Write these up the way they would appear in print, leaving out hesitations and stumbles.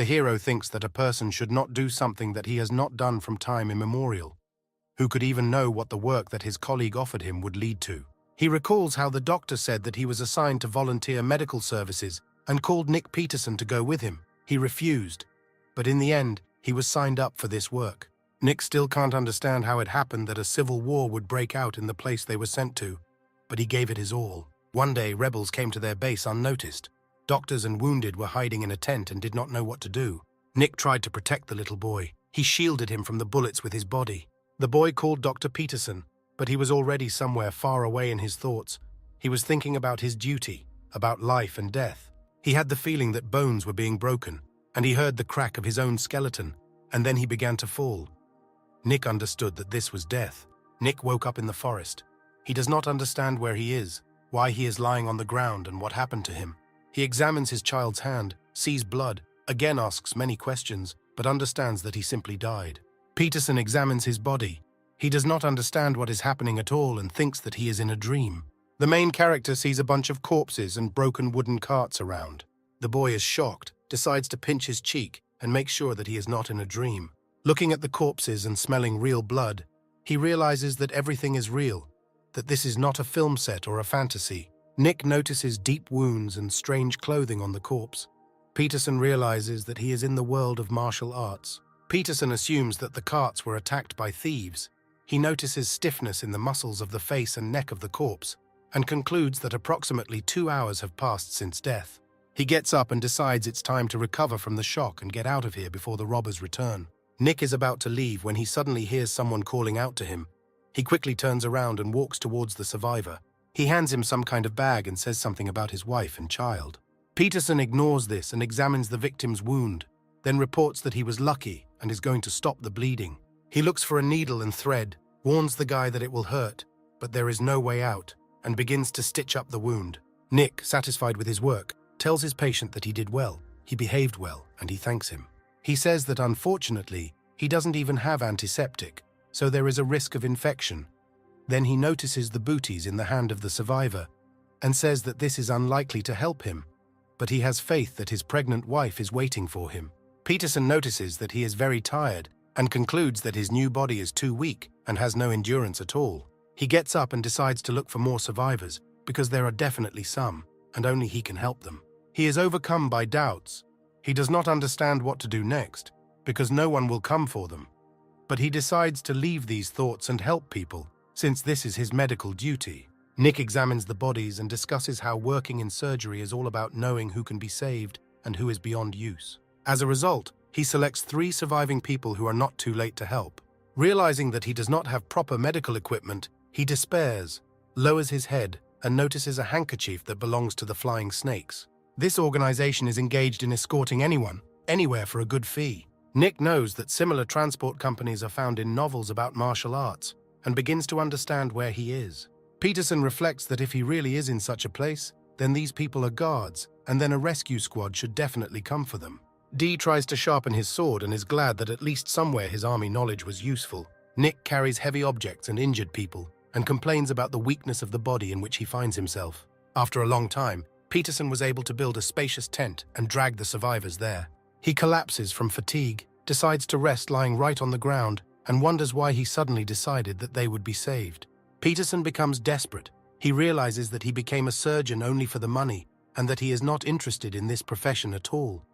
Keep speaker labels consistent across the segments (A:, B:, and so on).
A: The hero thinks that a person should not do something that he has not done from time immemorial. Who could even know what the work that his colleague offered him would lead to? He recalls how the doctor said that he was assigned to volunteer medical services and called Nick Peterson to go with him. He refused, but in the end, he was signed up for this work. Nick still can't understand how it happened that a civil war would break out in the place they were sent to, but he gave it his all. One day, rebels came to their base unnoticed. Doctors and wounded were hiding in a tent and did not know what to do. Nick tried to protect the little boy. He shielded him from the bullets with his body. The boy called Dr. Peterson, but he was already somewhere far away in his thoughts. He was thinking about his duty, about life and death. He had the feeling that bones were being broken, and he heard the crack of his own skeleton, and then he began to fall. Nick understood that this was death. Nick woke up in the forest. He does not understand where he is, why he is lying on the ground, and what happened to him. He examines his child's hand, sees blood, again asks many questions, but understands that he simply died. Peterson examines his body. He does not understand what is happening at all and thinks that he is in a dream. The main character sees a bunch of corpses and broken wooden carts around. The boy is shocked, decides to pinch his cheek and make sure that he is not in a dream. Looking at the corpses and smelling real blood, he realizes that everything is real, that this is not a film set or a fantasy. Nick notices deep wounds and strange clothing on the corpse. Peterson realizes that he is in the world of martial arts. Peterson assumes that the carts were attacked by thieves. He notices stiffness in the muscles of the face and neck of the corpse, and concludes that approximately 2 hours have passed since death. He gets up and decides it's time to recover from the shock and get out of here before the robbers return. Nick is about to leave when he suddenly hears someone calling out to him. He quickly turns around and walks towards the survivor. He hands him some kind of bag and says something about his wife and child. Peterson ignores this and examines the victim's wound, then reports that he was lucky and is going to stop the bleeding. He looks for a needle and thread, warns the guy that it will hurt, but there is no way out, and begins to stitch up the wound. Nick, satisfied with his work, tells his patient that he did well, he behaved well, and he thanks him. He says that unfortunately, he doesn't even have antiseptic, so there is a risk of infection. Then he notices the booties in the hand of the survivor and says that this is unlikely to help him, but he has faith that his pregnant wife is waiting for him. Peterson notices that he is very tired and concludes that his new body is too weak and has no endurance at all. He gets up and decides to look for more survivors because there are definitely some, and only he can help them. He is overcome by doubts. He does not understand what to do next because no one will come for them. But he decides to leave these thoughts and help people, since this is his medical duty. Nick examines the bodies and discusses how working in surgery is all about knowing who can be saved and who is beyond use. As a result, he selects 3 surviving people who are not too late to help. Realizing that he does not have proper medical equipment, he despairs, lowers his head, and notices a handkerchief that belongs to the flying snakes. This organization is engaged in escorting anyone, anywhere for a good fee. Nick knows that similar transport companies are found in novels about martial arts and begins to understand where he is. Peterson reflects that if he really is in such a place, then these people are guards, and then a rescue squad should definitely come for them. Dee tries to sharpen his sword and is glad that at least somewhere his army knowledge was useful. Nick carries heavy objects and injured people and complains about the weakness of the body in which he finds himself. After a long time, Peterson was able to build a spacious tent and drag the survivors there. He collapses from fatigue, decides to rest lying right on the ground, and wonders why he suddenly decided that they would be saved. Peterson becomes desperate. He realizes that he became a surgeon only for the money and that he is not interested in this profession at all.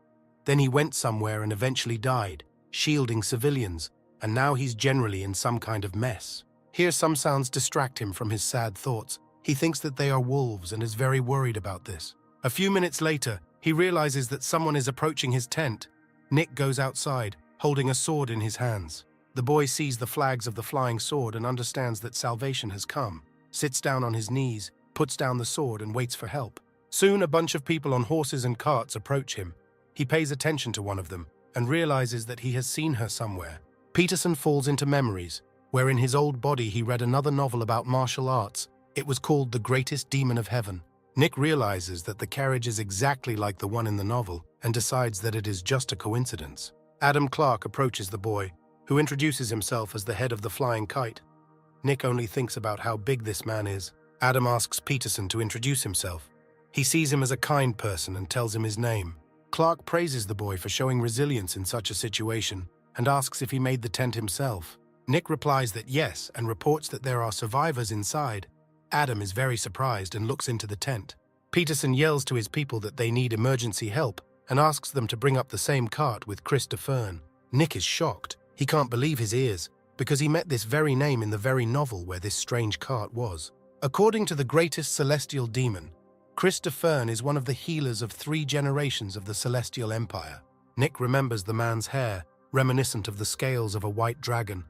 A: Then he went somewhere and eventually died, shielding civilians, and now he's generally in some kind of mess. Here some sounds distract him from his sad thoughts. He thinks that they are wolves and is very worried about this. A few minutes later, he realizes that someone is approaching his tent. Nick goes outside, holding a sword in his hands. The boy sees the flags of the flying sword and understands that salvation has come, sits down on his knees, puts down the sword and waits for help. Soon a bunch of people on horses and carts approach him. He pays attention to one of them and realizes that he has seen her somewhere. Peterson falls into memories, where in his old body he read another novel about martial arts. It was called The Greatest Demon of Heaven. Nick realizes that the carriage is exactly like the one in the novel and decides that it is just a coincidence. Adam Clark approaches the boy, who introduces himself as the head of the flying kite. Nick only thinks about how big this man is. Adam asks Peterson to introduce himself. He sees him as a kind person and tells him his name. Clark praises the boy for showing resilience in such a situation and asks if he made the tent himself. Nick replies that yes and reports that there are survivors inside. Adam is very surprised and looks into the tent. Peterson yells to his people that they need emergency help and asks them to bring up the same cart with Chris DeFern. Nick is shocked. He can't believe his ears, because he met this very name in the very novel where this strange cart was. According to the greatest celestial demon, Chris DeFern is one of the healers of 3 generations of the Celestial Empire. Nick remembers the man's hair, reminiscent of the scales of a white dragon,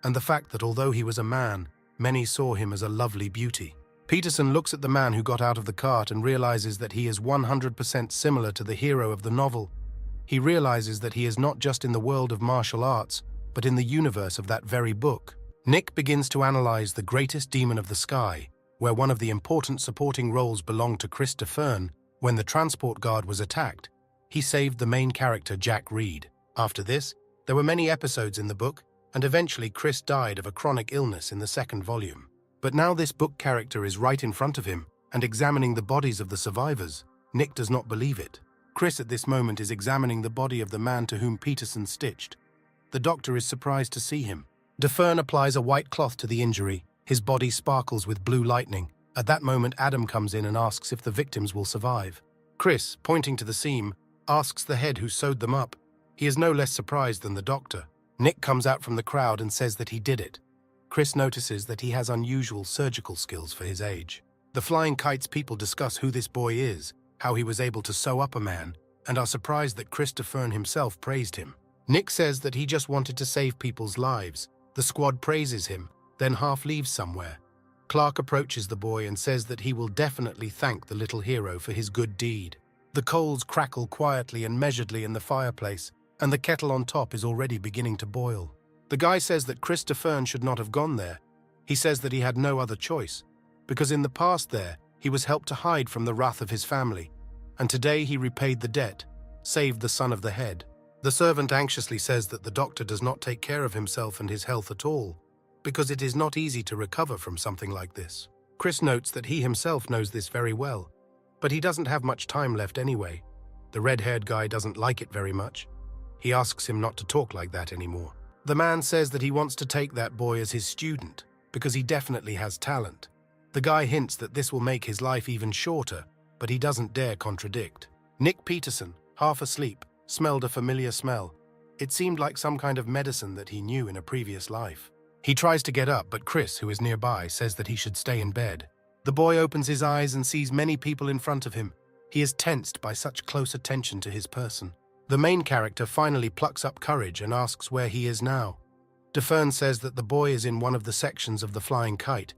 A: and the fact that although he was a man, many saw him as a lovely beauty. Peterson looks at the man who got out of the cart and realizes that he is 100% similar to the hero of the novel. He realizes that he is not just in the world of martial arts, but in the universe of that very book. Nick begins to analyze The Greatest Demon of the Sky, where one of the important supporting roles belonged to Chris DeFern. When the transport guard was attacked, he saved the main character Jack Reed. After this, there were many episodes in the book, and eventually Chris died of a chronic illness in the 2nd volume. But now this book character is right in front of him and examining the bodies of the survivors. Nick does not believe it. Chris at this moment is examining the body of the man to whom Peterson stitched. The doctor is surprised to see him. DeFern applies a white cloth to the injury. His body sparkles with blue lightning. At that moment, Adam comes in and asks if the victims will survive. Chris, pointing to the seam, asks the head who sewed them up. He is no less surprised than the doctor. Nick comes out from the crowd and says that he did it. Chris notices that he has unusual surgical skills for his age. The Flying Kites people discuss who this boy is, how he was able to sew up a man, and are surprised that Chris DeFern himself praised him. Nick says that he just wanted to save people's lives. The squad praises him, then half leaves somewhere. Clark approaches the boy and says that he will definitely thank the little hero for his good deed. The coals crackle quietly and measuredly in the fireplace, and the kettle on top is already beginning to boil. The guy says that Chris DeFern should not have gone there. He says that he had no other choice, because in the past there, he was helped to hide from the wrath of his family, and today he repaid the debt, saved the son of the head. The servant anxiously says that the doctor does not take care of himself and his health at all, because it is not easy to recover from something like this. Chris notes that he himself knows this very well, but he doesn't have much time left anyway. The red-haired guy doesn't like it very much. He asks him not to talk like that anymore. The man says that he wants to take that boy as his student, because he definitely has talent. The guy hints that this will make his life even shorter, but he doesn't dare contradict. Nick Peterson, half asleep, smelled a familiar smell. It seemed like some kind of medicine that he knew in a previous life. He tries to get up, but Chris, who is nearby, says that he should stay in bed. The boy opens his eyes and sees many people in front of him. He is tensed by such close attention to his person. The main character finally plucks up courage and asks where he is now. DeFern says that the boy is in one of the sections of the Flying Kite.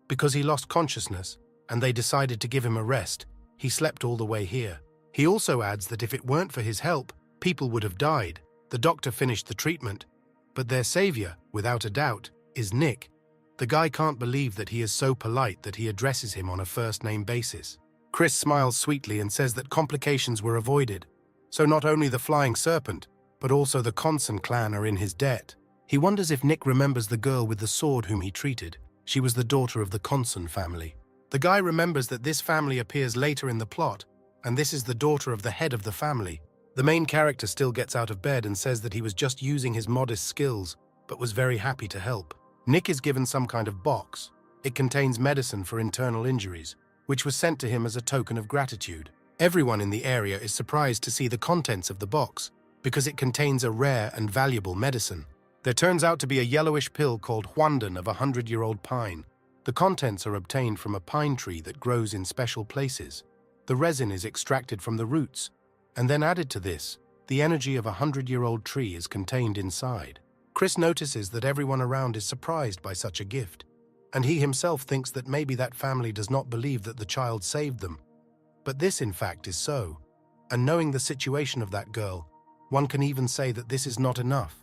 A: Because he lost consciousness, and they decided to give him a rest, he slept all the way here. He also adds that if it weren't for his help, people would have died. The doctor finished the treatment, but their savior, without a doubt, is Nick. The guy can't believe that he is so polite that he addresses him on a first-name basis. Chris smiles sweetly and says that complications were avoided. So not only the Flying Serpent, but also the Conson clan are in his debt. He wonders if Nick remembers the girl with the sword whom he treated. She was the daughter of the Conson family. The guy remembers that this family appears later in the plot, and this is the daughter of the head of the family. The main character still gets out of bed and says that he was just using his modest skills, but was very happy to help. Nick is given some kind of box. It contains medicine for internal injuries, which was sent to him as a token of gratitude. Everyone in the area is surprised to see the contents of the box, because it contains a rare and valuable medicine. There turns out to be a yellowish pill called Huandan of a 100-year-old pine. The contents are obtained from a pine tree that grows in special places. The resin is extracted from the roots, and then added to this, the energy of a 100-year-old tree is contained inside. Chris notices that everyone around is surprised by such a gift, and he himself thinks that maybe that family does not believe that the child saved them. But this, in fact, is so. And knowing the situation of that girl, one can even say that this is not enough,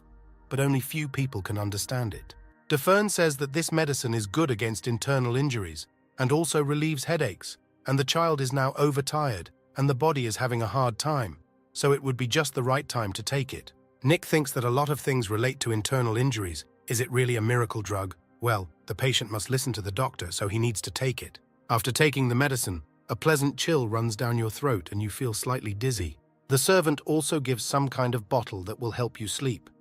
A: but only few people can understand it. DeFern says that this medicine is good against internal injuries and also relieves headaches, and the child is now overtired and the body is having a hard time, so it would be just the right time to take it. Nick thinks that a lot of things relate to internal injuries. Is it really a miracle drug? Well, the patient must listen to the doctor, so he needs to take it. After taking the medicine, a pleasant chill runs down your throat and you feel slightly dizzy. The servant also gives some kind of bottle that will help you sleep.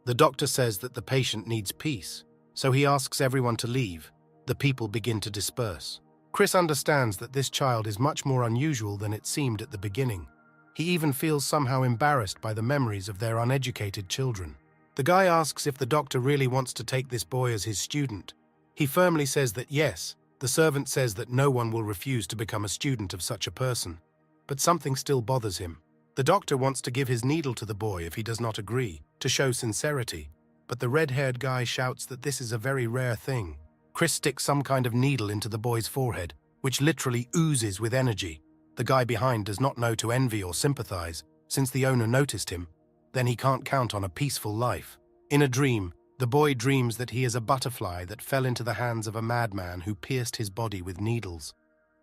A: The doctor says that the patient needs peace, so he asks everyone to leave. The people begin to disperse. Chris understands that this child is much more unusual than it seemed at the beginning. He even feels somehow embarrassed by the memories of their uneducated children. The guy asks if the doctor really wants to take this boy as his student. He firmly says that yes. The servant says that no one will refuse to become a student of such a person. But something still bothers him. The doctor wants to give his needle to the boy if he does not agree, to show sincerity. But the red-haired guy shouts that this is a very rare thing. Chris sticks some kind of needle into the boy's forehead, which literally oozes with energy. The guy behind does not know to envy or sympathize, since the owner noticed him. Then he can't count on a peaceful life. In a dream, the boy dreams that he is a butterfly that fell into the hands of a madman who pierced his body with needles.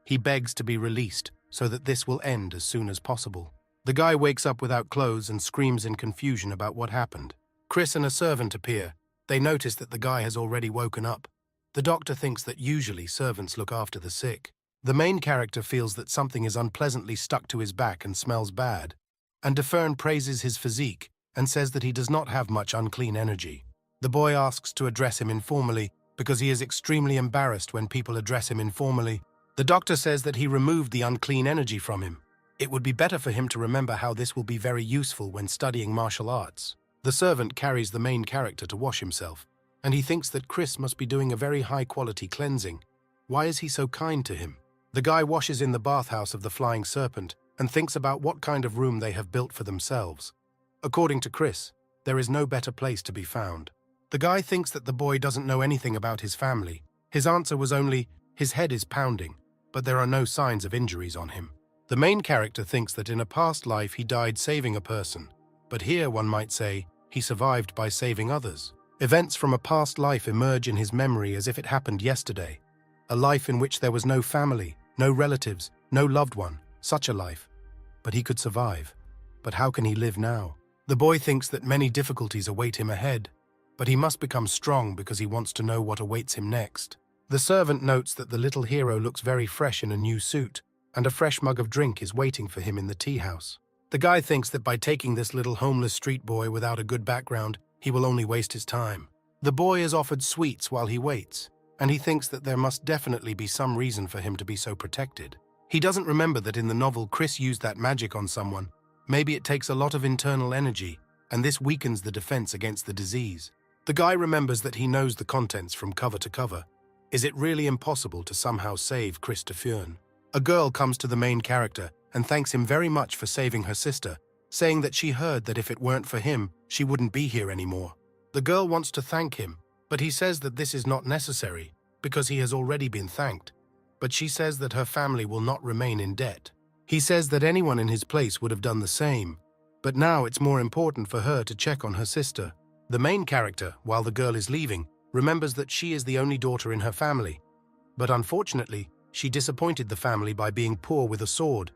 A: He begs to be released so that this will end as soon as possible. The guy wakes up without clothes and screams in confusion about what happened. Chris and a servant appear. They notice that the guy has already woken up. The doctor thinks that usually servants look after the sick. The main character feels that something is unpleasantly stuck to his back and smells bad. And DeFern praises his physique and says that he does not have much unclean energy. The boy asks to address him informally because he is extremely embarrassed when people address him informally. The doctor says that he removed the unclean energy from him. It would be better for him to remember how this will be very useful when studying martial arts. The servant carries the main character to wash himself, and he thinks that Chris must be doing a very high-quality cleansing. Why is he so kind to him? The guy washes in the bathhouse of the flying serpent and thinks about what kind of room they have built for themselves. According to Chris, there is no better place to be found. The guy thinks that the boy doesn't know anything about his family. His answer was only, his head is pounding, but there are no signs of injuries on him. The main character thinks that in a past life he died saving a person, but here one might say he survived by saving others. Events from a past life emerge in his memory as if it happened yesterday. A life in which there was no family, no relatives, no loved one, such a life. But he could survive. But how can he live now? The boy thinks that many difficulties await him ahead, but he must become strong because he wants to know what awaits him next. The servant notes that the little hero looks very fresh in a new suit, and a fresh mug of drink is waiting for him in the tea house. The guy thinks that by taking this little homeless street boy without a good background, he will only waste his time. The boy is offered sweets while he waits, and he thinks that there must definitely be some reason for him to be so protected. He doesn't remember that in the novel Chris used that magic on someone. Maybe it takes a lot of internal energy, and this weakens the defense against the disease. The guy remembers that he knows the contents from cover to cover. Is it really impossible to somehow save Chris DeFern? A girl comes to the main character and thanks him very much for saving her sister, saying that she heard that if it weren't for him, she wouldn't be here anymore. The girl wants to thank him, but he says that this is not necessary because he has already been thanked. But she says that her family will not remain in debt. He says that anyone in his place would have done the same, but now it's more important for her to check on her sister. The main character, while the girl is leaving, remembers that she is the only daughter in her family. But unfortunately, she disappointed the family by being poor with a sword,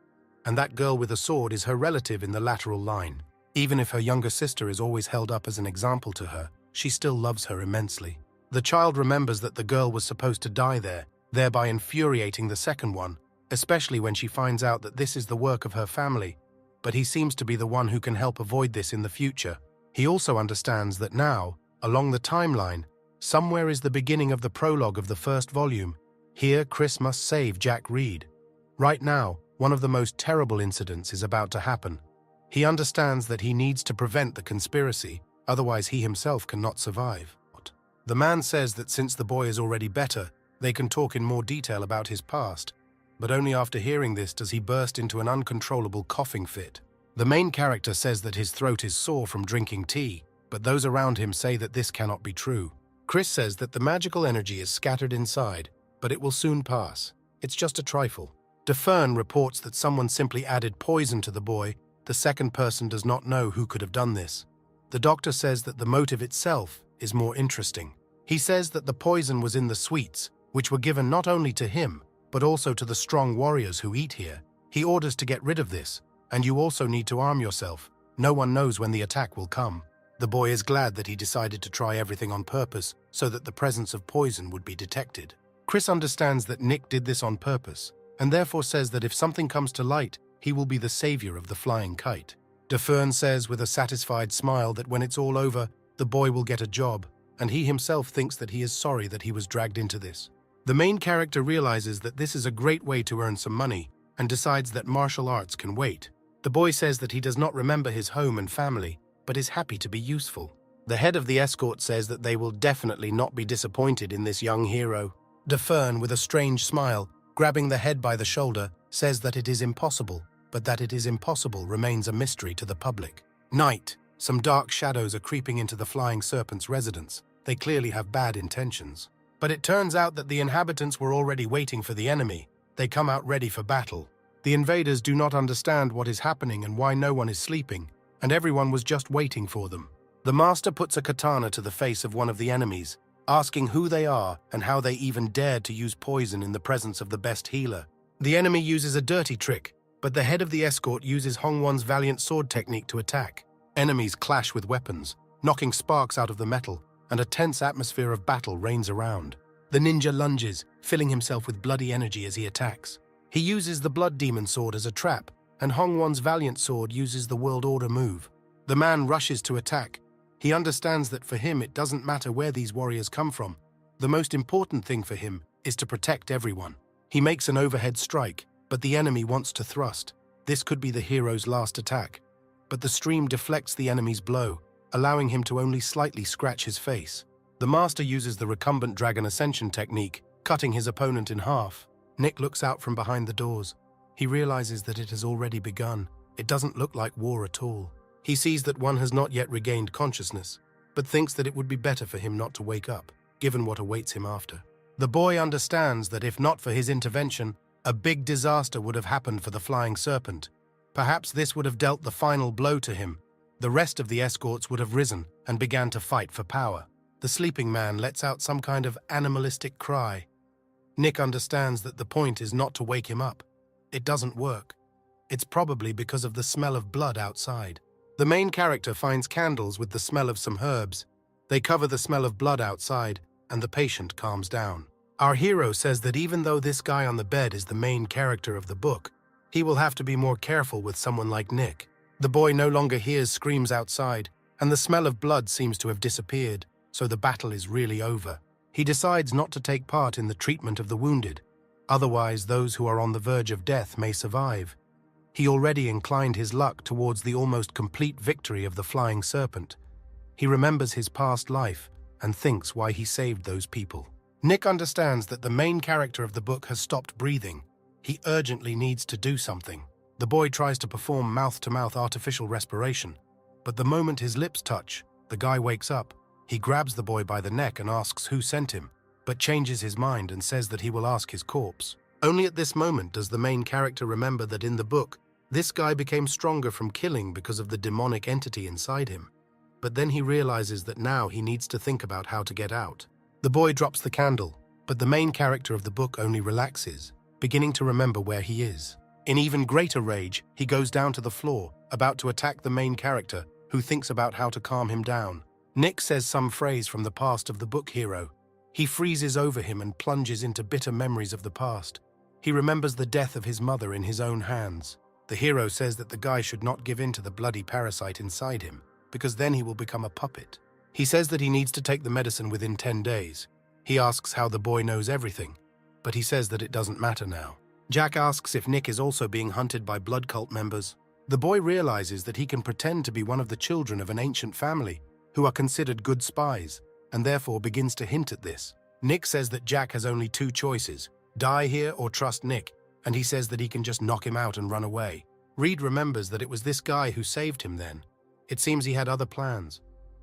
A: and that girl with a sword is her relative in the lateral line. Even if her younger sister is always held up as an example to her, she still loves her immensely. The child remembers that the girl was supposed to die there, thereby infuriating the second one, especially when she finds out that this is the work of her family. But he seems to be the one who can help avoid this in the future. He also understands that now, along the timeline, somewhere is the beginning of the prologue of the first volume. Here, Chris must save Jack Reed. Right now, one of the most terrible incidents is about to happen. He understands that he needs to prevent the conspiracy, otherwise he himself cannot survive. The man says that since the boy is already better, they can talk in more detail about his past, but only after hearing this does he burst into an uncontrollable coughing fit. The main character says that his throat is sore from drinking tea, but those around him say that this cannot be true. Chris says that the magical energy is scattered inside, but it will soon pass. It's just a trifle. DeFern reports that someone simply added poison to the boy. The second person does not know who could have done this. The doctor says that the motive itself is more interesting. He says that the poison was in the sweets, which were given not only to him, but also to the strong warriors who eat here. He orders to get rid of this, and you also need to arm yourself. No one knows when the attack will come. The boy is glad that he decided to try everything on purpose so that the presence of poison would be detected. Chris understands that Nick did this on purpose, and therefore says that if something comes to light, he will be the savior of the flying kite. Defern says with a satisfied smile that when it's all over, the boy will get a job, and he himself thinks that he is sorry that he was dragged into this. The main character realizes that this is a great way to earn some money and decides that martial arts can wait. The boy says that he does not remember his home and family, but is happy to be useful. The head of the escort says that they will definitely not be disappointed in this young hero. Defern, with a strange smile, grabbing the head by the shoulder, says that it is impossible, but that it is impossible remains a mystery to the public. Night. Some dark shadows are creeping into the flying serpent's residence. They clearly have bad intentions. But it turns out that the inhabitants were already waiting for the enemy. They come out ready for battle. The invaders do not understand what is happening and why no one is sleeping, and everyone was just waiting for them. The master puts a katana to the face of one of the enemies, asking who they are and how they even dared to use poison in the presence of the best healer. The enemy uses a dirty trick, but the head of the escort uses Hongwon's valiant sword technique to attack. Enemies clash with weapons, knocking sparks out of the metal, and a tense atmosphere of battle reigns around. The ninja lunges, filling himself with bloody energy as he attacks. He uses the blood demon sword as a trap, and Hongwon's valiant sword uses the world order move. The man rushes to attack. He understands that for him it doesn't matter where these warriors come from. The most important thing for him is to protect everyone. He makes an overhead strike, but the enemy wants to thrust. This could be the hero's last attack. But the stream deflects the enemy's blow, allowing him to only slightly scratch his face. The master uses the recumbent dragon ascension technique, cutting his opponent in half. Nick looks out from behind the doors. He realizes that it has already begun. It doesn't look like war at all. He sees that one has not yet regained consciousness, but thinks that it would be better for him not to wake up, given what awaits him after. The boy understands that if not for his intervention, a big disaster would have happened for the flying serpent. Perhaps this would have dealt the final blow to him. The rest of the escorts would have risen and began to fight for power. The sleeping man lets out some kind of animalistic cry. Nick understands that the point is not to wake him up. It doesn't work. It's probably because of the smell of blood outside. The main character finds candles with the smell of some herbs. They cover the smell of blood outside, and the patient calms down. Our hero says that even though this guy on the bed is the main character of the book, he will have to be more careful with someone like Nick. The boy no longer hears screams outside, and the smell of blood seems to have disappeared, so the battle is really over. He decides not to take part in the treatment of the wounded. Otherwise, those who are on the verge of death may survive. He already inclined his luck towards the almost complete victory of the flying serpent. He remembers his past life and thinks why he saved those people. Nick understands that the main character of the book has stopped breathing. He urgently needs to do something. The boy tries to perform mouth-to-mouth artificial respiration, but the moment his lips touch, the guy wakes up. He grabs the boy by the neck and asks who sent him, but changes his mind and says that he will ask his corpse. Only at this moment does the main character remember that in the book, this guy became stronger from killing because of the demonic entity inside him. But then he realizes that now he needs to think about how to get out. The boy drops the candle, but the main character of the book only relaxes, beginning to remember where he is. In even greater rage, he goes down to the floor, about to attack the main character, who thinks about how to calm him down. Nick says some phrase from the past of the book hero. He freezes over him and plunges into bitter memories of the past. He remembers the death of his mother in his own hands. The hero says that the guy should not give in to the bloody parasite inside him, because then he will become a puppet. He says that he needs to take the medicine within 10 days. He asks how the boy knows everything, but he says that it doesn't matter now. Jack asks if Nick is also being hunted by blood cult members. The boy realizes that he can pretend to be one of the children of an ancient family who are considered good spies, and therefore begins to hint at this. Nick says that Jack has only two choices, die here or trust Nick, and he says that he can just knock him out and run away. Reed remembers that it was this guy who saved him then. It seems he had other plans.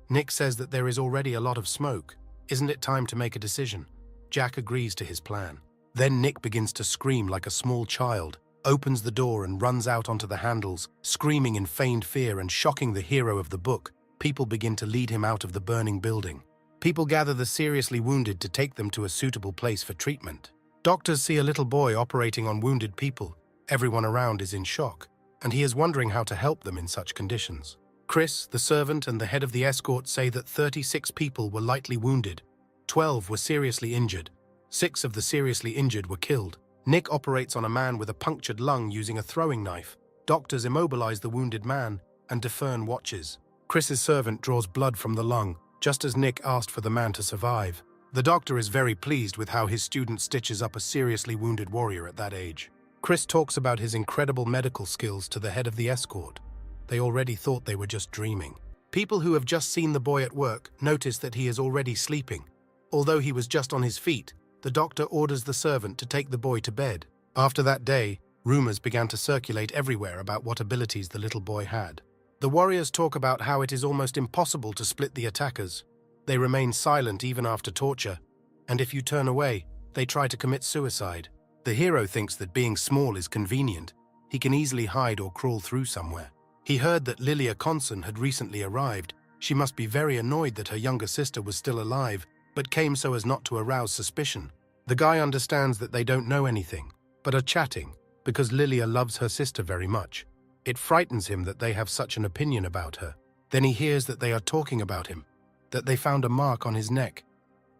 A: Nick says that there is already a lot of smoke. Isn't it time to make a decision? Jack agrees to his plan. Then Nick begins to scream like a small child, opens the door and runs out onto the handles, screaming in feigned fear and shocking the hero of the book. People begin to lead him out of the burning building. People gather the seriously wounded to take them to a suitable place for treatment. Doctors see a little boy operating on wounded people. Everyone around is in shock, and he is wondering how to help them in such conditions. Chris, the servant, and the head of the escort say that 36 people were lightly wounded, 12 were seriously injured, 6 of the seriously injured were killed. Nick operates on a man with a punctured lung using a throwing knife. Doctors immobilize the wounded man, and Defern watches. Chris's servant draws blood from the lung, just as Nick asked for the man to survive. The doctor is very pleased with how his student stitches up a seriously wounded warrior at that age. Chris talks about his incredible medical skills to the head of the escort. They already thought they were just dreaming. People who have just seen the boy at work notice that he is already sleeping. Although he was just on his feet, the doctor orders the servant to take the boy to bed. After that day, rumors began to circulate everywhere about what abilities the little boy had. The warriors talk about how it is almost impossible to split the attackers. They remain silent even after torture, and if you turn away, they try to commit suicide. The hero thinks that being small is convenient. He can easily hide or crawl through somewhere. He heard that Lilia Conson had recently arrived. She must be very annoyed that her younger sister was still alive, but came so as not to arouse suspicion. The guy understands that they don't know anything, but are chatting, because Lilia loves her sister very much. It frightens him that they have such an opinion about her. Then he hears that they are talking about him, that they found a mark on his neck.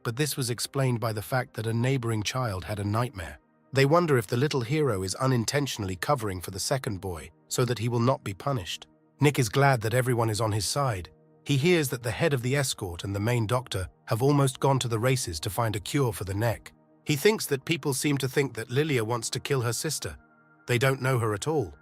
A: But this was explained by the fact that a neighboring child had a nightmare. They wonder if the little hero is unintentionally covering for the second boy, so that he will not be punished. Nick is glad that everyone is on his side. He hears that the head of the escort and the main doctor have almost gone to the races to find a cure for the neck. He thinks that people seem to think that Lilia wants to kill her sister. They don't know her at all,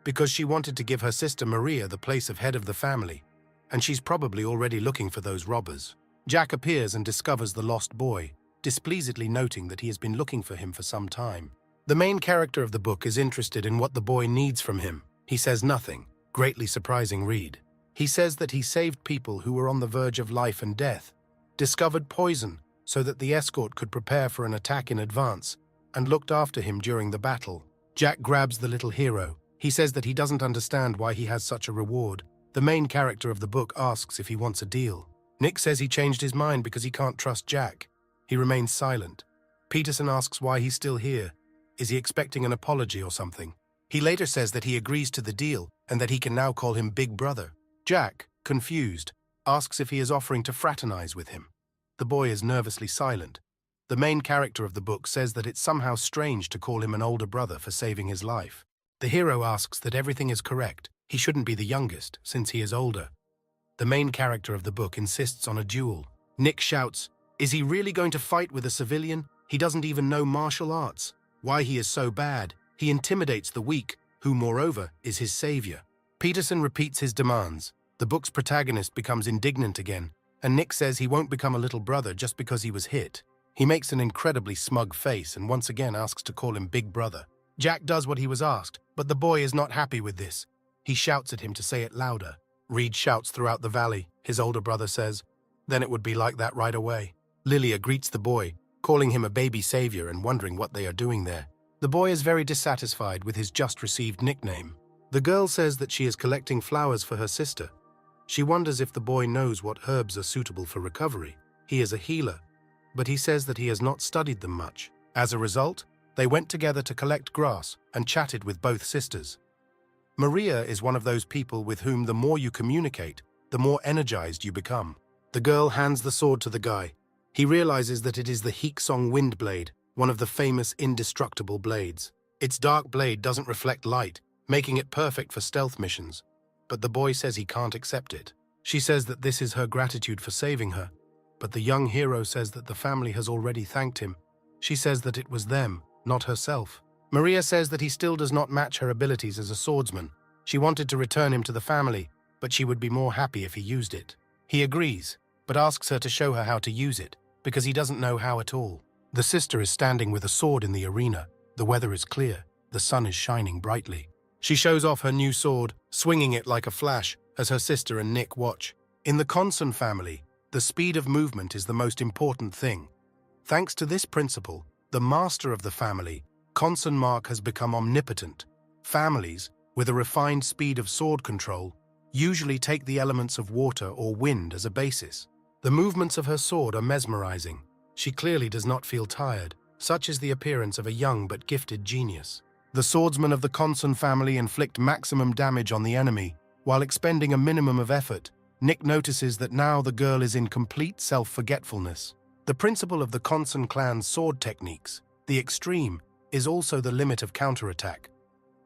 A: because she wanted to give her sister Maria the place of head of the family, and she's probably already looking for those robbers. Jack appears and discovers the lost boy, displeasedly noting that he has been looking for him for some time. The main character of the book is interested in what the boy needs from him. He says nothing. Greatly surprising read. He says that he saved people who were on the verge of life and death, discovered poison so that the escort could prepare for an attack in advance, and looked after him during the battle. Jack grabs the little hero. He says that he doesn't understand why he has such a reward. The main character of the book asks if he wants a deal. Nick says he changed his mind because he can't trust Jack. He remains silent. Peterson asks why he's still here. Is he expecting an apology or something? He later says that he agrees to the deal and that he can now call him Big Brother. Jack, confused, asks if he is offering to fraternize with him. The boy is nervously silent. The main character of the book says that it's somehow strange to call him an older brother for saving his life. The hero asks that everything is correct. He shouldn't be the youngest, since he is older. The main character of the book insists on a duel. Nick shouts, "Is he really going to fight with a civilian? He doesn't even know martial arts. Why he is so bad? He intimidates the weak, who, moreover, is his savior." Peterson repeats his demands. The book's protagonist becomes indignant again, and Nick says he won't become a little brother just because he was hit. He makes an incredibly smug face and once again asks to call him Big Brother. Jack does what he was asked, but the boy is not happy with this. He shouts at him to say it louder. Reed shouts throughout the valley, his older brother says. Then it would be like that right away. Lilia greets the boy, calling him a baby savior and wondering what they are doing there. The boy is very dissatisfied with his just-received nickname. The girl says that she is collecting flowers for her sister. She wonders if the boy knows what herbs are suitable for recovery. He is a healer, but he says that he has not studied them much. As a result, they went together to collect grass and chatted with both sisters. Maria is one of those people with whom the more you communicate, the more energized you become. The girl hands the sword to the guy. He realizes that it is the Heeksong wind blade, one of the famous indestructible blades. Its dark blade doesn't reflect light, making it perfect for stealth missions. But the boy says he can't accept it. She says that this is her gratitude for saving her, but the young hero says that the family has already thanked him. She says that it was them, not herself. Maria says that he still does not match her abilities as a swordsman. She wanted to return him to the family, but she would be more happy if he used it. He agrees, but asks her to show her how to use it, because he doesn't know how at all. The sister is standing with a sword in the arena. The weather is clear. The sun is shining brightly. She shows off her new sword, swinging it like a flash, as her sister and Nick watch. In the Conson family, the speed of movement is the most important thing. Thanks to this principle, the master of the family, Conson Mark, has become omnipotent. Families, with a refined speed of sword control, usually take the elements of water or wind as a basis. The movements of her sword are mesmerizing. She clearly does not feel tired. Such is the appearance of a young but gifted genius. The swordsmen of the Conson family inflict maximum damage on the enemy, while expending a minimum of effort. Nick notices that now the girl is in complete self-forgetfulness. The principle of the Conson clan's sword techniques, the extreme, is also the limit of counterattack.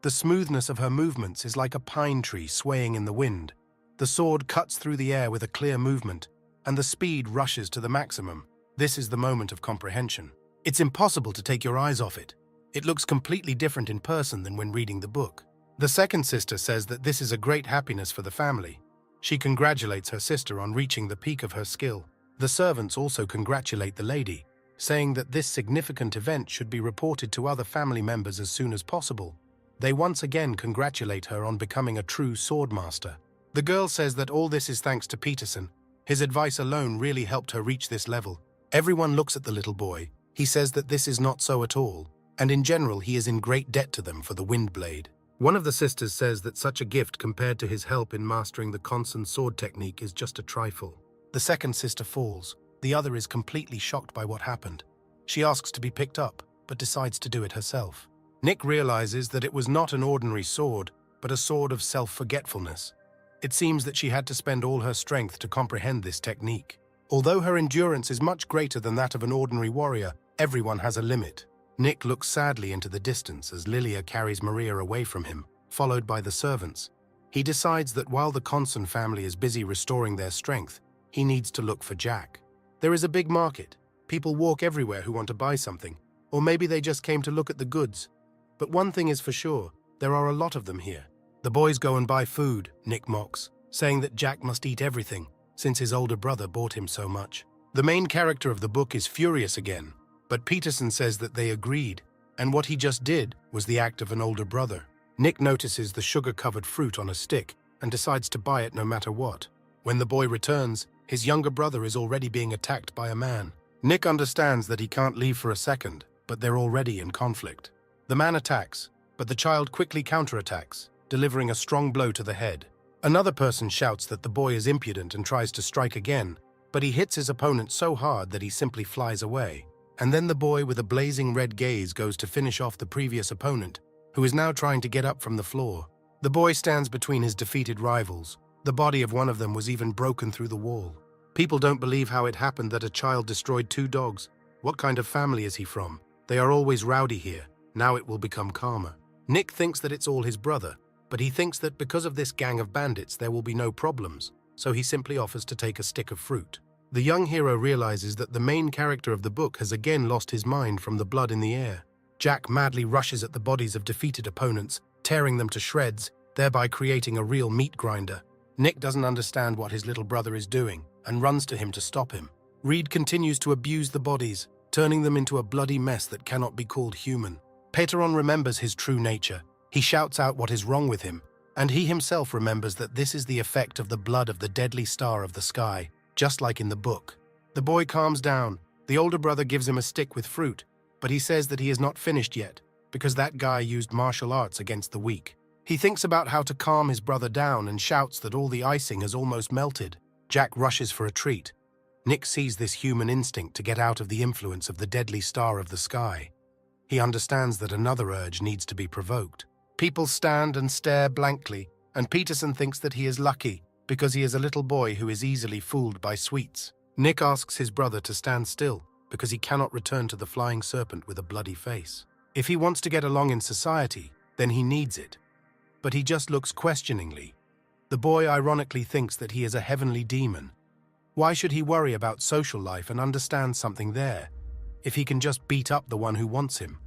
A: The smoothness of her movements is like a pine tree swaying in the wind. The sword cuts through the air with a clear movement, and the speed rushes to the maximum. This is the moment of comprehension. It's impossible to take your eyes off it. It looks completely different in person than when reading the book. The second sister says that this is a great happiness for the family. She congratulates her sister on reaching the peak of her skill. The servants also congratulate the lady, saying that this significant event should be reported to other family members as soon as possible. They once again congratulate her on becoming a true swordmaster. The girl says that all this is thanks to Peterson. His advice alone really helped her reach this level. Everyone looks at the little boy. He says that this is not so at all, and in general he is in great debt to them for the wind blade. One of the sisters says that such a gift compared to his help in mastering the Konsen sword technique is just a trifle. The second sister falls. The other is completely shocked by what happened. She asks to be picked up, but decides to do it herself. Nick realizes that it was not an ordinary sword, but a sword of self-forgetfulness. It seems that she had to spend all her strength to comprehend this technique. Although her endurance is much greater than that of an ordinary warrior, everyone has a limit. Nick looks sadly into the distance as Lilia carries Maria away from him, followed by the servants. He decides that while the Konsen family is busy restoring their strength, he needs to look for Jack. There is a big market. People walk everywhere who want to buy something, or maybe they just came to look at the goods. But one thing is for sure, there are a lot of them here. The boys go and buy food, Nick mocks, saying that Jack must eat everything, since his older brother bought him so much. The main character of the book is furious again, but Peterson says that they agreed, and what he just did was the act of an older brother. Nick notices the sugar-covered fruit on a stick and decides to buy it no matter what. When the boy returns, his younger brother is already being attacked by a man. Nick understands that he can't leave for a second, but they're already in conflict. The man attacks, but the child quickly counterattacks, delivering a strong blow to the head. Another person shouts that the boy is impudent and tries to strike again, but he hits his opponent so hard that he simply flies away. And then the boy with a blazing red gaze goes to finish off the previous opponent, who is now trying to get up from the floor. The boy stands between his defeated rivals. The body of one of them was even broken through the wall. People don't believe how it happened that a child destroyed 2 dogs. What kind of family is he from? They are always rowdy here. Now it will become calmer. Nick thinks that it's all his brother, but he thinks that because of this gang of bandits there will be no problems, so he simply offers to take a stick of fruit. The young hero realizes that the main character of the book has again lost his mind from the blood in the air. Jack madly rushes at the bodies of defeated opponents, tearing them to shreds, thereby creating a real meat grinder. Nick doesn't understand what his little brother is doing and runs to him to stop him. Reed continues to abuse the bodies, turning them into a bloody mess that cannot be called human. Peteron remembers his true nature. He shouts out what is wrong with him, and he himself remembers that this is the effect of the blood of the deadly star of the sky, just like in the book. The boy calms down. The older brother gives him a stick with fruit, but he says that he is not finished yet, because that guy used martial arts against the weak. He thinks about how to calm his brother down and shouts that all the icing has almost melted. Jack rushes for a treat. Nick sees this human instinct to get out of the influence of the deadly star of the sky. He understands that another urge needs to be provoked. People stand and stare blankly, and Peterson thinks that he is lucky because he is a little boy who is easily fooled by sweets. Nick asks his brother to stand still because he cannot return to the flying serpent with a bloody face. If he wants to get along in society, then he needs it. But he just looks questioningly. The boy ironically thinks that he is a heavenly demon. Why should he worry about social life and understand something there, if he can just beat up the one who wants him?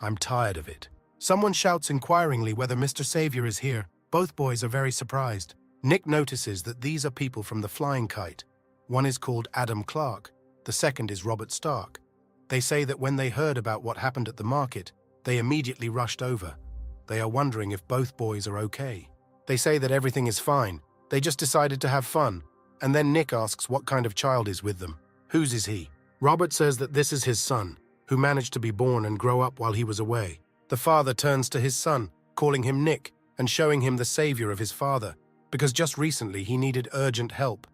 A: I'm tired of it. Someone shouts inquiringly whether Mr. Savior is here. Both boys are very surprised. Nick notices that these are people from the Flying Kite. One is called Adam Clark, the second is Robert Stark. They say that when they heard about what happened at the market, they immediately rushed over. They are wondering if both boys are okay. They say that everything is fine. They just decided to have fun. And then Nick asks what kind of child is with them. Whose is he? Robert says that this is his son, who managed to be born and grow up while he was away. The father turns to his son, calling him Nick and showing him the savior of his father, because just recently he needed urgent help.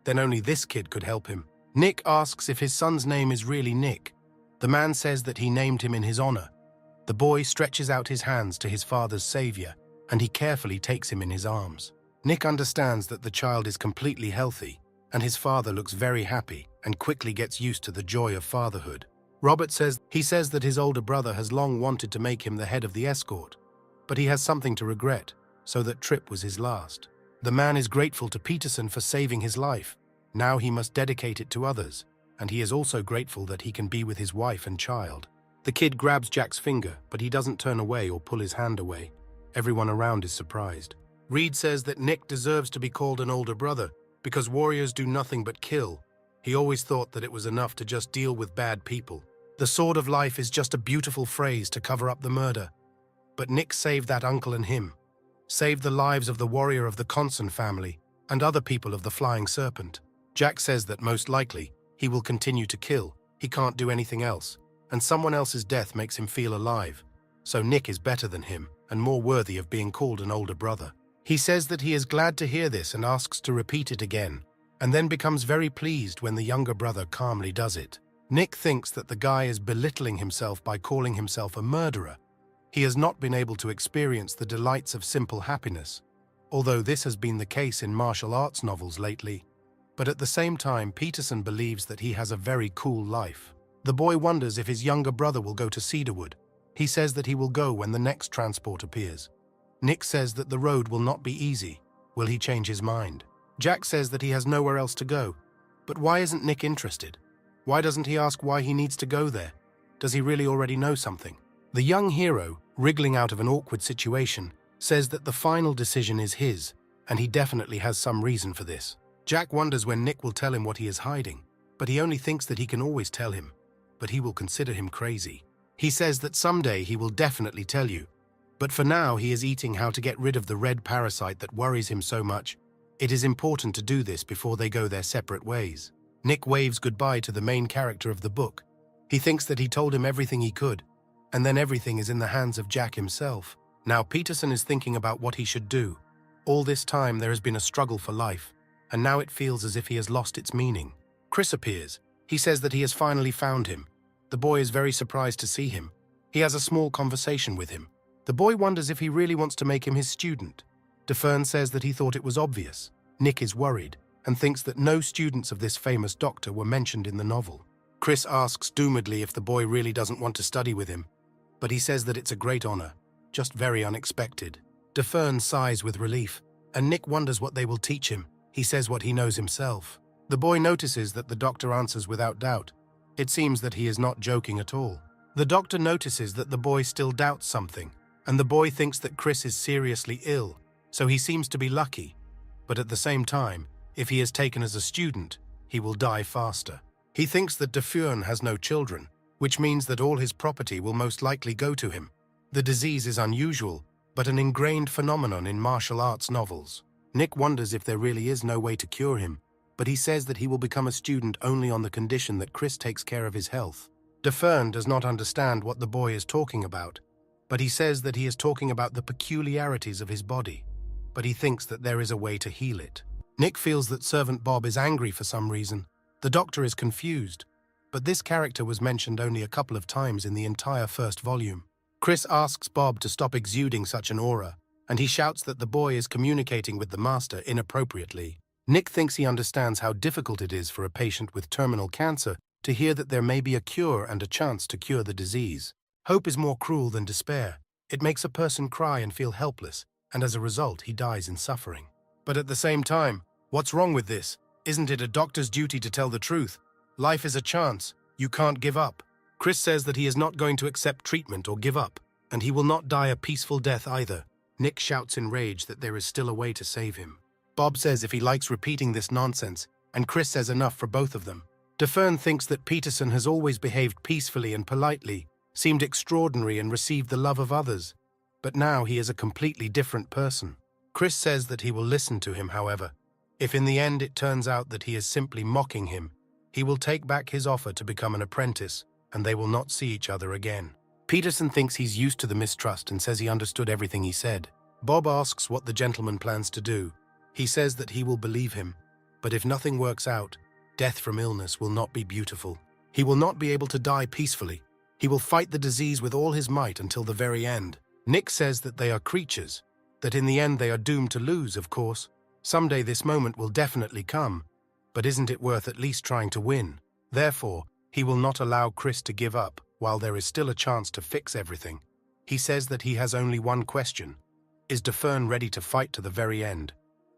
A: Then only this kid could help him. Nick asks if his son's name is really Nick. The man says that he named him in his honor. The boy stretches out his hands to his father's savior, and he carefully takes him in his arms. Nick understands that the child is completely healthy, and his father looks very happy and quickly gets used to the joy of fatherhood. Robert says that his older brother has long wanted to make him the head of the escort. but he has something to regret, so that trip was his last. The man is grateful to Peterson for saving his life. Now he must dedicate it to others, and he is also grateful that he can be with his wife and child. The kid grabs Jack's finger, but he doesn't turn away or pull his hand away. Everyone around is surprised. Reed says that Nick deserves to be called an older brother because warriors do nothing but kill. He always thought that it was enough to just deal with bad people. The sword of life is just a beautiful phrase to cover up the murder. But Nick saved that uncle and him. Saved the lives of the warrior of the Conson family and other people of the Flying Serpent. Jack says that most likely he will continue to kill. He can't do anything else, and someone else's death makes him feel alive. So Nick is better than him and more worthy of being called an older brother. He says that he is glad to hear this and asks to repeat it again, and then becomes very pleased when the younger brother calmly does it. Nick thinks that the guy is belittling himself by calling himself a murderer. He has not been able to experience the delights of simple happiness, although this has been the case in martial arts novels lately. But at the same time, Peterson believes that he has a very cool life. The boy wonders if his younger brother will go to Cedarwood. He says that he will go when the next transport appears. Nick says that the road will not be easy. Will he change his mind? Jack says that he has nowhere else to go. But why isn't Nick interested? Why doesn't he ask why he needs to go there? Does he really already know something? The young hero, wriggling out of an awkward situation, says that the final decision is his, and he definitely has some reason for this. Jack wonders when Nick will tell him what he is hiding, but he only thinks that he can always tell him, but he will consider him crazy. He says that someday he will definitely tell you, but for now he is eating how to get rid of the red parasite that worries him so much. It is important to do this before they go their separate ways. Nick waves goodbye to the main character of the book. He thinks that he told him everything he could, and then everything is in the hands of Jack himself. Now Peterson is thinking about what he should do. All this time there has been a struggle for life, and now it feels as if he has lost its meaning. Chris appears. He says that he has finally found him. The boy is very surprised to see him. He has a small conversation with him. The boy wonders if he really wants to make him his student. DeFern says that he thought it was obvious. Nick is worried and thinks that no students of this famous doctor were mentioned in the novel. Chris asks doomedly if the boy really doesn't want to study with him, but he says that it's a great honor, just very unexpected. DeFern sighs with relief, and Nick wonders what they will teach him. He says what he knows himself. The boy notices that the doctor answers without doubt. It seems that he is not joking at all. The doctor notices that the boy still doubts something, and the boy thinks that Chris is seriously ill, so he seems to be lucky. But at the same time, if he is taken as a student, he will die faster. He thinks that DeFern has no children, which means that all his property will most likely go to him. The disease is unusual, but an ingrained phenomenon in martial arts novels. Nick wonders if there really is no way to cure him, but he says that he will become a student only on the condition that Chris takes care of his health. DeFern does not understand what the boy is talking about, but he says that he is talking about the peculiarities of his body, but he thinks that there is a way to heal it. Nick feels that Servant Bob is angry for some reason. The doctor is confused, but this character was mentioned only a couple of times in the entire first volume. Chris asks Bob to stop exuding such an aura, and he shouts that the boy is communicating with the master inappropriately. Nick thinks he understands how difficult it is for a patient with terminal cancer to hear that there may be a cure and a chance to cure the disease. Hope is more cruel than despair. It makes a person cry and feel helpless, and as a result he dies in suffering. But at the same time, what's wrong with this? Isn't it a doctor's duty to tell the truth? Life is a chance. You can't give up. Chris says that he is not going to accept treatment or give up, and he will not die a peaceful death either. Nick shouts in rage that there is still a way to save him. Bob says if he likes repeating this nonsense, and Chris says enough for both of them. DeFern thinks that Peterson has always behaved peacefully and politely, seemed extraordinary and received the love of others, but now he is a completely different person. Chris says that he will listen to him, however. If in the end it turns out that he is simply mocking him, he will take back his offer to become an apprentice, and they will not see each other again. Peterson thinks he's used to the mistrust and says he understood everything he said. Bob asks what the gentleman plans to do. He says that he will believe him, but if nothing works out, death from illness will not be beautiful. He will not be able to die peacefully. He will fight the disease with all his might until the very end. Nick says that they are creatures, that in the end they are doomed to lose, of course. Someday this moment will definitely come, but isn't it worth at least trying to win? Therefore, he will not allow Chris to give up while there is still a chance to fix everything. He says that he has only one question. Is Defern ready to fight to the very end?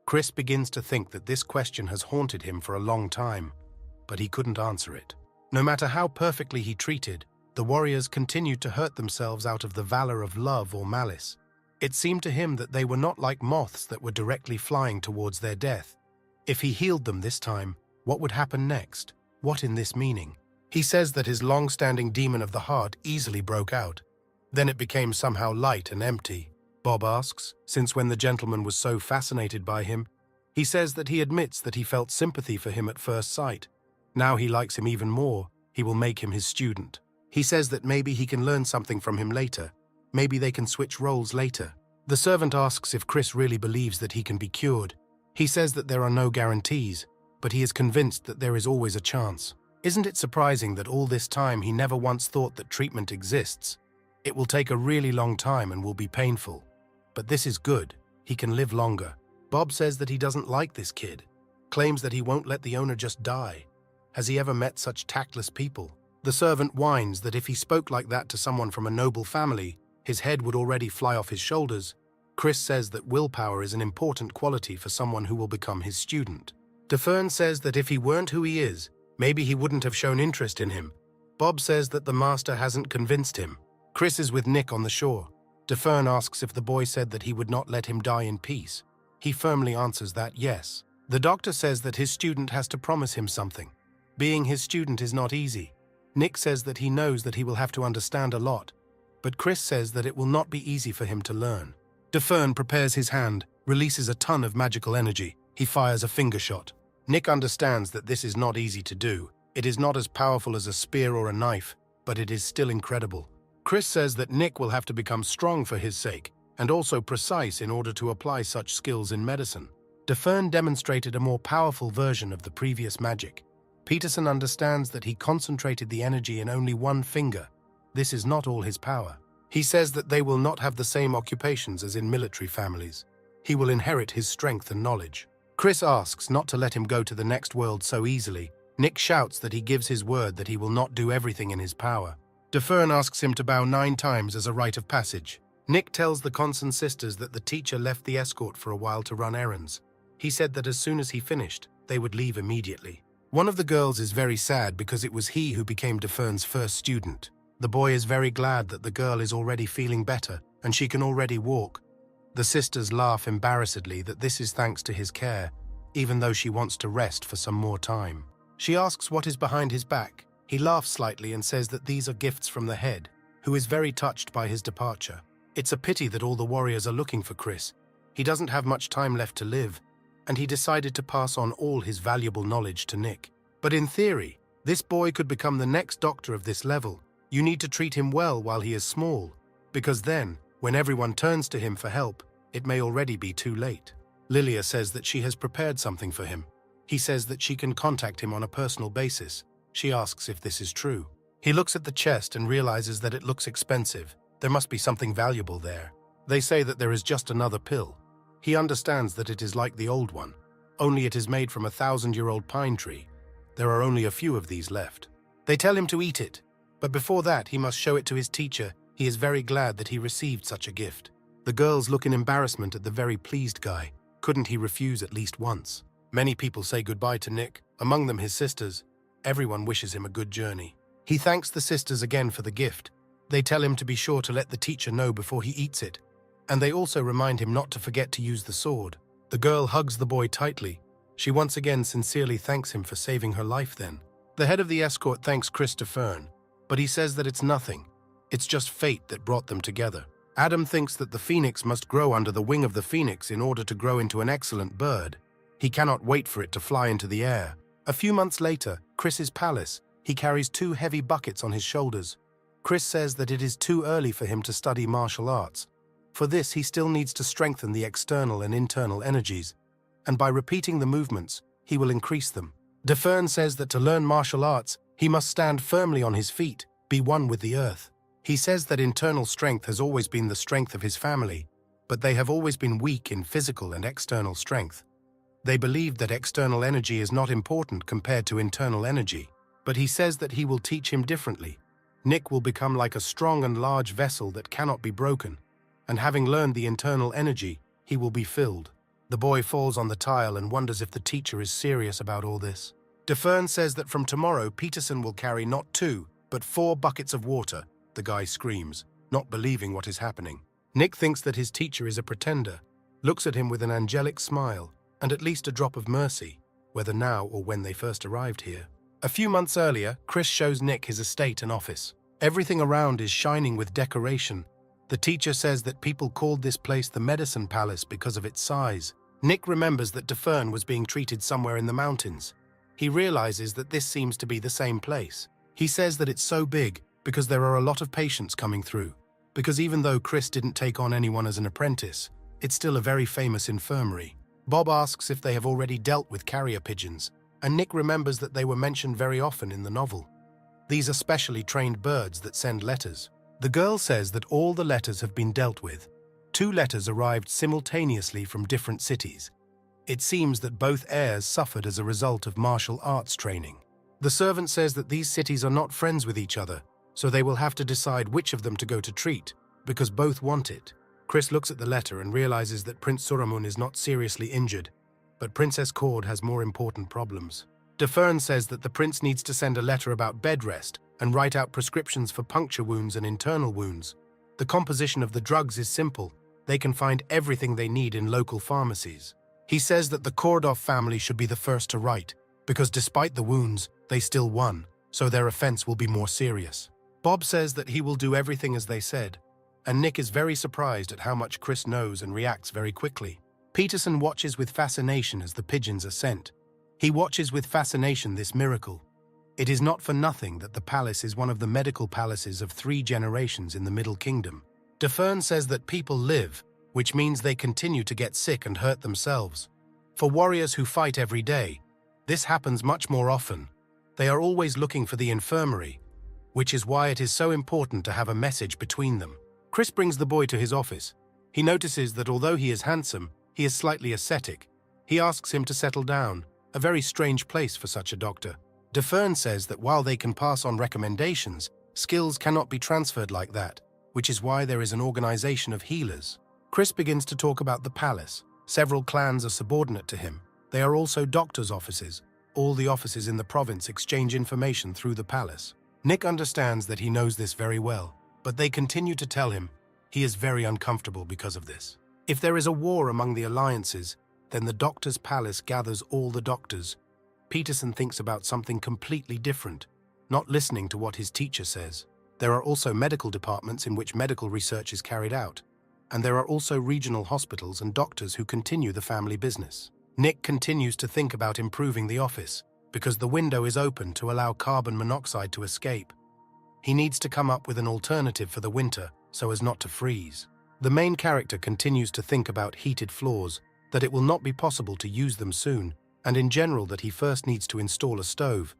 A: Chris begins to think that this question has haunted him for a long time, but he couldn't answer it. No matter how perfectly he treated, the warriors continued to hurt themselves out of the valor of love or malice. It seemed to him that they were not like moths that were directly flying towards their death. If he healed them this time, what would happen next? What in this meaning? He says that his long-standing demon of the heart easily broke out. Then it became somehow light and empty. Bob asks, since when the gentleman was so fascinated by him. He says that he admits that he felt sympathy for him at first sight. Now he likes him even more. He will make him his student. He says that maybe he can learn something from him later. Maybe they can switch roles later. The servant asks if Chris really believes that he can be cured. He says that there are no guarantees, but he is convinced that there is always a chance. Isn't it surprising that all this time he never once thought that treatment exists? It will take a really long time and will be painful. But this is good. He can live longer. Bob says that he doesn't like this kid. Claims that he won't let the owner just die. Has he ever met such tactless people? The servant whines that if he spoke like that to someone from a noble family, his head would already fly off his shoulders. Chris says that willpower is an important quality for someone who will become his student. Defern says that if he weren't who he is, maybe he wouldn't have shown interest in him. Bob says that the master hasn't convinced him. Chris is with Nick on the shore. Defern asks if the boy said that he would not let him die in peace. He firmly answers that yes. The doctor says that his student has to promise him something. Being his student is not easy. Nick says that he knows that he will have to understand a lot, but Chris says that it will not be easy for him to learn. Defern prepares his hand, releases a ton of magical energy. He fires a finger shot. Nick understands that this is not easy to do. It is not as powerful as a spear or a knife, but it is still incredible. Chris says that Nick will have to become strong for his sake, and also precise in order to apply such skills in medicine. Defern demonstrated a more powerful version of the previous magic. Peterson understands that he concentrated the energy in only one finger. This is not all his power. He says that they will not have the same occupations as in military families. He will inherit his strength and knowledge. Chris asks not to let him go to the next world so easily. Nick shouts that he gives his word that he will not do everything in his power. Defern asks him to bow 9 times as a rite of passage. Nick tells the Conson sisters that the teacher left the escort for a while to run errands. He said that as soon as he finished, they would leave immediately. One of the girls is very sad because it was he who became Defern's first student. The boy is very glad that the girl is already feeling better and she can already walk. The sisters laugh embarrassedly that this is thanks to his care, even though she wants to rest for some more time. She asks what is behind his back. He laughs slightly and says that these are gifts from the head, who is very touched by his departure. It's a pity that all the warriors are looking for Chris. He doesn't have much time left to live, and he decided to pass on all his valuable knowledge to Nick. But in theory, this boy could become the next doctor of this level. You need to treat him well while he is small, because then, when everyone turns to him for help, it may already be too late. Lilia says that she has prepared something for him. He says that she can contact him on a personal basis. She asks if this is true. He looks at the chest and realizes that it looks expensive. There must be something valuable there. They say that there is just another pill. He understands that it is like the old one, only it is made from a 1,000-year-old pine tree. There are only a few of these left. They tell him to eat it, but before that he must show it to his teacher. He is very glad that he received such a gift. The girls look in embarrassment at the very pleased guy. Couldn't he refuse at least once? Many people say goodbye to Nick, among them his sisters. Everyone wishes him a good journey. He thanks the sisters again for the gift. They tell him to be sure to let the teacher know before he eats it, and they also remind him not to forget to use the sword. The girl hugs the boy tightly. She once again sincerely thanks him for saving her life then. The head of the escort thanks Chris Defern, but he says that it's nothing. It's just fate that brought them together. Adam thinks that the phoenix must grow under the wing of the phoenix in order to grow into an excellent bird. He cannot wait for it to fly into the air. A few months later, Chris's palace. He carries 2 heavy buckets on his shoulders. Chris says that it is too early for him to study martial arts. For this, he still needs to strengthen the external and internal energies, and by repeating the movements, he will increase them. Defern says that to learn martial arts, he must stand firmly on his feet, be one with the earth. He says that internal strength has always been the strength of his family, but they have always been weak in physical and external strength. They believe that external energy is not important compared to internal energy, but he says that he will teach him differently. Nick will become like a strong and large vessel that cannot be broken, and having learned the internal energy, he will be filled. The boy falls on the tile and wonders if the teacher is serious about all this. DeFern says that from tomorrow, Peterson will carry not 2, but 4 buckets of water, the guy screams, not believing what is happening. Nick thinks that his teacher is a pretender, looks at him with an angelic smile, and at least a drop of mercy, whether now or when they first arrived here. A few months earlier, Chris shows Nick his estate and office. Everything around is shining with decoration. The teacher says that people called this place the Medicine Palace because of its size. Nick remembers that DeFern was being treated somewhere in the mountains. He realizes that this seems to be the same place. He says that it's so big because there are a lot of patients coming through. Because even though Chris didn't take on anyone as an apprentice, it's still a very famous infirmary. Bob asks if they have already dealt with carrier pigeons, and Nick remembers that they were mentioned very often in the novel. These are specially trained birds that send letters. The girl says that all the letters have been dealt with. 2 letters arrived simultaneously from different cities. It seems that both heirs suffered as a result of martial arts training. The servant says that these cities are not friends with each other, so they will have to decide which of them to go to treat, because both want it. Chris looks at the letter and realizes that Prince Suramun is not seriously injured, but Princess Cord has more important problems. DeFern says that the prince needs to send a letter about bed rest and write out prescriptions for puncture wounds and internal wounds. The composition of the drugs is simple. They can find everything they need in local pharmacies. He says that the Kordov family should be the first to write, because despite the wounds, they still won, so their offense will be more serious. Bob says that he will do everything as they said, and Nick is very surprised at how much Chris knows and reacts very quickly. Peterson watches with fascination as the pigeons are sent. He watches with fascination this miracle. It is not for nothing that the palace is one of the medical palaces of 3 generations in the Middle Kingdom. DeFern says that people live, which means they continue to get sick and hurt themselves. For warriors who fight every day, this happens much more often. They are always looking for the infirmary, which is why it is so important to have a message between them. Chris brings the boy to his office. He notices that although he is handsome, he is slightly ascetic. He asks him to settle down, a very strange place for such a doctor. DeFern says that while they can pass on recommendations, skills cannot be transferred like that, which is why there is an organization of healers. Chris begins to talk about the palace. Several clans are subordinate to him. They are also doctors' offices. All the offices in the province exchange information through the palace. Nick understands that he knows this very well, but they continue to tell him he is very uncomfortable because of this. If there is a war among the alliances, then the doctor's palace gathers all the doctors. Peterson thinks about something completely different, not listening to what his teacher says. There are also medical departments in which medical research is carried out, and there are also regional hospitals and doctors who continue the family business. Nick continues to think about improving the office, because the window is open to allow carbon monoxide to escape. He needs to come up with an alternative for the winter so as not to freeze. The main character continues to think about heated floors, that it will not be possible to use them soon, and in general that he first needs to install a stove.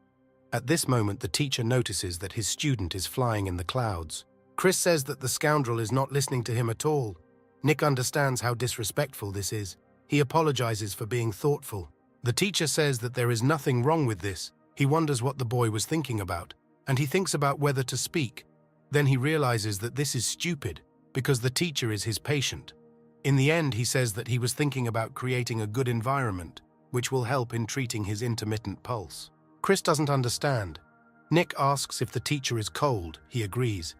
A: At this moment, the teacher notices that his student is flying in the clouds. Chris says that the scoundrel is not listening to him at all. Nick understands how disrespectful this is. He apologizes for being thoughtful. The teacher says that there is nothing wrong with this. He wonders what the boy was thinking about, and he thinks about whether to speak. Then he realizes that this is stupid, because the teacher is his patient. In the end, he says that he was thinking about creating a good environment, which will help in treating his intermittent pulse. Chris doesn't understand. Nick asks if the teacher is cold. He agrees.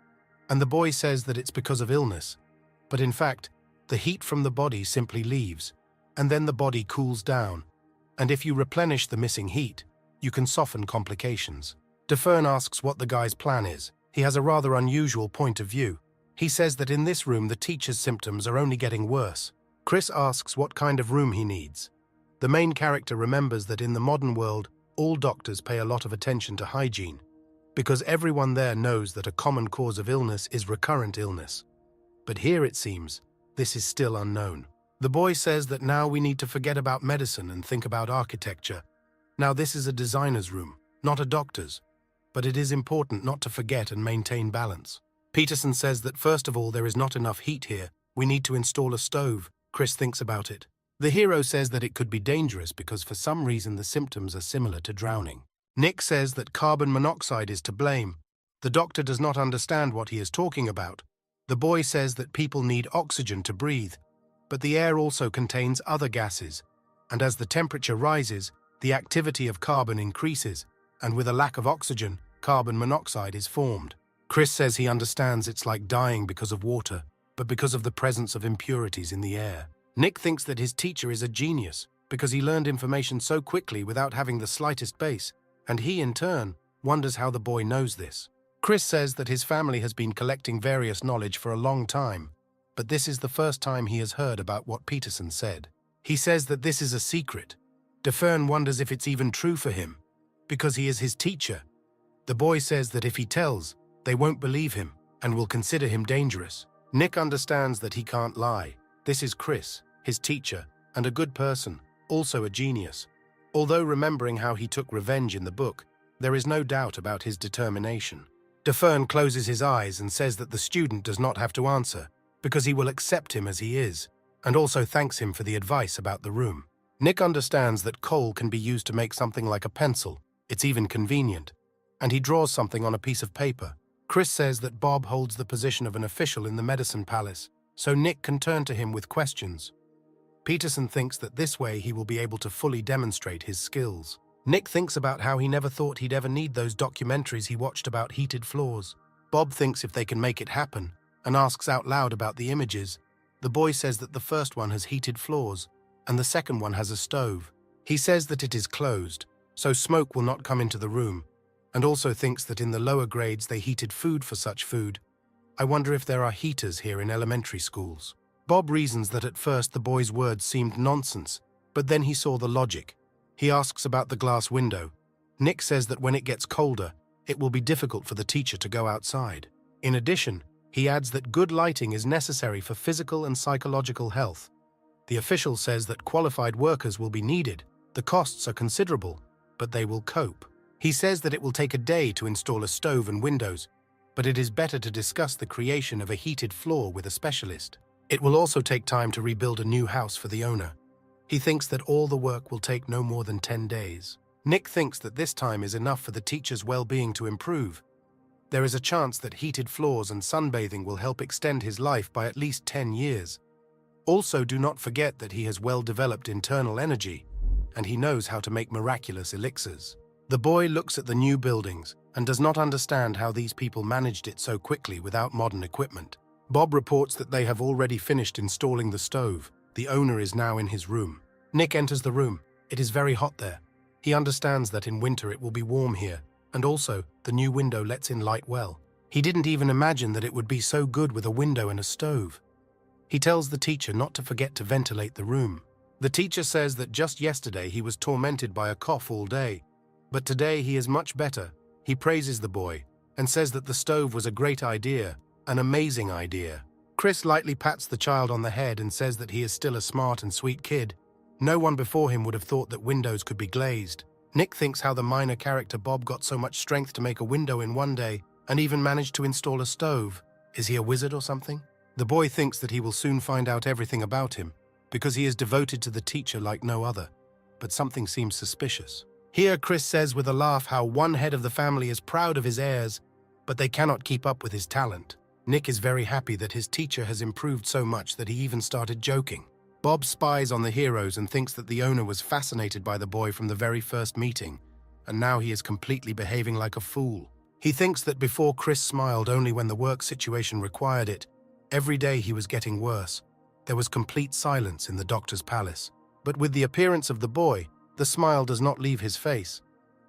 A: And the boy says that it's because of illness. But in fact, the heat from the body simply leaves, and then the body cools down. And if you replenish the missing heat, you can soften complications. DeFern asks what the guy's plan is. He has a rather unusual point of view. He says that in this room the teacher's symptoms are only getting worse. Chris asks what kind of room he needs. The main character remembers that in the modern world, all doctors pay a lot of attention to hygiene, because everyone there knows that a common cause of illness is recurrent illness. But here it seems, this is still unknown. The boy says that now we need to forget about medicine and think about architecture. Now this is a designer's room, not a doctor's, but it is important not to forget and maintain balance. Peterson says that first of all there is not enough heat here. We need to install a stove. Chris thinks about it. The hero says that it could be dangerous because for some reason the symptoms are similar to drowning. Nick says that carbon monoxide is to blame, The doctor does not understand what he is talking about. The boy says that people need oxygen to breathe, but the air also contains other gases, and as the temperature rises, the activity of carbon increases, and with a lack of oxygen, carbon monoxide is formed. Chris says he understands it's like dying because of water, but because of the presence of impurities in the air. Nick thinks that his teacher is a genius because he learned information so quickly without having the slightest base, and he, in turn, wonders how the boy knows this. Chris says that his family has been collecting various knowledge for a long time, but this is the first time he has heard about what Peterson said. He says that this is a secret. DeFern wonders if it's even true for him, because he is his teacher. The boy says that if he tells, they won't believe him and will consider him dangerous. Nick understands that he can't lie. This is Chris, his teacher, and a good person, also a genius. Although remembering how he took revenge in the book, there is no doubt about his determination. DeFern closes his eyes and says that the student does not have to answer, because he will accept him as he is, and also thanks him for the advice about the room. Nick understands that coal can be used to make something like a pencil. It's even convenient. And he draws something on a piece of paper. Chris says that Bob holds the position of an official in the medicine palace, so Nick can turn to him with questions. Peterson thinks that this way he will be able to fully demonstrate his skills. Nick thinks about how he never thought he'd ever need those documentaries he watched about heated floors. Bob thinks if they can make it happen, and asks out loud about the images. The boy says that the first one has heated floors, and the second one has a stove. He says that it is closed, so smoke will not come into the room, and also thinks that in the lower grades they heated food for such food. I wonder if there are heaters here in elementary schools. Bob reasons that at first the boy's words seemed nonsense, but then he saw the logic. He asks about the glass window. Nick says that when it gets colder, it will be difficult for the teacher to go outside. In addition, he adds that good lighting is necessary for physical and psychological health. The official says that qualified workers will be needed. The costs are considerable, but they will cope. He says that it will take a day to install a stove and windows, but it is better to discuss the creation of a heated floor with a specialist. It will also take time to rebuild a new house for the owner. He thinks that all the work will take no more than 10 days. Nick thinks that this time is enough for the teacher's well-being to improve. There is a chance that heated floors and sunbathing will help extend his life by at least 10 years. Also, do not forget that he has well-developed internal energy, and he knows how to make miraculous elixirs. The boy looks at the new buildings and does not understand how these people managed it so quickly without modern equipment. Bob reports that they have already finished installing the stove. The owner is now in his room. Nick enters the room. It is very hot there. He understands that in winter it will be warm here, and also the new window lets in light well. He didn't even imagine that it would be so good with a window and a stove. He tells the teacher not to forget to ventilate the room. The teacher says that just yesterday he was tormented by a cough all day, but today he is much better. He praises the boy and says that the stove was a great idea, an amazing idea. Chris lightly pats the child on the head and says that he is still a smart and sweet kid. No one before him would have thought that windows could be glazed. Nick thinks how the minor character Bob got so much strength to make a window in one day and even managed to install a stove. Is he a wizard or something? The boy thinks that he will soon find out everything about him because he is devoted to the teacher like no other, but something seems suspicious. Here Chris says with a laugh how one head of the family is proud of his heirs, but they cannot keep up with his talent. Nick is very happy that his teacher has improved so much that he even started joking. Bob spies on the heroes and thinks that the owner was fascinated by the boy from the very first meeting, and now he is completely behaving like a fool. He thinks that before Chris smiled only when the work situation required it, every day he was getting worse. There was complete silence in the doctor's palace. But with the appearance of the boy, the smile does not leave his face.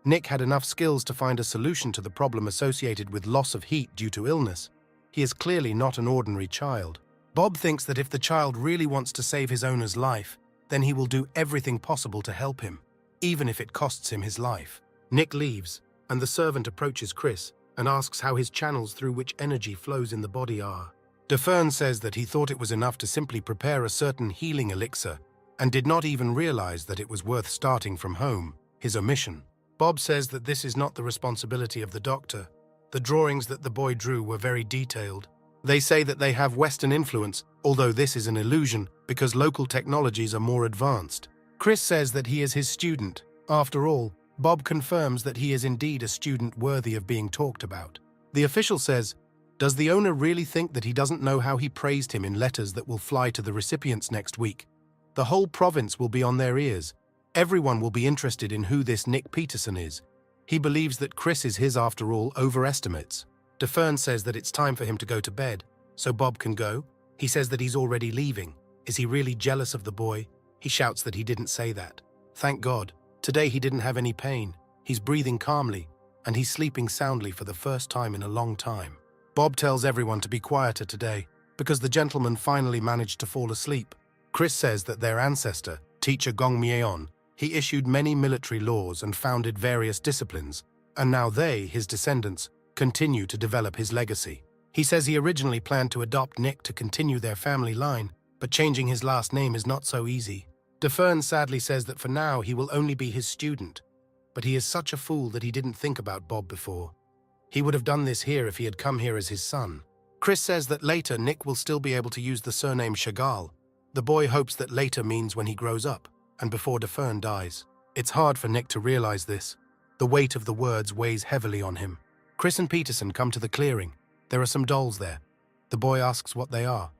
A: Nick had enough skills to find a solution to the problem associated with loss of heat due to illness. He is clearly not an ordinary child. Bob thinks that if the child really wants to save his owner's life, then he will do everything possible to help him, even if it costs him his life. Nick leaves, and the servant approaches Chris and asks how his channels through which energy flows in the body are. DeFern says that he thought it was enough to simply prepare a certain healing elixir and did not even realize that it was worth starting from home, his omission. Bob says that this is not the responsibility of the doctor. The drawings that the boy drew were very detailed. They say that they have Western influence, although this is an illusion because local technologies are more advanced. Chris says that he is his student. After all, Bob confirms that he is indeed a student worthy of being talked about. The official says, "Does the owner really think that he doesn't know how he praised him in letters that will fly to the recipients next week? The whole province will be on their ears. Everyone will be interested in who this Nick Peterson is. He believes that Chris is his after all, overestimates." DeFern says that it's time for him to go to bed, so Bob can go. He says that he's already leaving. Is he really jealous of the boy? He shouts that he didn't say that. Thank God. Today he didn't have any pain. He's breathing calmly, and he's sleeping soundly for the first time in a long time. Bob tells everyone to be quieter today, because the gentleman finally managed to fall asleep. Chris says that their ancestor, Teacher Gong Myeon, he issued many military laws and founded various disciplines, and now they, his descendants, continue to develop his legacy. He says he originally planned to adopt Nick to continue their family line, but changing his last name is not so easy. DeFern sadly says that for now he will only be his student, but he is such a fool that he didn't think about Bob before. He would have done this here if he had come here as his son. Chris says that later Nick will still be able to use the surname Chagall. The boy hopes that later means when he grows up, and before DeFern dies. It's hard for Nick to realize this. The weight of the words weighs heavily on him. Chris and Peterson come to the clearing. There are some dolls there. The boy asks what they are.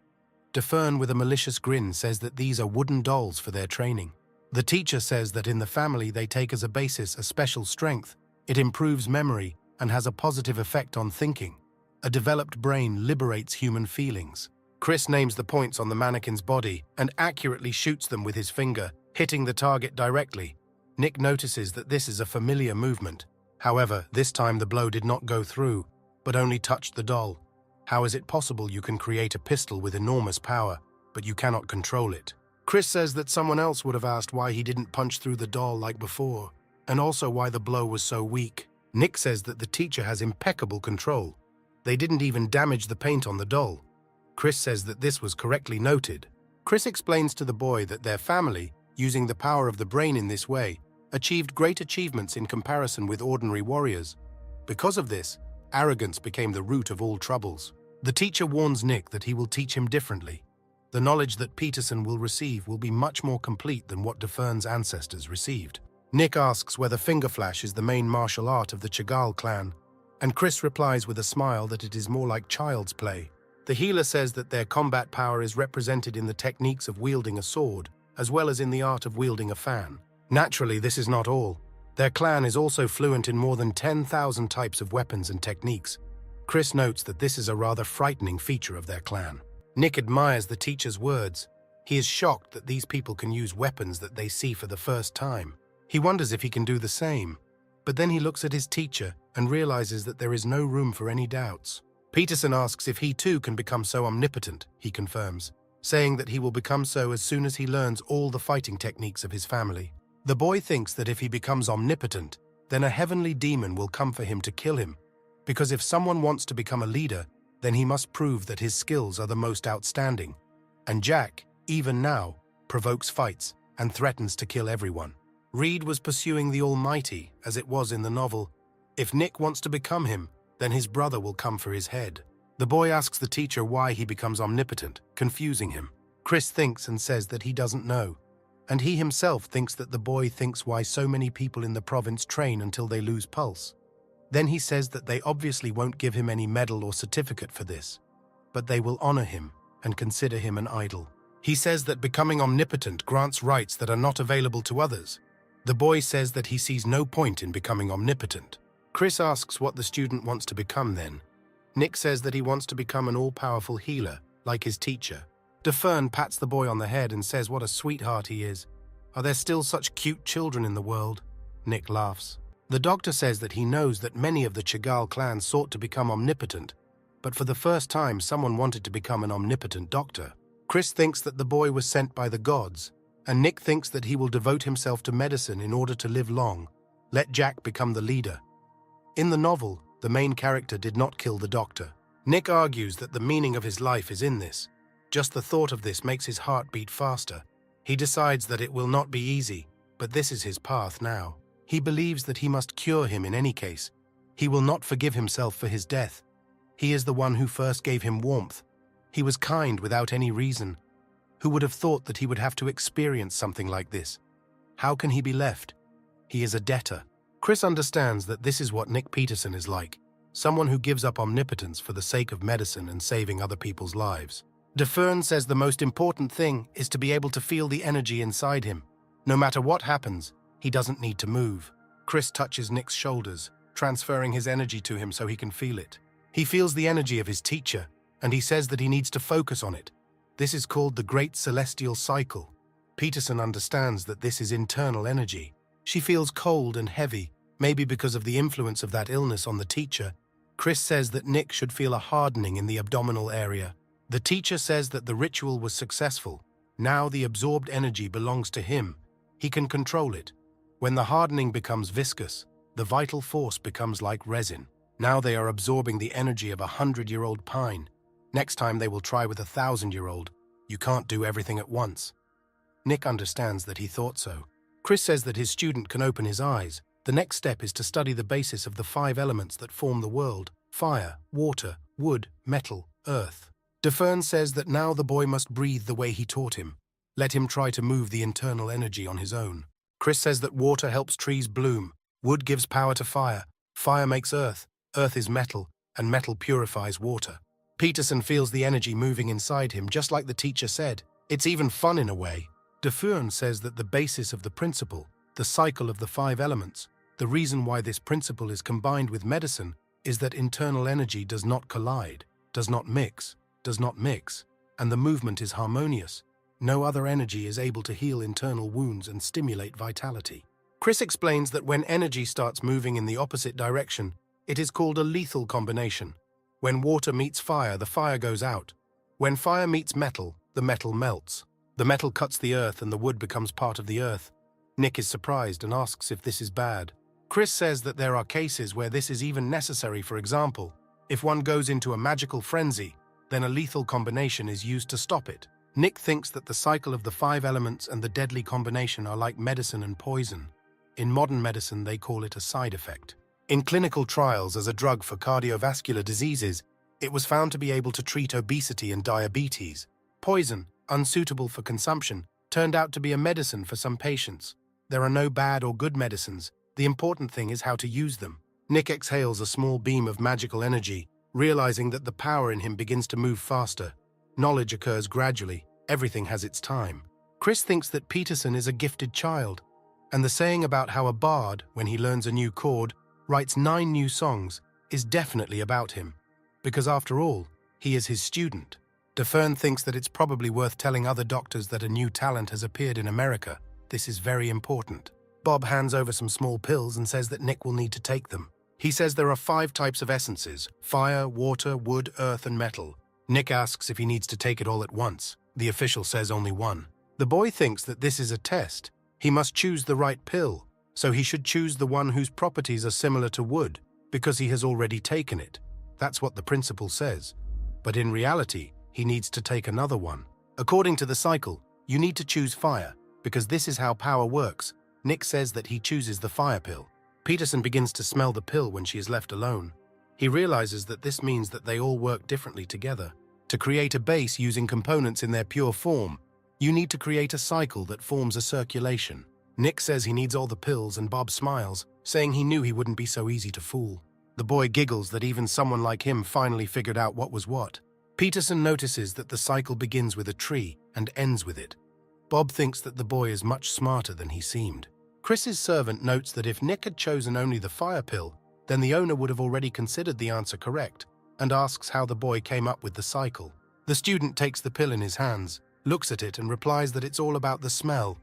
A: DeFern, with a malicious grin, says that these are wooden dolls for their training. The teacher says that in the family they take as a basis a special strength. It improves memory and has a positive effect on thinking. A developed brain liberates human feelings. Chris names the points on the mannequin's body and accurately shoots them with his finger, hitting the target directly. Nick notices that this is a familiar movement. However, this time the blow did not go through, but only touched the doll. How is it possible you can create a pistol with enormous power, but you cannot control it? Chris says that someone else would have asked why he didn't punch through the doll like before, and also why the blow was so weak. Nick says that the teacher has impeccable control. They didn't even damage the paint on the doll. Chris says that this was correctly noted. Chris explains to the boy that their family, using the power of the brain in this way, achieved great achievements in comparison with ordinary warriors. Because of this, arrogance became the root of all troubles. The teacher warns Nick that he will teach him differently. The knowledge that Peterson will receive will be much more complete than what DeFern's ancestors received. Nick asks whether finger flash is the main martial art of the Chagall clan, and Chris replies with a smile that it is more like child's play. The healer says that their combat power is represented in the techniques of wielding a sword, as well as in the art of wielding a fan. Naturally, this is not all. Their clan is also fluent in more than 10,000 types of weapons and techniques. Chris notes that this is a rather frightening feature of their clan. Nick admires the teacher's words. He is shocked that these people can use weapons that they see for the first time. He wonders if he can do the same, but then he looks at his teacher and realizes that there is no room for any doubts. Peterson asks if he too can become so omnipotent, he confirms, saying that he will become so as soon as he learns all the fighting techniques of his family. The boy thinks that if he becomes omnipotent, then a heavenly demon will come for him to kill him, because if someone wants to become a leader, then he must prove that his skills are the most outstanding. And Jack, even now, provokes fights and threatens to kill everyone. Reed was pursuing the Almighty, as it was in the novel. If Nick wants to become him, then his brother will come for his head. The boy asks the teacher why he becomes omnipotent, confusing him. Chris thinks and says that he doesn't know. And he himself thinks that the boy thinks why so many people in the province train until they lose pulse. Then he says that they obviously won't give him any medal or certificate for this, but they will honor him and consider him an idol. He says that becoming omnipotent grants rights that are not available to others. The boy says that he sees no point in becoming omnipotent. Chris asks what the student wants to become then. Nick says that he wants to become an all-powerful healer, like his teacher. DeFern pats the boy on the head and says what a sweetheart he is. Are there still such cute children in the world? Nick laughs. The doctor says that he knows that many of the Chagall clan sought to become omnipotent, but for the first time someone wanted to become an omnipotent doctor. Chris thinks that the boy was sent by the gods, and Nick thinks that he will devote himself to medicine in order to live long. Let Jack become the leader. In the novel, the main character did not kill the doctor. Nick argues that the meaning of his life is in this. Just the thought of this makes his heart beat faster. He decides that it will not be easy, but this is his path now. He believes that he must cure him in any case. He will not forgive himself for his death. He is the one who first gave him warmth. He was kind without any reason. Who would have thought that he would have to experience something like this? How can he be left? He is a debtor. Chris understands that this is what Nick Peterson is like, someone who gives up omnipotence for the sake of medicine and saving other people's lives. DeFern says the most important thing is to be able to feel the energy inside him. No matter what happens, he doesn't need to move. Chris touches Nick's shoulders, transferring his energy to him so he can feel it. He feels the energy of his teacher, and he says that he needs to focus on it. This is called the Great Celestial Cycle. Peterson understands that this is internal energy. She feels cold and heavy, maybe because of the influence of that illness on the teacher. Chris says that Nick should feel a hardening in the abdominal area. The teacher says that the ritual was successful. Now the absorbed energy belongs to him. He can control it. When the hardening becomes viscous, the vital force becomes like resin. Now they are absorbing the energy of a 100-year-old pine. Next time they will try with a 1,000-year-old. You can't do everything at once. Nick understands that he thought so. Chris says that his student can open his eyes. The next step is to study the basis of the 5 elements that form the world: fire, water, wood, metal, earth. DeFern says that now the boy must breathe the way he taught him. Let him try to move the internal energy on his own. Chris says that water helps trees bloom, wood gives power to fire, fire makes earth, earth is metal, and metal purifies water. Peterson feels the energy moving inside him, just like the teacher said. It's even fun in a way. DeFern says that the basis of the principle, the cycle of the 5 elements, the reason why this principle is combined with medicine is that internal energy does not collide, does not mix, and the movement is harmonious. No other energy is able to heal internal wounds and stimulate vitality. Chris explains that when energy starts moving in the opposite direction, it is called a lethal combination. When water meets fire, the fire goes out. When fire meets metal, the metal melts. The metal cuts the earth and the wood becomes part of the earth. Nick is surprised and asks if this is bad. Chris says that there are cases where this is even necessary. For example, if one goes into a magical frenzy, then a lethal combination is used to stop it. Nick thinks that the cycle of the 5 elements and the deadly combination are like medicine and poison. In modern medicine, they call it a side effect. In clinical trials as a drug for cardiovascular diseases, it was found to be able to treat obesity and diabetes. Poison, unsuitable for consumption, turned out to be a medicine for some patients. There are no bad or good medicines. The important thing is how to use them. Nick exhales a small beam of magical energy, realizing that the power in him begins to move faster. Knowledge occurs gradually. Everything has its time. Chris thinks that Peterson is a gifted child, and the saying about how a bard, when he learns a new chord, writes 9 new songs, is definitely about him. Because after all, he is his student. DeFern thinks that it's probably worth telling other doctors that a new talent has appeared in America. This is very important. Bob hands over some small pills and says that Nick will need to take them. He says there are 5 types of essences: fire, water, wood, earth, and metal. Nick asks if he needs to take it all at once. The official says only one. The boy thinks that this is a test. He must choose the right pill, so he should choose the one whose properties are similar to wood, because he has already taken it. That's what the principle says. But in reality, he needs to take another one. According to the cycle, you need to choose fire, because this is how power works. Nick says that he chooses the fire pill. Peterson begins to smell the pill when she is left alone. He realizes that this means that they all work differently together. To create a base using components in their pure form, you need to create a cycle that forms a circulation. Nick says he needs all the pills, and Bob smiles, saying he knew he wouldn't be so easy to fool. The boy giggles that even someone like him finally figured out what was what. Peterson notices that the cycle begins with a tree and ends with it. Bob thinks that the boy is much smarter than he seemed. Chris's servant notes that if Nick had chosen only the fire pill, then the owner would have already considered the answer correct, and asks how the boy came up with the cycle. The student takes the pill in his hands, looks at it, and replies that it's all about the smell.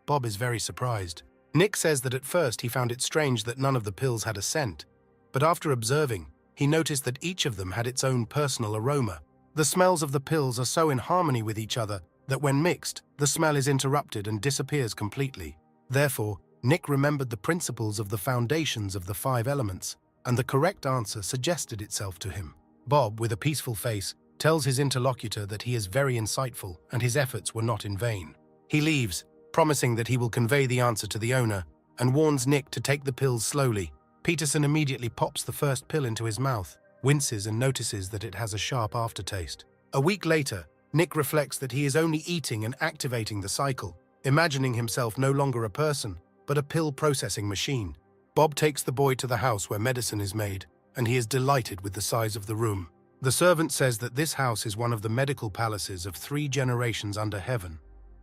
A: Bob is very surprised. Nick says that at first he found it strange that none of the pills had a scent, but after observing, he noticed that each of them had its own personal aroma. The smells of the pills are so in harmony with each other that when mixed, the smell is interrupted and disappears completely. Therefore, Nick remembered the principles of the foundations of the 5 elements, and the correct answer suggested itself to him. Bob, with a peaceful face, tells his interlocutor that he is very insightful and his efforts were not in vain. He leaves, promising that he will convey the answer to the owner, and warns Nick to take the pills slowly. Peterson immediately pops the first pill into his mouth, winces, and notices that it has a sharp aftertaste. A week later, Nick reflects that he is only eating and activating the cycle, imagining himself no longer a person, but a pill processing machine. Bob takes the boy to the house where medicine is made, and he is delighted with the size of the room. The servant says that this house is one of the medical palaces of 3 generations under heaven.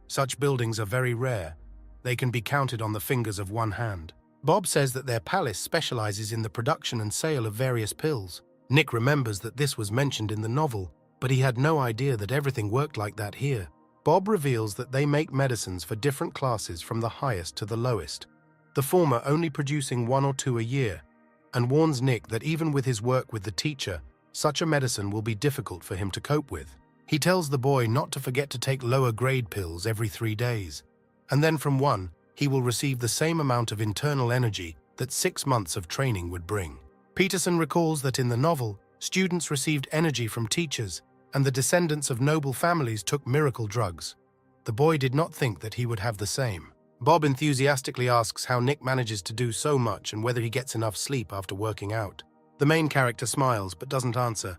A: Such buildings are very rare. They can be counted on the fingers of one hand. Bob says that their palace specializes in the production and sale of various pills. Nick remembers that this was mentioned in the novel, but he had no idea that everything worked like that here. Bob reveals that they make medicines for different classes from the highest to the lowest, the former only producing 1 or 2 a year, and warns Nick that even with his work with the teacher, such a medicine will be difficult for him to cope with. He tells the boy not to forget to take lower grade pills every 3 days, and then from one, he will receive the same amount of internal energy that 6 months of training would bring. Peterson recalls that in the novel, students received energy from teachers, and the descendants of noble families took miracle drugs. The boy did not think that he would have the same. Bob enthusiastically asks how Nick manages to do so much and whether he gets enough sleep after working out. The main character smiles but doesn't answer,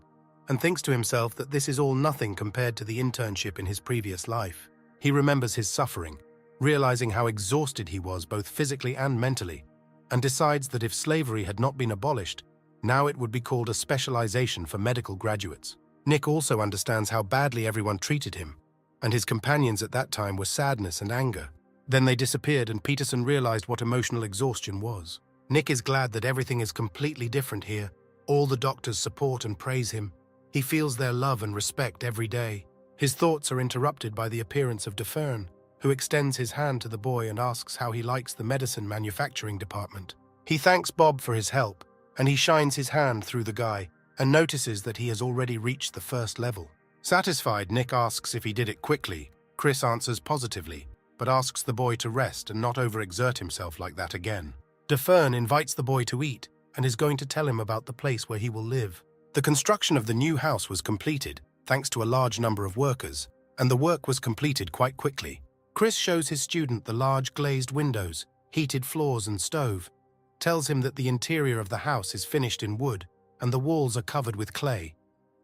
A: and thinks to himself that this is all nothing compared to the internship in his previous life. He remembers his suffering, realizing how exhausted he was both physically and mentally, and decides that if slavery had not been abolished, now it would be called a specialization for medical graduates. Nick also understands how badly everyone treated him, and his companions at that time were sadness and anger. Then they disappeared and Peterson realized what emotional exhaustion was. Nick is glad that everything is completely different here. All the doctors support and praise him. He feels their love and respect every day. His thoughts are interrupted by the appearance of Defern, who extends his hand to the boy and asks how he likes the medicine manufacturing department. He thanks Bob for his help, and he shines his hand through the guy and notices that he has already reached the first level. Satisfied, Nick asks if he did it quickly. Chris answers positively, but asks the boy to rest and not overexert himself like that again. Defern invites the boy to eat and is going to tell him about the place where he will live. The construction of the new house was completed, thanks to a large number of workers, and the work was completed quite quickly. Chris shows his student the large glazed windows, heated floors and stove, tells him that the interior of the house is finished in wood, and the walls are covered with clay.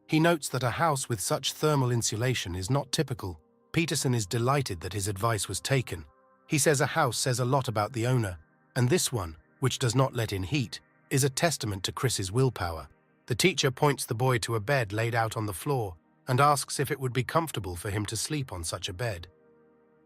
A: He notes that a house with such thermal insulation is not typical. Peterson is delighted that his advice was taken. He says a house says a lot about the owner, and this one, which does not let in heat, is a testament to Chris's willpower. The teacher points the boy to a bed laid out on the floor and asks if it would be comfortable for him to sleep on such a bed.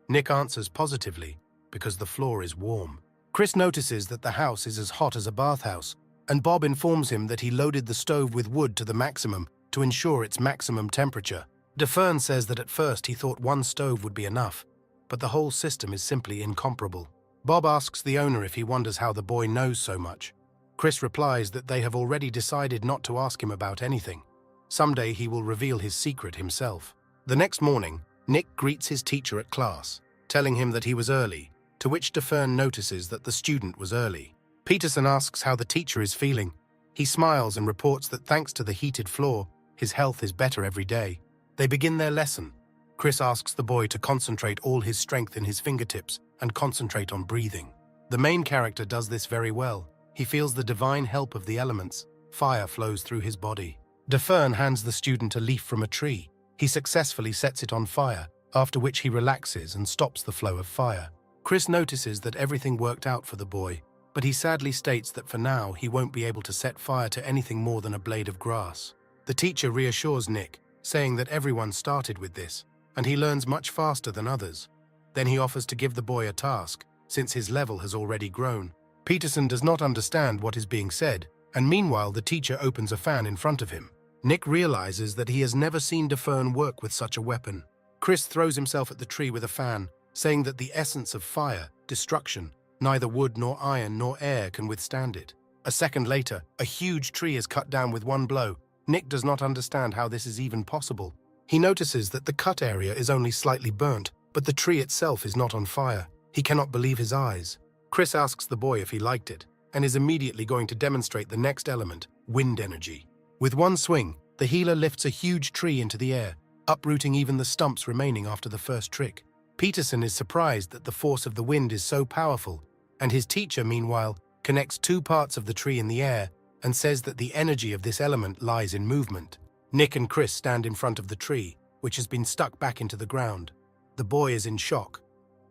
A: Nick answers positively, because the floor is warm. Chris notices that the house is as hot as a bathhouse, and Bob informs him that he loaded the stove with wood to the maximum to ensure its maximum temperature. Defern says that at first he thought one stove would be enough, but the whole system is simply incomparable. Bob asks the owner if he wonders how the boy knows so much. Chris replies that they have already decided not to ask him about anything. Someday he will reveal his secret himself. The next morning, Nick greets his teacher at class, telling him that he was early, to which Defern notices that the student was early. Peterson asks how the teacher is feeling. He smiles and reports that thanks to the heated floor, his health is better every day. They begin their lesson. Chris asks the boy to concentrate all his strength in his fingertips and concentrate on breathing. The main character does this very well. He feels the divine help of the elements. Fire flows through his body. Defern hands the student a leaf from a tree. He successfully sets it on fire, after which he relaxes and stops the flow of fire. Chris notices that everything worked out for the boy, but he sadly states that for now he won't be able to set fire to anything more than a blade of grass. The teacher reassures Nick, saying that everyone started with this, and he learns much faster than others. Then he offers to give the boy a task, since his level has already grown. Peterson does not understand what is being said, and meanwhile the teacher opens a fan in front of him. Nick realizes that he has never seen Defern work with such a weapon. Chris throws himself at the tree with a fan, saying that the essence of fire, destruction, neither wood nor iron nor air can withstand it. A second later, a huge tree is cut down with one blow. Nick does not understand how this is even possible. He notices that the cut area is only slightly burnt, but the tree itself is not on fire. He cannot believe his eyes. Chris asks the boy if he liked it, and is immediately going to demonstrate the next element, wind energy. With one swing, the healer lifts a huge tree into the air, uprooting even the stumps remaining after the first trick. Peterson is surprised that the force of the wind is so powerful, and his teacher, meanwhile, connects 2 parts of the tree in the air and says that the energy of this element lies in movement. Nick and Chris stand in front of the tree, which has been stuck back into the ground. The boy is in shock.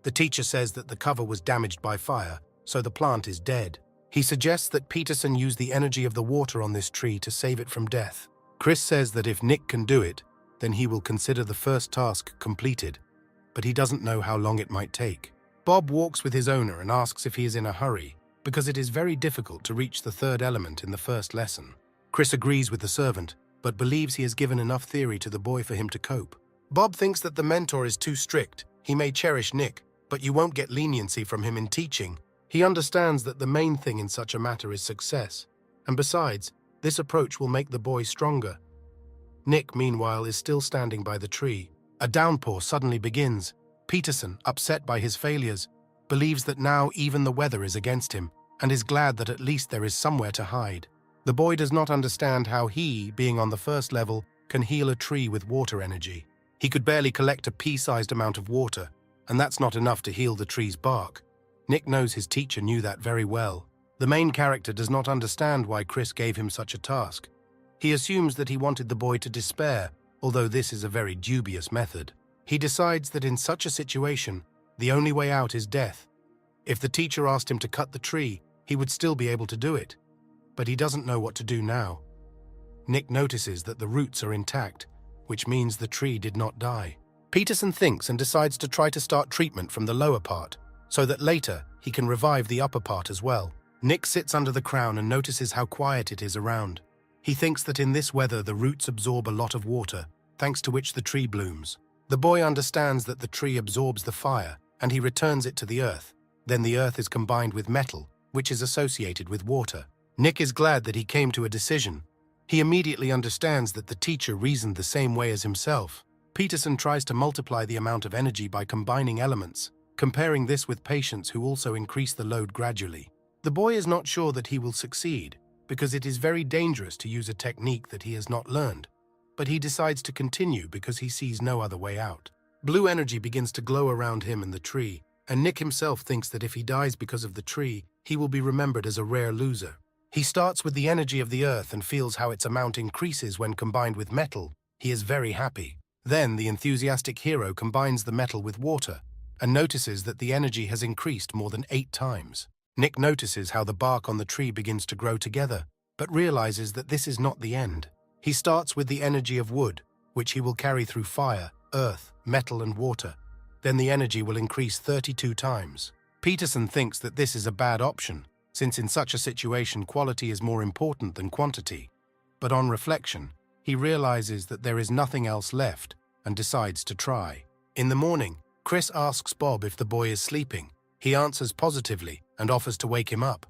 A: The teacher says that the cover was damaged by fire, so the plant is dead. He suggests that Peterson use the energy of the water on this tree to save it from death. Chris says that if Nick can do it, then he will consider the first task completed, but he doesn't know how long it might take. Bob walks with his owner and asks if he is in a hurry, because it is very difficult to reach the third element in the first lesson. Chris agrees with the servant, but believes he has given enough theory to the boy for him to cope. Bob thinks that the mentor is too strict. He may cherish Nick, but you won't get leniency from him in teaching. He understands that the main thing in such a matter is success, and besides, this approach will make the boy stronger. Nick, meanwhile, is still standing by the tree. A downpour suddenly begins. Peterson, upset by his failures, believes that now even the weather is against him, and is glad that at least there is somewhere to hide. The boy does not understand how he, being on the first level, can heal a tree with water energy. He could barely collect a pea-sized amount of water, and that's not enough to heal the tree's bark. Nick knows his teacher knew that very well. The main character does not understand why Chris gave him such a task. He assumes that he wanted the boy to despair, although this is a very dubious method. He decides that in such a situation, the only way out is death. If the teacher asked him to cut the tree, he would still be able to do it. But he doesn't know what to do now. Nick notices that the roots are intact, which means the tree did not die. Peterson thinks and decides to try to start treatment from the lower part, so that later he can revive the upper part as well. Nick sits under the crown and notices how quiet it is around. He thinks that in this weather the roots absorb a lot of water, thanks to which the tree blooms. The boy understands that the tree absorbs the fire, and he returns it to the earth. Then the earth is combined with metal, which is associated with water. Nick is glad that he came to a decision. He immediately understands that the teacher reasoned the same way as himself. Peterson tries to multiply the amount of energy by combining elements, comparing this with patients who also increase the load gradually. The boy is not sure that he will succeed, because it is very dangerous to use a technique that he has not learned. But he decides to continue because he sees no other way out. Blue energy begins to glow around him and the tree, and Nick himself thinks that if he dies because of the tree, he will be remembered as a rare loser. He starts with the energy of the earth and feels how its amount increases when combined with metal. He is very happy. Then the enthusiastic hero combines the metal with water and notices that the energy has increased more than 8 times. Nick notices how the bark on the tree begins to grow together, but realizes that this is not the end. He starts with the energy of wood, which he will carry through fire, earth, metal, and water. Then the energy will increase 32 times. Peterson thinks that this is a bad option, since in such a situation quality is more important than quantity. But on reflection, he realizes that there is nothing else left and decides to try. In the morning, Chris asks Bob if the boy is sleeping. He answers positively and offers to wake him up.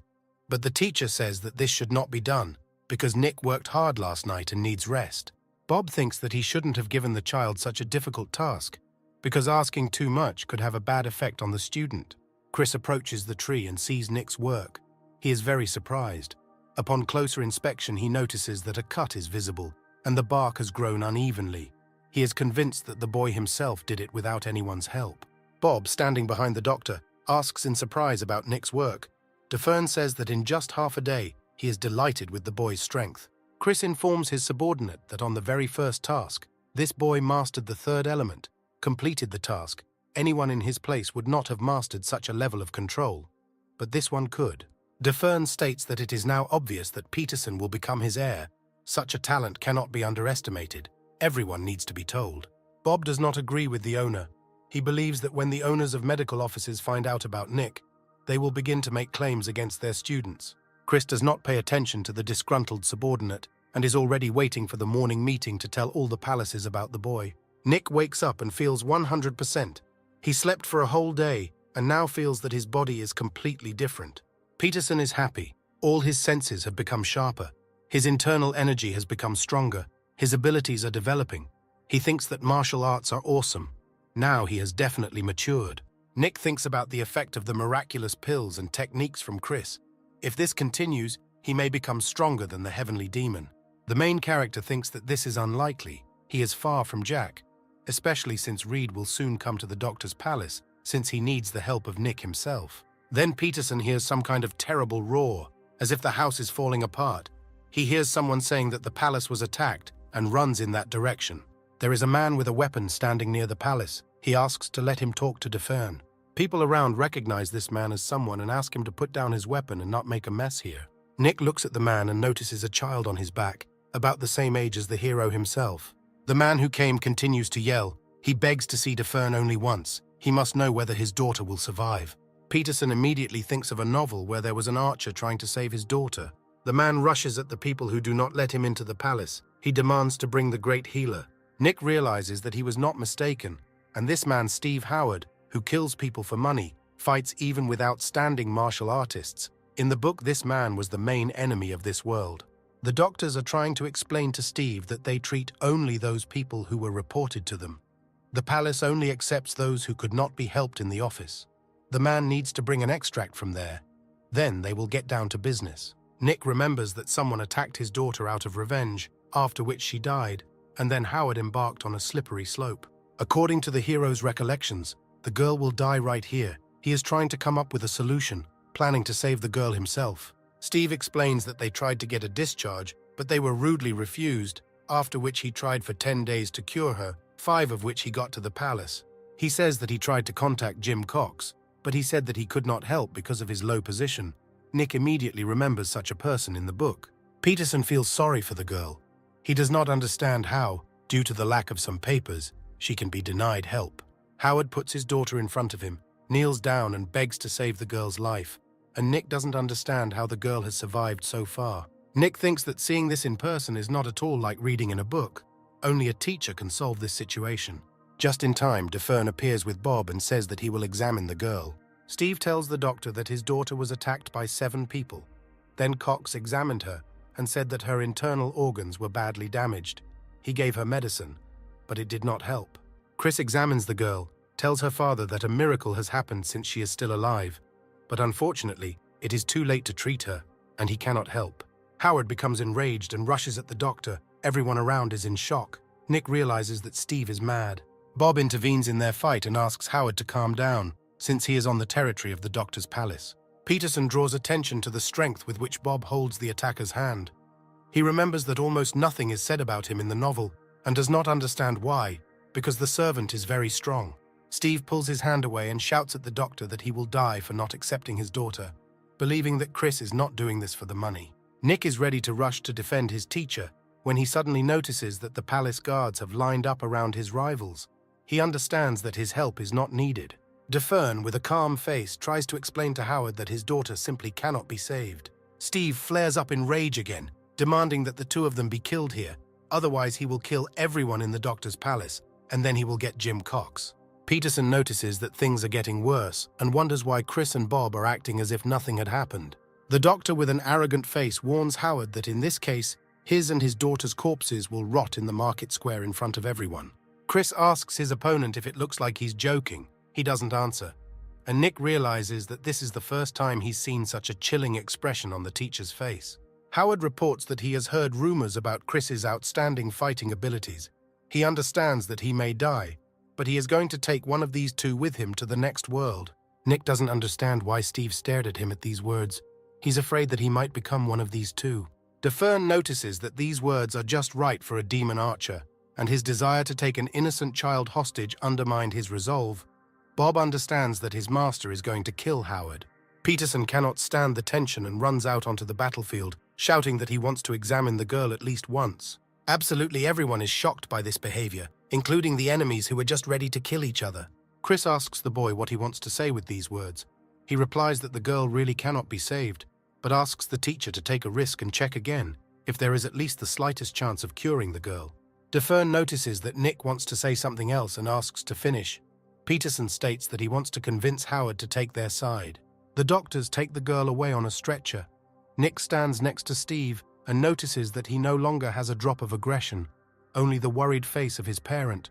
A: But the teacher says that this should not be done because Nick worked hard last night and needs rest. Bob thinks that he shouldn't have given the child such a difficult task because asking too much could have a bad effect on the student. Chris approaches the tree and sees Nick's work. He is very surprised. Upon closer inspection, he notices that a cut is visible and the bark has grown unevenly. He is convinced that the boy himself did it without anyone's help. Bob, standing behind the doctor, asks in surprise about Nick's work. DeFern says that in just half a day, he is delighted with the boy's strength. Chris informs his subordinate that on the very first task, this boy mastered the third element, completed the task. Anyone in his place would not have mastered such a level of control, but this one could. DeFern states that it is now obvious that Peterson will become his heir. Such a talent cannot be underestimated. Everyone needs to be told. Bob does not agree with the owner. He believes that when the owners of medical offices find out about Nick, they will begin to make claims against their students. Chris does not pay attention to the disgruntled subordinate and is already waiting for the morning meeting to tell all the palaces about the boy. Nick wakes up and feels 100%. He slept for a whole day and now feels that his body is completely different. Peterson is happy. All his senses have become sharper. His internal energy has become stronger. His abilities are developing. He thinks that martial arts are awesome. Now he has definitely matured. Nick thinks about the effect of the miraculous pills and techniques from Chris. If this continues, he may become stronger than the heavenly demon. The main character thinks that this is unlikely. He is far from Jack, especially since Reed will soon come to the doctor's palace, since he needs the help of Nick himself. Then Peterson hears some kind of terrible roar, as if the house is falling apart. He hears someone saying that the palace was attacked and runs in that direction. There is a man with a weapon standing near the palace. He asks to let him talk to DeFern. People around recognize this man as someone and ask him to put down his weapon and not make a mess here. Nick looks at the man and notices a child on his back, about the same age as the hero himself. The man who came continues to yell. He begs to see Defern only once. He must know whether his daughter will survive. Peterson immediately thinks of a novel where there was an archer trying to save his daughter. The man rushes at the people who do not let him into the palace. He demands to bring the great healer. Nick realizes that he was not mistaken, and this man, Steve Howard, who kills people for money, fights even with outstanding martial artists. In the book, this man was the main enemy of this world. The doctors are trying to explain to Steve that they treat only those people who were reported to them. The palace only accepts those who could not be helped in the office. The man needs to bring an extract from there. Then they will get down to business. Nick remembers that someone attacked his daughter out of revenge, after which she died, and then Howard embarked on a slippery slope. According to the hero's recollections, the girl will die right here. He is trying to come up with a solution, planning to save the girl himself. Steve explains that they tried to get a discharge, but they were rudely refused, after which he tried for 10 days to cure her, 5 of which he got to the palace. He says that he tried to contact Jim Cox, but he said that he could not help because of his low position. Nick immediately remembers such a person in the book. Peterson feels sorry for the girl. He does not understand how, due to the lack of some papers, she can be denied help. Howard puts his daughter in front of him, kneels down and begs to save the girl's life, and Nick doesn't understand how the girl has survived so far. Nick thinks that seeing this in person is not at all like reading in a book. Only a teacher can solve this situation. Just in time, Defern appears with Bob and says that he will examine the girl. Steve tells the doctor that his daughter was attacked by 7 people. Then Cox examined her and said that her internal organs were badly damaged. He gave her medicine, but it did not help. Chris examines the girl, tells her father that a miracle has happened since she is still alive, but unfortunately, it is too late to treat her, and he cannot help. Howard becomes enraged and rushes at the doctor. Everyone around is in shock. Nick realizes that Steve is mad. Bob intervenes in their fight and asks Howard to calm down, since he is on the territory of the doctor's palace. Peterson draws attention to the strength with which Bob holds the attacker's hand. He remembers that almost nothing is said about him in the novel, and does not understand why, because the servant is very strong. Steve pulls his hand away and shouts at the doctor that he will die for not accepting his daughter, believing that Chris is not doing this for the money. Nick is ready to rush to defend his teacher when he suddenly notices that the palace guards have lined up around his rivals. He understands that his help is not needed. Defern, with a calm face, tries to explain to Howard that his daughter simply cannot be saved. Steve flares up in rage again, demanding that the 2 of them be killed here, otherwise he will kill everyone in the doctor's palace, and then he will get Jim Cox. Peterson notices that things are getting worse and wonders why Chris and Bob are acting as if nothing had happened. The doctor, with an arrogant face, warns Howard that in this case, his and his daughter's corpses will rot in the market square in front of everyone. Chris asks his opponent if it looks like he's joking. He doesn't answer, and Nick realizes that this is the first time he's seen such a chilling expression on the teacher's face. Howard reports that he has heard rumors about Chris's outstanding fighting abilities. He understands that he may die, but he is going to take one of these 2 with him to the next world. Nick doesn't understand why Steve stared at him at these words. He's afraid that he might become one of these 2. Defern notices that these words are just right for a demon archer, and his desire to take an innocent child hostage undermined his resolve. Bob understands that his master is going to kill Howard. Peterson cannot stand the tension and runs out onto the battlefield, shouting that he wants to examine the girl at least once. Absolutely everyone is shocked by this behavior, including the enemies who are just ready to kill each other. Chris asks the boy what he wants to say with these words. He replies that the girl really cannot be saved, but asks the teacher to take a risk and check again if there is at least the slightest chance of curing the girl. Defern notices that Nick wants to say something else and asks to finish. Peterson states that he wants to convince Howard to take their side. The doctors take the girl away on a stretcher. Nick stands next to Steve and notices that he no longer has a drop of aggression, only the worried face of his parent.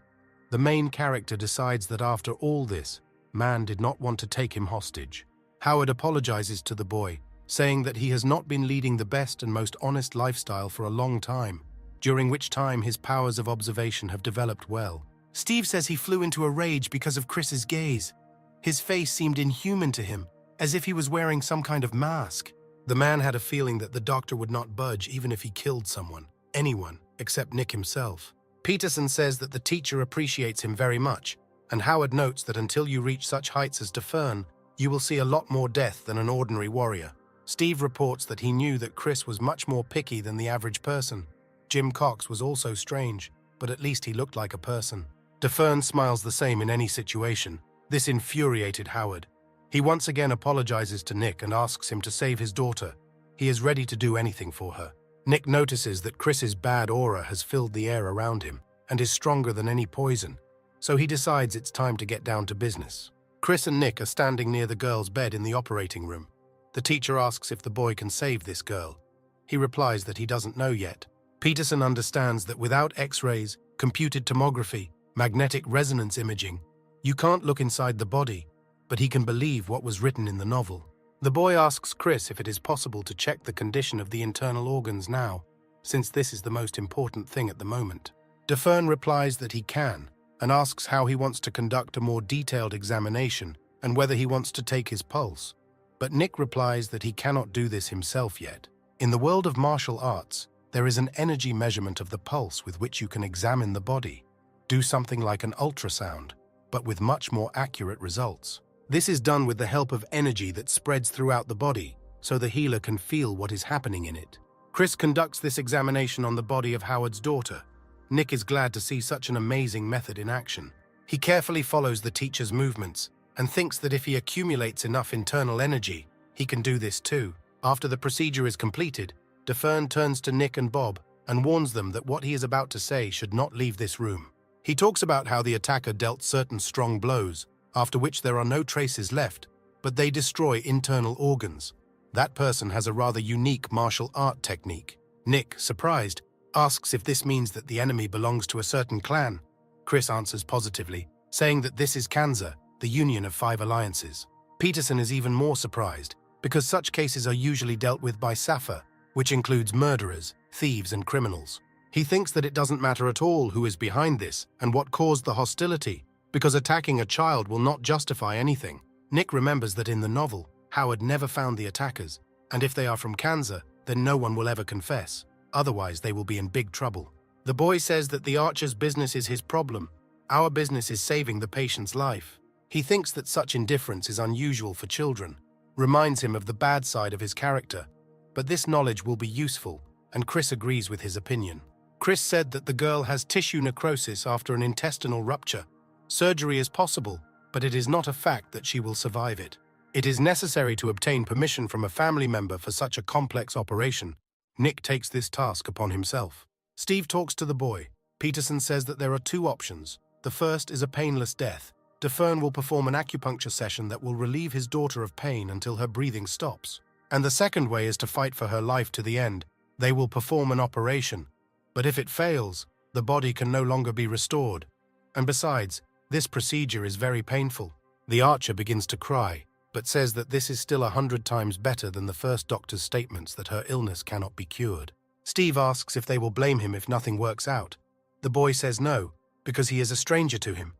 A: The main character decides that after all this, man did not want to take him hostage. Howard apologizes to the boy, saying that he has not been leading the best and most honest lifestyle for a long time, during which time his powers of observation have developed well. Steve says he flew into a rage because of Chris's gaze. His face seemed inhuman to him, as if he was wearing some kind of mask. The man had a feeling that the doctor would not budge even if he killed someone, anyone, except Nick himself. Peterson says that the teacher appreciates him very much and Howard notes that until you reach such heights as Defern, you will see a lot more death than an ordinary warrior. Steve reports that he knew that Chris was much more picky than the average person. Jim Cox was also strange, but at least he looked like a person. Defern smiles the same in any situation. This infuriated Howard. He once again apologizes to Nick and asks him to save his daughter. He is ready to do anything for her. Nick notices that Chris's bad aura has filled the air around him and is stronger than any poison, so he decides it's time to get down to business. Chris and Nick are standing near the girl's bed in the operating room. The teacher asks if the boy can save this girl. He replies that he doesn't know yet. Peterson understands that without X-rays, computed tomography, magnetic resonance imaging, you can't look inside the body, but he can believe what was written in the novel. The boy asks Chris if it is possible to check the condition of the internal organs now, since this is the most important thing at the moment. Defern replies that he can, and asks how he wants to conduct a more detailed examination and whether he wants to take his pulse. But Nick replies that he cannot do this himself yet. In the world of martial arts, there is an energy measurement of the pulse with which you can examine the body. Do something like an ultrasound, but with much more accurate results. This is done with the help of energy that spreads throughout the body, so the healer can feel what is happening in it. Chris conducts this examination on the body of Howard's daughter. Nick is glad to see such an amazing method in action. He carefully follows the teacher's movements and thinks that if he accumulates enough internal energy, he can do this too. After the procedure is completed, Defern turns to Nick and Bob and warns them that what he is about to say should not leave this room. He talks about how the attacker dealt certain strong blows, after which there are no traces left, but they destroy internal organs. That person has a rather unique martial art technique. Nick, surprised, asks if this means that the enemy belongs to a certain clan. Chris answers positively, saying that this is Kanza, the union of 5 alliances. Peterson is even more surprised, because such cases are usually dealt with by Safa, which includes murderers, thieves, and criminals. He thinks that it doesn't matter at all who is behind this and what caused the hostility, because attacking a child will not justify anything. Nick remembers that in the novel, Howard never found the attackers, and if they are from Kanza, then no one will ever confess. Otherwise, they will be in big trouble. The boy says that the archer's business is his problem. Our business is saving the patient's life. He thinks that such indifference is unusual for children, reminds him of the bad side of his character, but this knowledge will be useful, and Chris agrees with his opinion. Chris said that the girl has tissue necrosis after an intestinal rupture. Surgery is possible, but it is not a fact that she will survive it. It is necessary to obtain permission from a family member for such a complex operation. Nick takes this task upon himself. Steve talks to the boy. Peterson says that there are 2 options. The first is a painless death. Defern will perform an acupuncture session that will relieve his daughter of pain until her breathing stops. And the second way is to fight for her life to the end. They will perform an operation, but if it fails, the body can no longer be restored. And besides, this procedure is very painful. The archer begins to cry, but says that this is still 100 times better than the first doctor's statements that her illness cannot be cured. Steve asks if they will blame him if nothing works out. The boy says no, because he is a stranger to him.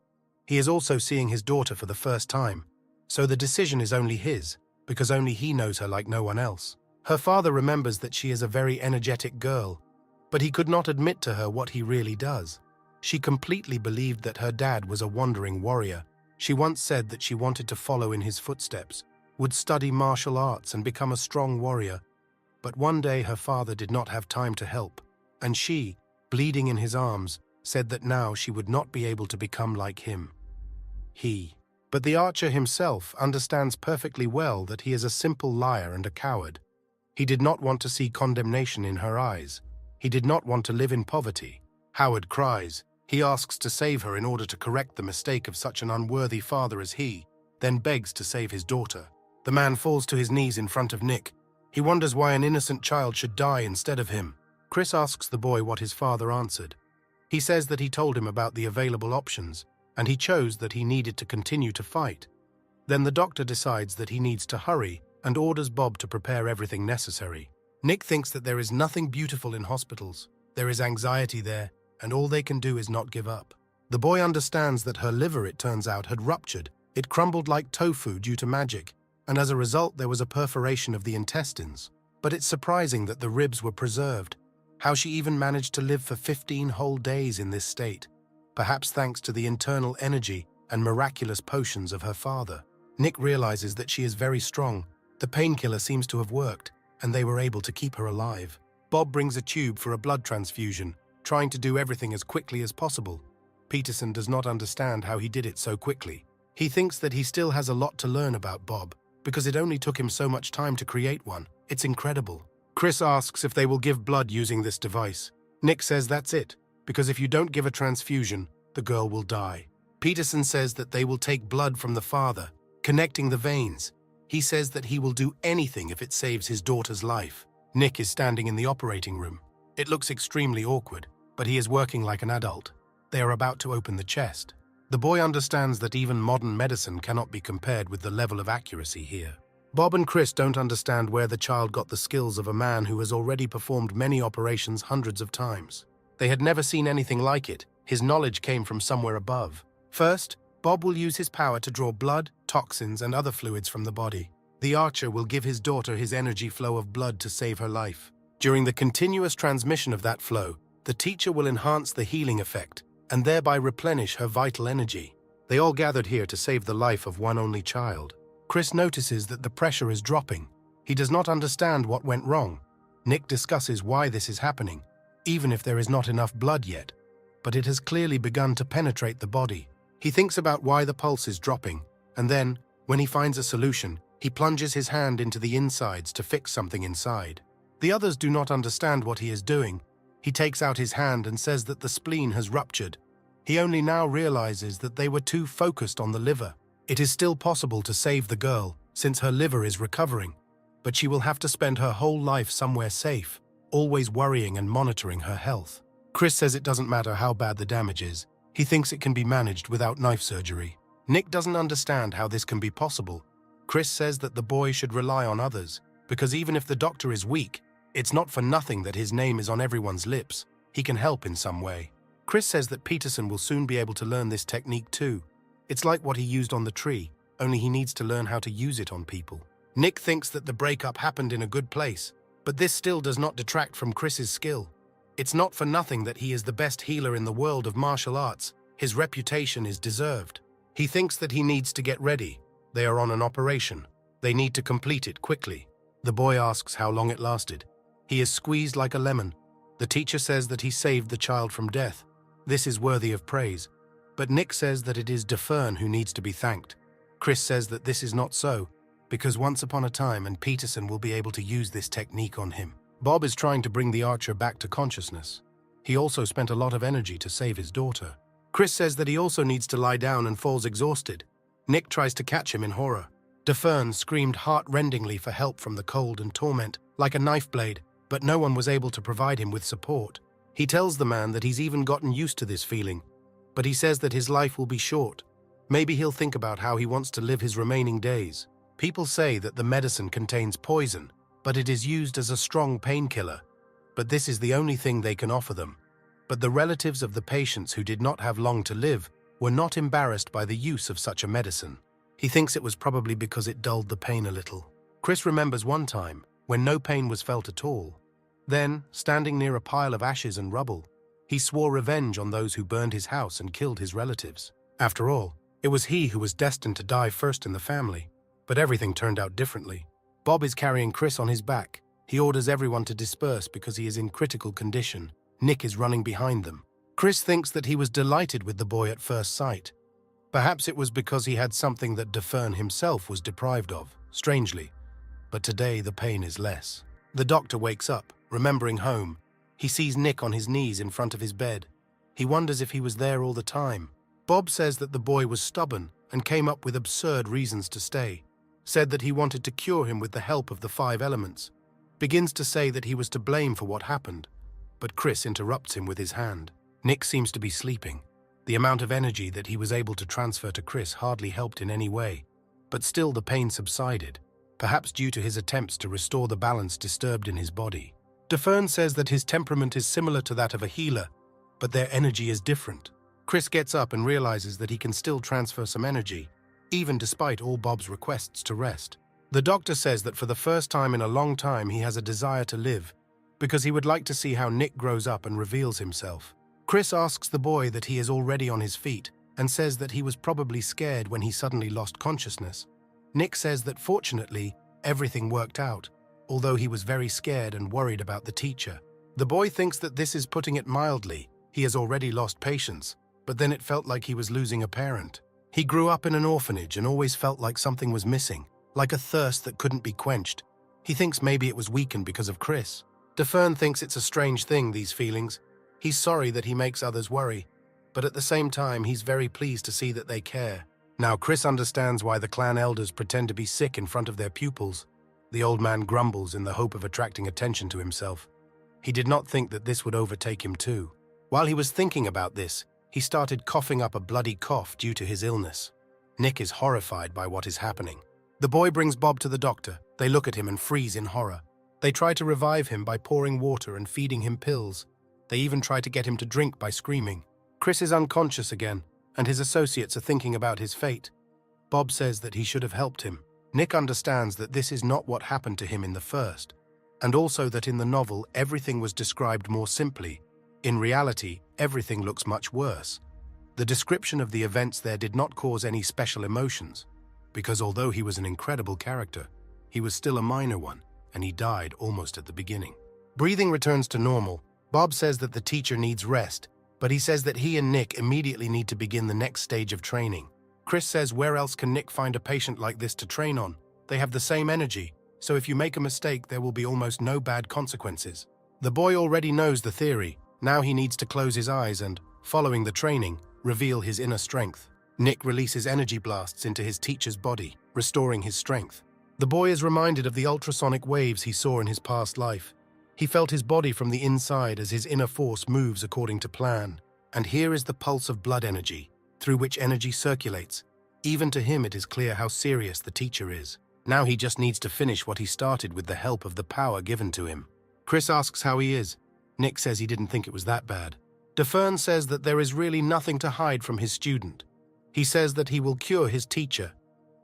A: He is also seeing his daughter for the first time, so the decision is only his, because only he knows her like no one else. Her father remembers that she is a very energetic girl, but he could not admit to her what he really does. She completely believed that her dad was a wandering warrior. She once said that she wanted to follow in his footsteps, would study martial arts and become a strong warrior. But one day her father did not have time to help, and she, bleeding in his arms, said that now she would not be able to become like him. But the archer himself understands perfectly well that he is a simple liar and a coward. He did not want to see condemnation in her eyes. He did not want to live in poverty. Howard cries. He asks to save her in order to correct the mistake of such an unworthy father as he, then begs to save his daughter. The man falls to his knees in front of Nick. He wonders why an innocent child should die instead of him. Chris asks the boy what his father answered. He says that he told him about the available options, and he chose that he needed to continue to fight. Then the doctor decides that he needs to hurry and orders Bob to prepare everything necessary. Nick thinks that there is nothing beautiful in hospitals. There is anxiety there, and all they can do is not give up. The boy understands that her liver, it turns out, had ruptured. It crumbled like tofu due to magic, and as a result there was a perforation of the intestines. But it's surprising that the ribs were preserved. How she even managed to live for 15 whole days in this state. Perhaps thanks to the internal energy and miraculous potions of her father. Nick realizes that she is very strong. The painkiller seems to have worked, and they were able to keep her alive. Bob brings a tube for a blood transfusion, trying to do everything as quickly as possible. Peterson does not understand how he did it so quickly. He thinks that he still has a lot to learn about Bob, because it only took him so much time to create one. It's incredible. Chris asks if they will give blood using this device. Nick says that's it, because if you don't give a transfusion, the girl will die. Peterson says that they will take blood from the father, connecting the veins. He says that he will do anything if it saves his daughter's life. Nick is standing in the operating room. It looks extremely awkward, but he is working like an adult. They are about to open the chest. The boy understands that even modern medicine cannot be compared with the level of accuracy here. Bob and Chris don't understand where the child got the skills of a man who has already performed many operations hundreds of times. They had never seen anything like it. His knowledge came from somewhere above. First, Bob will use his power to draw blood, toxins, and other fluids from the body. The archer will give his daughter his energy flow of blood to save her life. During the continuous transmission of that flow, the teacher will enhance the healing effect and thereby replenish her vital energy. They all gathered here to save the life of one only child. Chris notices that the pressure is dropping. He does not understand what went wrong. Nick discusses why this is happening, even if there is not enough blood yet, but it has clearly begun to penetrate the body. He thinks about why the pulse is dropping, and then, when he finds a solution, he plunges his hand into the insides to fix something inside. The others do not understand what he is doing. He takes out his hand and says that the spleen has ruptured. He only now realizes that they were too focused on the liver. It is still possible to save the girl, since her liver is recovering, but she will have to spend her whole life somewhere safe, always worrying and monitoring her health. Chris says it doesn't matter how bad the damage is. He thinks it can be managed without knife surgery. Nick doesn't understand how this can be possible. Chris says that the boy should rely on others, because even if the doctor is weak, it's not for nothing that his name is on everyone's lips. He can help in some way. Chris says that Peterson will soon be able to learn this technique too. It's like what he used on the tree, only he needs to learn how to use it on people. Nick thinks that the breakup happened in a good place, but this still does not detract from Chris's skill. It's not for nothing that he is the best healer in the world of martial arts. His reputation is deserved. He thinks that he needs to get ready. They are on an operation. They need to complete it quickly. The boy asks how long it lasted. He is squeezed like a lemon. The teacher says that he saved the child from death. This is worthy of praise. But Nick says that it is Defern who needs to be thanked. Chris says that this is not so, because once upon a time and Peterson will be able to use this technique on him. Bob is trying to bring the archer back to consciousness. He also spent a lot of energy to save his daughter. Chris says that he also needs to lie down and falls exhausted. Nick tries to catch him in horror. Defern screamed heart-rendingly for help from the cold and torment, like a knife blade, but no one was able to provide him with support. He tells the man that he's even gotten used to this feeling, but he says that his life will be short. Maybe he'll think about how he wants to live his remaining days. People say that the medicine contains poison, but it is used as a strong painkiller. But this is the only thing they can offer them. But the relatives of the patients who did not have long to live were not embarrassed by the use of such a medicine. He thinks it was probably because it dulled the pain a little. Chris remembers one time when no pain was felt at all. Then, standing near a pile of ashes and rubble, he swore revenge on those who burned his house and killed his relatives. After all, it was he who was destined to die first in the family. But everything turned out differently. Bob is carrying Chris on his back. He orders everyone to disperse because he is in critical condition. Nick is running behind them. Chris thinks that he was delighted with the boy at first sight. Perhaps it was because he had something that Defern himself was deprived of, strangely. But today the pain is less. The doctor wakes up, remembering home. He sees Nick on his knees in front of his bed. He wonders if he was there all the time. Bob says that the boy was stubborn and came up with absurd reasons to stay. Said that he wanted to cure him with the help of the 5 elements. Begins to say that he was to blame for what happened, but Chris interrupts him with his hand. Nick seems to be sleeping. The amount of energy that he was able to transfer to Chris hardly helped in any way, but still the pain subsided, perhaps due to his attempts to restore the balance disturbed in his body. Defern says that his temperament is similar to that of a healer, but their energy is different. Chris gets up and realizes that he can still transfer some energy, even despite all Bob's requests to rest. The doctor says that for the first time in a long time he has a desire to live, because he would like to see how Nick grows up and reveals himself. Chris asks the boy that he is already on his feet, and says that he was probably scared when he suddenly lost consciousness. Nick says that fortunately, everything worked out, although he was very scared and worried about the teacher. The boy thinks that this is putting it mildly. He has already lost patience, but then it felt like he was losing a parent. He grew up in an orphanage and always felt like something was missing, like a thirst that couldn't be quenched. He thinks maybe it was weakened because of Chris. DeFern thinks it's a strange thing, these feelings. He's sorry that he makes others worry, but at the same time, he's very pleased to see that they care. Now, Chris understands why the clan elders pretend to be sick in front of their pupils. The old man grumbles in the hope of attracting attention to himself. He did not think that this would overtake him too. While he was thinking about this, he started coughing up a bloody cough due to his illness. Nick is horrified by what is happening. The boy brings Bob to the doctor. They look at him and freeze in horror. They try to revive him by pouring water and feeding him pills. They even try to get him to drink by screaming. Chris is unconscious again, and his associates are thinking about his fate. Bob says that he should have helped him. Nick understands that this is not what happened to him in the first, and also that in the novel everything was described more simply. In reality, everything looks much worse. The description of the events there did not cause any special emotions, because although he was an incredible character, he was still a minor one, and he died almost at the beginning. Breathing returns to normal. Bob says that the teacher needs rest, but he says that he and Nick immediately need to begin the next stage of training. Chris says where else can Nick find a patient like this to train on? They have the same energy, so if you make a mistake, there will be almost no bad consequences. The boy already knows the theory. Now he needs to close his eyes and, following the training, reveal his inner strength. Nick releases energy blasts into his teacher's body, restoring his strength. The boy is reminded of the ultrasonic waves he saw in his past life. He felt his body from the inside as his inner force moves according to plan. And here is the pulse of blood energy, through which energy circulates. Even to him it is clear how serious the teacher is. Now he just needs to finish what he started with the help of the power given to him. Chris asks how he is. Nick says he didn't think it was that bad. DeFern says that there is really nothing to hide from his student. He says that he will cure his teacher.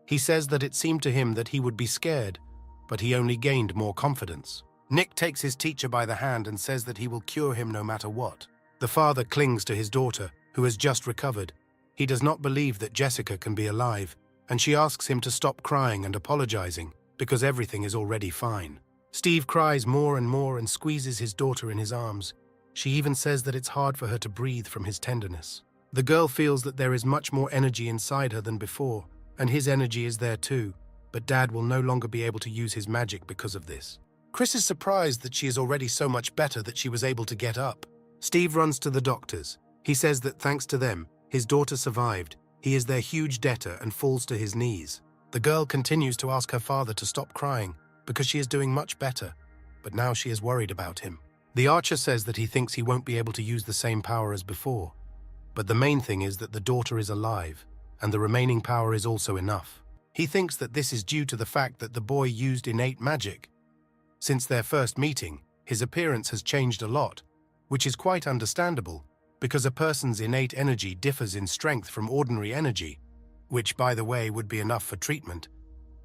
A: He says that it seemed to him that he would be scared, but he only gained more confidence. Nick takes his teacher by the hand and says that he will cure him no matter what. The father clings to his daughter, who has just recovered. He does not believe that Jessica can be alive, and she asks him to stop crying and apologizing, because everything is already fine. Steve cries more and squeezes his daughter in his arms. She even says that it's hard for her to breathe from his tenderness. The girl feels that there is much more energy inside her than before, and his energy is there too, but Dad will no longer be able to use his magic because of this. Chris is surprised that she is already so much better that she was able to get up. Steve runs to the doctors. He says that thanks to them, his daughter survived. He is their huge debtor and falls to his knees. The girl continues to ask her father to stop crying because she is doing much better, but now she is worried about him. The archer says that he thinks he won't be able to use the same power as before, but the main thing is that the daughter is alive, and the remaining power is also enough. He thinks that this is due to the fact that the boy used innate magic. Since their first meeting, his appearance has changed a lot, which is quite understandable, because a person's innate energy differs in strength from ordinary energy, which, by the way, would be enough for treatment.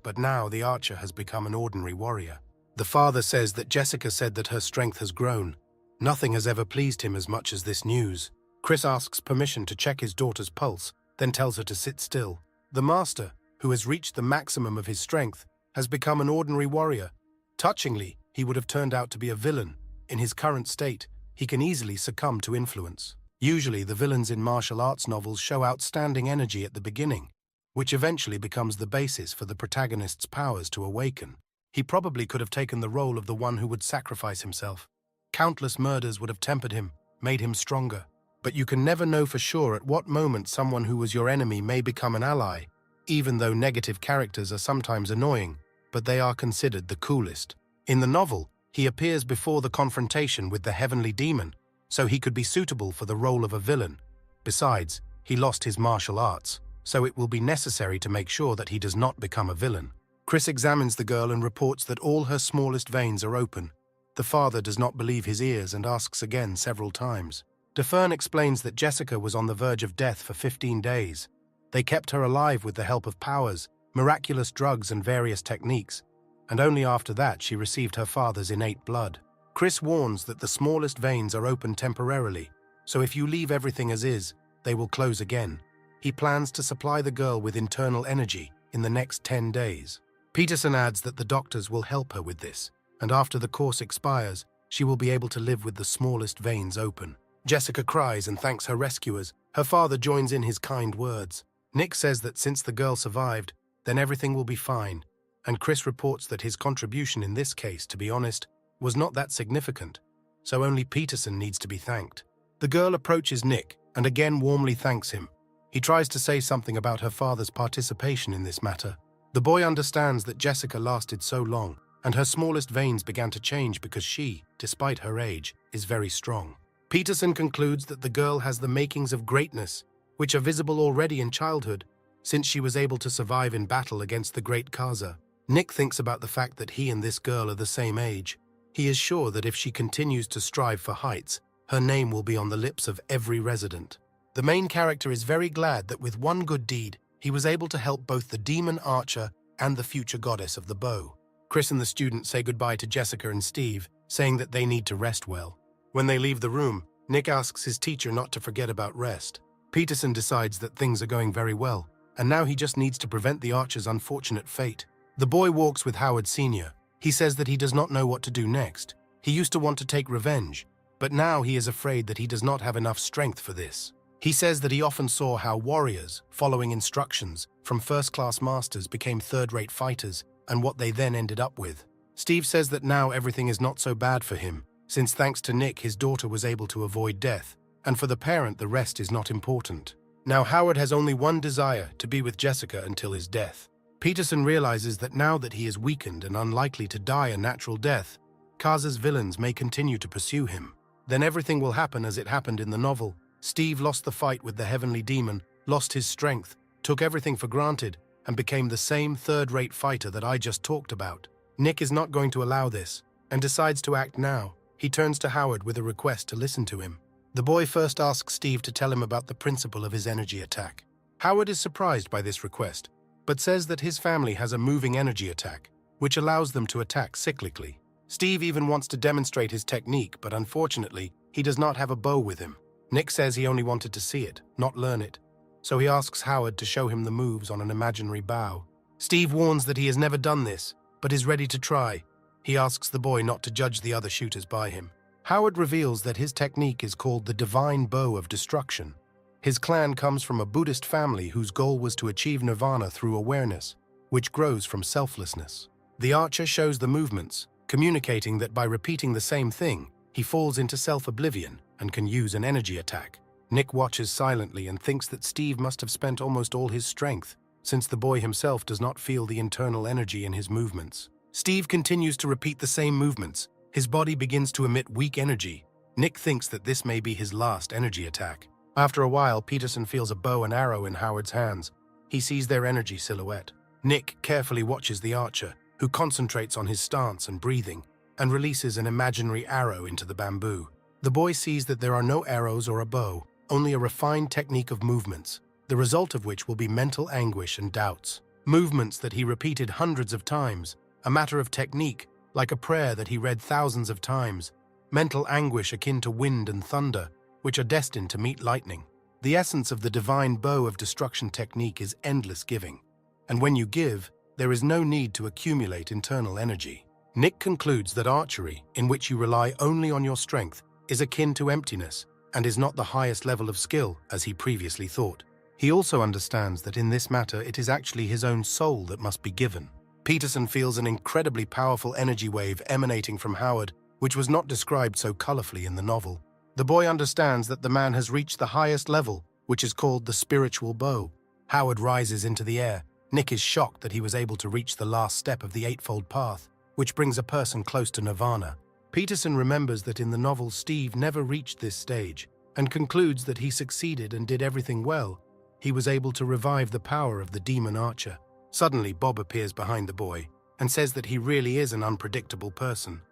A: But now the archer has become an ordinary warrior. The father says that Jessica said that her strength has grown. Nothing has ever pleased him as much as this news. Chris asks permission to check his daughter's pulse, then tells her to sit still. The master, who has reached the maximum of his strength, has become an ordinary warrior. Touchingly, he would have turned out to be a villain. In his current state, he can easily succumb to influence. Usually, the villains in martial arts novels show outstanding energy at the beginning, which eventually becomes the basis for the protagonist's powers to awaken. He probably could have taken the role of the one who would sacrifice himself. Countless murders would have tempered him, made him stronger. But you can never know for sure at what moment someone who was your enemy may become an ally, even though negative characters are sometimes annoying, but they are considered the coolest. In the novel, he appears before the confrontation with the heavenly demon, so he could be suitable for the role of a villain. Besides, he lost his martial arts, so it will be necessary to make sure that he does not become a villain. Chris examines the girl and reports that all her smallest veins are open. The father does not believe his ears and asks again several times. DeFern explains that Jessica was on the verge of death for 15 days. They kept her alive with the help of powers, miraculous drugs and various techniques, and only after that she received her father's innate blood. Chris warns that the smallest veins are open temporarily, so if you leave everything as is, they will close again. he plans to supply the girl with internal energy in the next 10 days. Peterson adds that the doctors will help her with this, and after the course expires, she will be able to live with the smallest veins open. Jessica cries and thanks her rescuers. Her father joins in his kind words. Nick says that since the girl survived, then everything will be fine, and Chris reports that his contribution in this case, to be honest, was not that significant, so only Peterson needs to be thanked. The girl approaches Nick and again warmly thanks him. He tries to say something about her father's participation in this matter. The boy understands that Jessica lasted so long, and her smallest veins began to change because she, despite her age, is very strong. Peterson concludes that the girl has the makings of greatness, which are visible already in childhood, since she was able to survive in battle against the great Kaza. Nick thinks about the fact that he and this girl are the same age. He is sure that if she continues to strive for heights, her name will be on the lips of every resident. The main character is very glad that with one good deed, he was able to help both the demon archer and the future goddess of the bow. Chris and the student say goodbye to Jessica and Steve, saying that they need to rest well. When they leave the room, Nick asks his teacher not to forget about rest. Peterson decides that things are going very well, and now he just needs to prevent the archer's unfortunate fate. The boy walks with Howard Sr. He says that he does not know what to do next. He used to want to take revenge, but now he is afraid that he does not have enough strength for this. He says that he often saw how warriors, following instructions from first-class masters, became third-rate fighters and what they then ended up with. Steve says that now everything is not so bad for him, since thanks to Nick his daughter was able to avoid death, and for the parent the rest is not important. Now Howard has only one desire, to be with Jessica until his death. Peterson realizes that now that he is weakened and unlikely to die a natural death, Kaza's villains may continue to pursue him. Then everything will happen as it happened in the novel. Steve lost the fight with the heavenly demon, lost his strength, took everything for granted, and became the same third-rate fighter that I just talked about. Nick is not going to allow this, and decides to act now. He turns to Howard with a request to listen to him. The boy first asks Steve to tell him about the principle of his energy attack. Howard is surprised by this request, but says that his family has a moving energy attack, which allows them to attack cyclically. Steve even wants to demonstrate his technique, but unfortunately, he does not have a bow with him. Nick says he only wanted to see it, not learn it, so he asks Howard to show him the moves on an imaginary bow. Steve warns that he has never done this, but is ready to try. He asks the boy not to judge the other shooters by him. Howard reveals that his technique is called the Divine Bow of Destruction. His clan comes from a Buddhist family whose goal was to achieve nirvana through awareness, which grows from selflessness. The archer shows the movements, communicating that by repeating the same thing, he falls into self-oblivion and can use an energy attack. Nick watches silently and thinks that Steve must have spent almost all his strength, since the boy himself does not feel the internal energy in his movements. Steve continues to repeat the same movements. His body begins to emit weak energy. Nick thinks that this may be his last energy attack. After a while, Peterson feels a bow and arrow in Howard's hands. He sees their energy silhouette. Nick carefully watches the archer, who concentrates on his stance and breathing, and releases an imaginary arrow into the bamboo. The boy sees that there are no arrows or a bow, only a refined technique of movements, the result of which will be mental anguish and doubts. Movements that he repeated hundreds of times, a matter of technique, like a prayer that he read thousands of times, mental anguish akin to wind and thunder, which are destined to meet lightning. The essence of the divine bow of destruction technique is endless giving, and when you give, there is no need to accumulate internal energy. Nick concludes that archery, in which you rely only on your strength, is akin to emptiness and is not the highest level of skill, as he previously thought. He also understands that in this matter it is actually his own soul that must be given. Peterson feels an incredibly powerful energy wave emanating from Howard, which was not described so colorfully in the novel. The boy understands that the man has reached the highest level, which is called the spiritual bow. Howard rises into the air. Nick is shocked that he was able to reach the last step of the Eightfold Path, which brings a person close to nirvana. Peterson remembers that in the novel Steve never reached this stage, and concludes that he succeeded and did everything well. He was able to revive the power of the demon archer. Suddenly, Bob appears behind the boy and says that he really is an unpredictable person,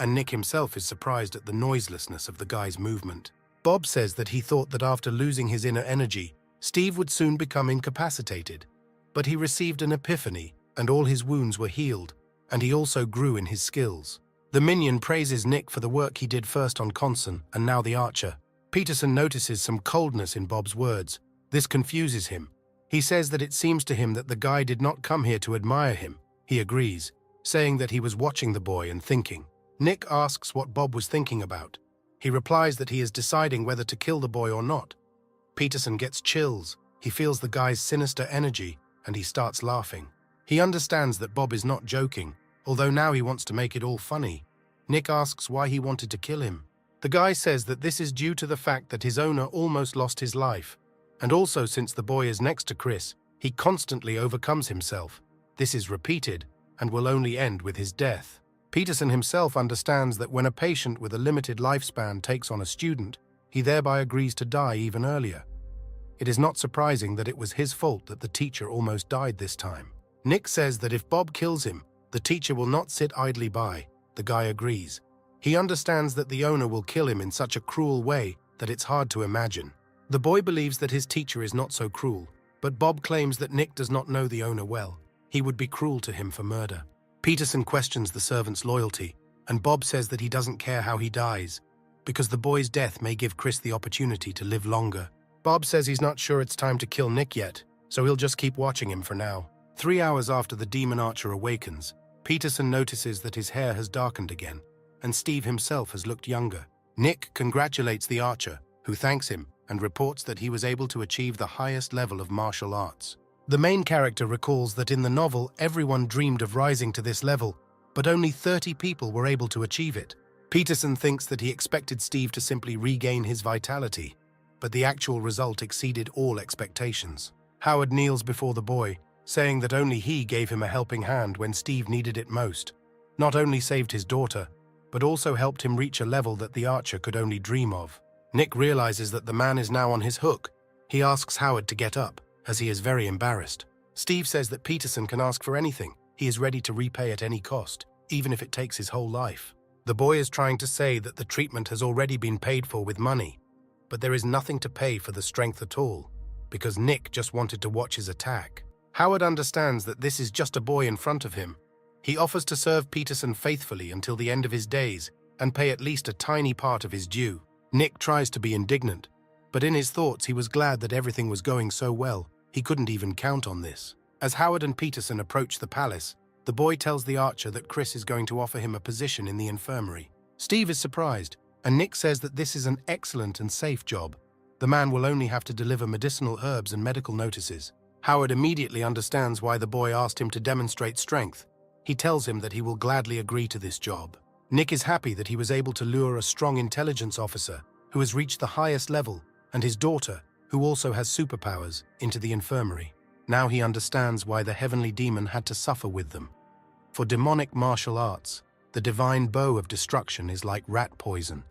A: and Nick himself is surprised at the noiselessness of the guy's movement. Bob says that he thought that after losing his inner energy, Steve would soon become incapacitated, but he received an epiphany and all his wounds were healed, and he also grew in his skills. The minion praises Nick for the work he did first on Conson and now the archer. Peterson notices some coldness in Bob's words, This confuses him. He says that it seems to him that the guy did not come here to admire him. He agrees, saying that he was watching the boy and thinking. Nick asks what Bob was thinking about. He replies that he is deciding whether to kill the boy or not. Peterson gets chills. He feels the guy's sinister energy, and he starts laughing. He understands that Bob is not joking, although now he wants to make it all funny. Nick asks why he wanted to kill him. The guy says that this is due to the fact that his owner almost lost his life, and also since the boy is next to Chris, he constantly overcomes himself. This is repeated and will only end with his death. Peterson himself understands that when a patient with a limited lifespan takes on a student, he thereby agrees to die even earlier. It is not surprising that it was his fault that the teacher almost died this time. Nick says that if Bob kills him, the teacher will not sit idly by. The guy agrees. He understands that the owner will kill him in such a cruel way that it's hard to imagine. The boy believes that his teacher is not so cruel, but Bob claims that Nick does not know the owner well. He would be cruel to him for murder. Peterson questions the servant's loyalty, and Bob says that he doesn't care how he dies, because the boy's death may give Chris the opportunity to live longer. Bob says he's not sure it's time to kill Nick yet, so he'll just keep watching him for now. 3 hours after the demon archer awakens, Peterson notices that his hair has darkened again, and Steve himself has looked younger. Nick congratulates the archer, who thanks him and reports that he was able to achieve the highest level of martial arts. The main character recalls that in the novel everyone dreamed of rising to this level, but only 30 people were able to achieve it. Peterson thinks that he expected Steve to simply regain his vitality, but the actual result exceeded all expectations. Howard kneels before the boy, saying that only he gave him a helping hand when Steve needed it most. Not only saved his daughter, but also helped him reach a level that the archer could only dream of. Nick realizes that the man is now on his hook. He asks Howard to get up, as he is very embarrassed. Steve says that Peterson can ask for anything. He is ready to repay at any cost, even if it takes his whole life. The boy is trying to say that the treatment has already been paid for with money, but there is nothing to pay for the strength at all, because Nick just wanted to watch his attack. Howard understands that this is just a boy in front of him. He offers to serve Peterson faithfully until the end of his days and pay at least a tiny part of his due. Nick tries to be indignant, but in his thoughts he was glad that everything was going so well. He couldn't even count on this. As Howard and Peterson approach the palace, the boy tells the archer that Chris is going to offer him a position in the infirmary. Steve is surprised, and Nick says that this is an excellent and safe job. The man will only have to deliver medicinal herbs and medical notices. Howard immediately understands why the boy asked him to demonstrate strength. He tells him that he will gladly agree to this job. Nick is happy that he was able to lure a strong intelligence officer who has reached the highest level, and his daughter, who also has superpowers, into the infirmary. Now he understands why the heavenly demon had to suffer with them. For demonic martial arts, the divine bow of destruction is like rat poison.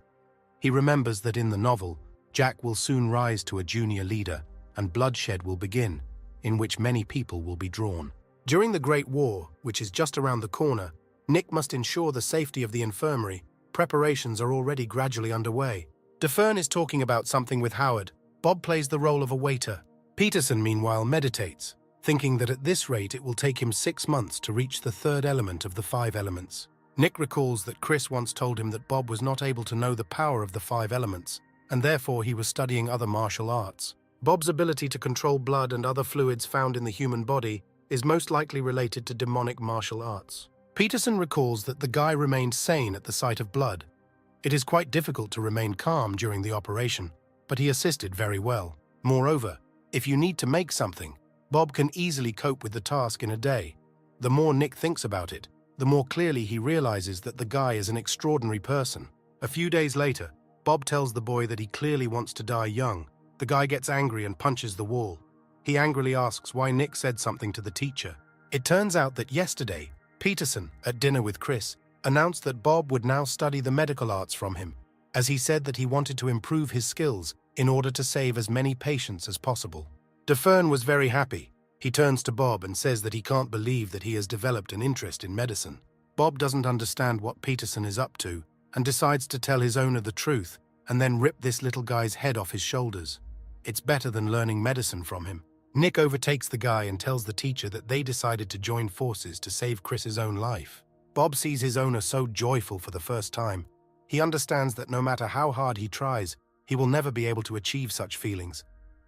A: He remembers that in the novel, Jack will soon rise to a junior leader, and bloodshed will begin, in which many people will be drawn. During the Great War, which is just around the corner, Nick must ensure the safety of the infirmary. Preparations are already gradually underway. DeFern is talking about something with Howard. Bob plays the role of a waiter. Peterson, meanwhile, meditates, thinking that at this rate it will take him 6 months to reach the third element of the 5 elements. Nick recalls that Chris once told him that Bob was not able to know the power of the 5 elements, and therefore he was studying other martial arts. Bob's ability to control blood and other fluids found in the human body is most likely related to demonic martial arts. Peterson recalls that the guy remained sane at the sight of blood. It is quite difficult to remain calm during the operation, but he assisted very well. Moreover, if you need to make something, Bob can easily cope with the task in a day. The more Nick thinks about it, the more clearly he realizes that the guy is an extraordinary person. A few days later, Bob tells the boy that he clearly wants to die young. The guy gets angry and punches the wall. He angrily asks why Nick said something to the teacher. It turns out that yesterday, Peterson, at dinner with Chris, announced that Bob would now study the medical arts from him, as he said that he wanted to improve his skills in order to save as many patients as possible. DeFern was very happy. He turns to Bob and says that he can't believe that he has developed an interest in medicine. Bob doesn't understand what Peterson is up to and decides to tell his owner the truth and then rip this little guy's head off his shoulders. It's better than learning medicine from him. Nick overtakes the guy and tells the teacher that they decided to join forces to save Chris's own life. Bob sees his owner so joyful for the first time. He understands that no matter how hard he tries, he will never be able to achieve such feelings.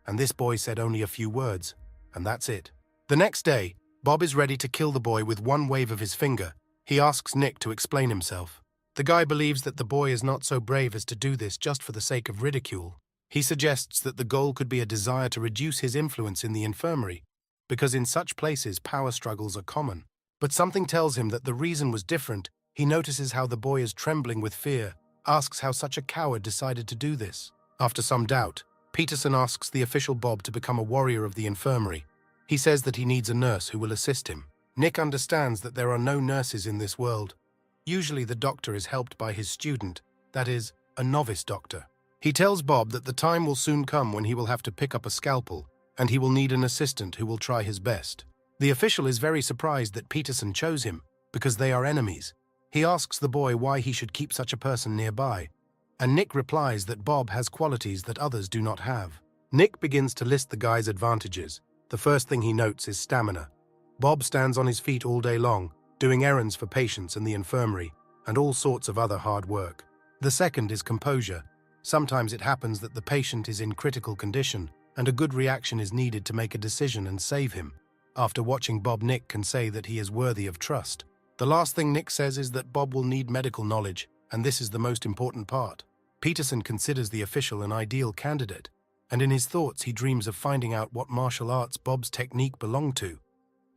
A: and this boy said only a few words, and that's it. The next day, Bob is ready to kill the boy with one wave of his finger. He asks Nick to explain himself. The guy believes that the boy is not so brave as to do this just for the sake of ridicule. He suggests that the goal could be a desire to reduce his influence in the infirmary, because in such places power struggles are common. But something tells him that the reason was different. He notices how the boy is trembling with fear, asks how such a coward decided to do this. After some doubt, Peterson asks the official Bob to become a warrior of the infirmary. He says that he needs a nurse who will assist him. Nick understands that there are no nurses in this world. Usually the doctor is helped by his student, that is, a novice doctor. He tells Bob that the time will soon come when he will have to pick up a scalpel, and he will need an assistant who will try his best. The official is very surprised that Peterson chose him, because they are enemies. He asks the boy why he should keep such a person nearby, and Nick replies that Bob has qualities that others do not have. Nick begins to list the guy's advantages. The first thing he notes is stamina. Bob stands on his feet all day long, doing errands for patients in the infirmary, and all sorts of other hard work. The second is composure. Sometimes it happens that the patient is in critical condition, and a good reaction is needed to make a decision and save him. After watching Bob, Nick can say that he is worthy of trust. The last thing Nick says is that Bob will need medical knowledge, and this is the most important part. Peterson considers the official an ideal candidate, and in his thoughts he dreams of finding out what martial arts Bob's technique belonged to: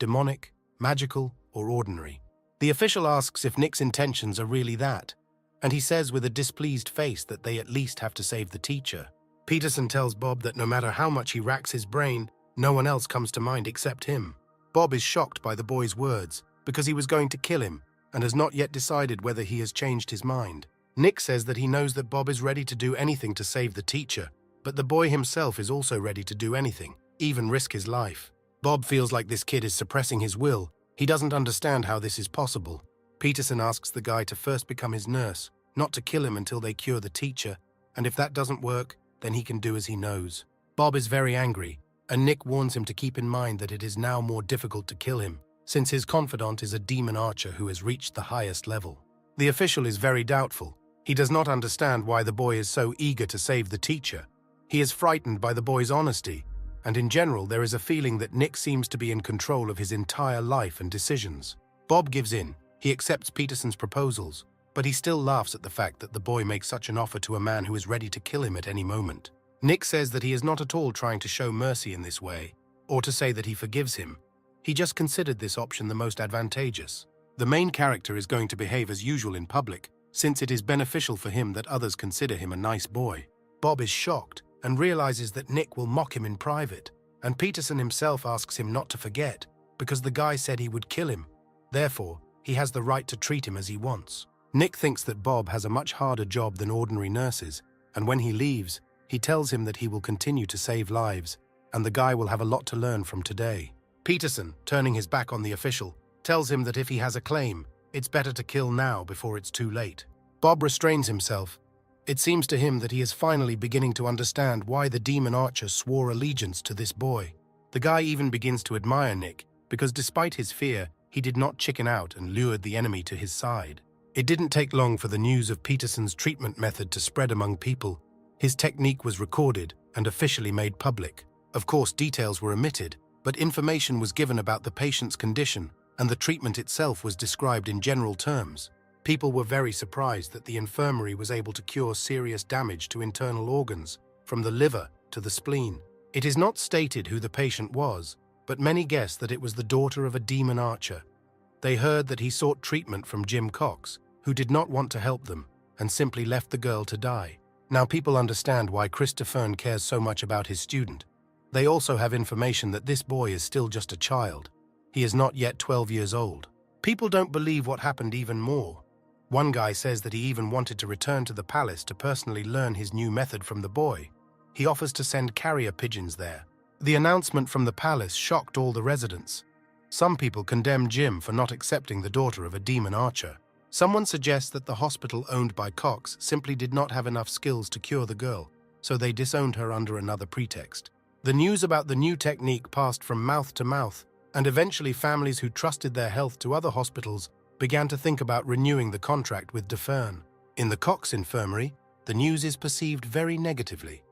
A: demonic, magical, or ordinary. The official asks if Nick's intentions are really that, and he says with a displeased face that they at least have to save the teacher. Peterson tells Bob that no matter how much he racks his brain, no one else comes to mind except him. Bob is shocked by the boy's words, because he was going to kill him, and has not yet decided whether he has changed his mind. Nick says that he knows that Bob is ready to do anything to save the teacher, but the boy himself is also ready to do anything, even risk his life. Bob feels like this kid is suppressing his will. He doesn't understand how this is possible. Peterson asks the guy to first become his nurse, not to kill him until they cure the teacher, and if that doesn't work, then he can do as he knows. Bob is very angry, and Nick warns him to keep in mind that it is now more difficult to kill him, since his confidant is a demon archer who has reached the highest level. The official is very doubtful. He does not understand why the boy is so eager to save the teacher. He is frightened by the boy's honesty, and in general there is a feeling that Nick seems to be in control of his entire life and decisions. Bob gives in. He accepts Peterson's proposals, but he still laughs at the fact that the boy makes such an offer to a man who is ready to kill him at any moment. Nick says that he is not at all trying to show mercy in this way, or to say that he forgives him. He just considered this option the most advantageous. The main character is going to behave as usual in public, since it is beneficial for him that others consider him a nice boy. Bob is shocked and realizes that Nick will mock him in private, and Peterson himself asks him not to forget, because the guy said he would kill him. Therefore, he has the right to treat him as he wants. Nick thinks that Bob has a much harder job than ordinary nurses, and when he leaves, he tells him that he will continue to save lives, and the guy will have a lot to learn from today. Peterson, turning his back on the official, tells him that if he has a claim, it's better to kill now before it's too late. Bob restrains himself. It seems to him that he is finally beginning to understand why the demon archer swore allegiance to this boy. The guy even begins to admire Nick, because despite his fear, he did not chicken out and lured the enemy to his side. It didn't take long for the news of Peterson's treatment method to spread among people. His technique was recorded and officially made public. Of course, details were omitted, but information was given about the patient's condition, and the treatment itself was described in general terms. People were very surprised that the infirmary was able to cure serious damage to internal organs, from the liver to the spleen. It is not stated who the patient was, but many guessed that it was the daughter of a demon archer. They heard that he sought treatment from Jim Cox, who did not want to help them, and simply left the girl to die. Now people understand why Christopher cares so much about his student. They also have information that this boy is still just a child. He is not yet 12 years old. People don't believe what happened even more. One guy says that he even wanted to return to the palace to personally learn his new method from the boy. He offers to send carrier pigeons there. The announcement from the palace shocked all the residents. Some people condemn Jim for not accepting the daughter of a demon archer. Someone suggests that the hospital owned by Cox simply did not have enough skills to cure the girl, so they disowned her under another pretext. The news about the new technique passed from mouth to mouth, and eventually families who trusted their health to other hospitals began to think about renewing the contract with Defern. In the Cox infirmary, the news is perceived very negatively.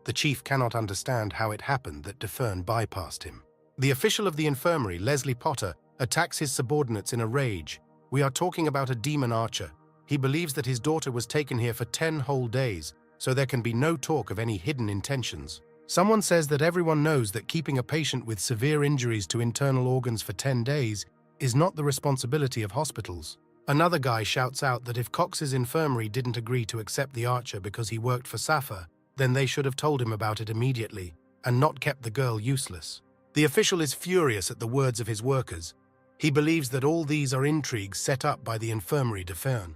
A: The chief cannot understand how it happened that Defern bypassed him. The official of the infirmary, Leslie Potter, attacks his subordinates in a rage. We are talking about a demon archer. He believes that his daughter was taken here for 10 whole days, so there can be no talk of any hidden intentions. Someone says that everyone knows that keeping a patient with severe injuries to internal organs for 10 days is not the responsibility of hospitals. Another guy shouts out that if Cox's infirmary didn't agree to accept the archer because he worked for Safa, then they should have told him about it immediately and not kept the girl useless. The official is furious at the words of his workers. He believes that all these are intrigues set up by the infirmary Defern.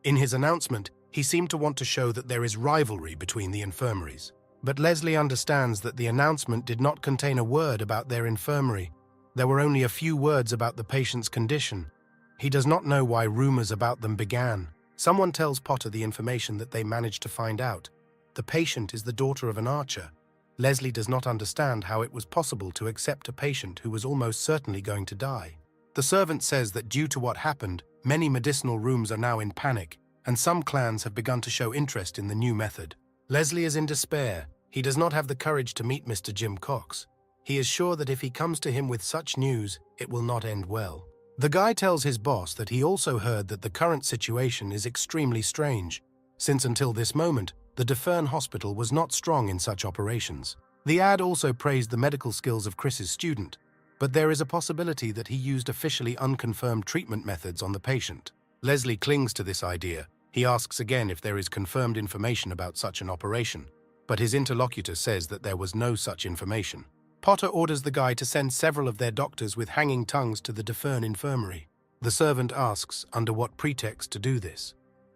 A: In his announcement, he seemed to want to show that there is rivalry between the infirmaries. But Leslie understands that the announcement did not contain a word about their infirmary. There were only a few words about the patient's condition. He does not know why rumors about them began. Someone tells Potter the information that they managed to find out. The patient is the daughter of an archer. Leslie does not understand how it was possible to accept a patient who was almost certainly going to die. The servant says that due to what happened, many medicinal rooms are now in panic, and some clans have begun to show interest in the new method. Leslie is in despair. He does not have the courage to meet Mr. Jim Cox. He is sure that if he comes to him with such news, it will not end well. The guy tells his boss that he also heard that the current situation is extremely strange, since until this moment, the Defern hospital was not strong in such operations. The ad also praised the medical skills of Chris's student, but there is a possibility that he used officially unconfirmed treatment methods on the patient. Leslie clings to this idea. He asks again if there is confirmed information about such an operation, but his interlocutor says that there was no such information. Potter orders the guy to send several of their doctors with hanging tongues to the Defern infirmary. The servant asks under what pretext to do this.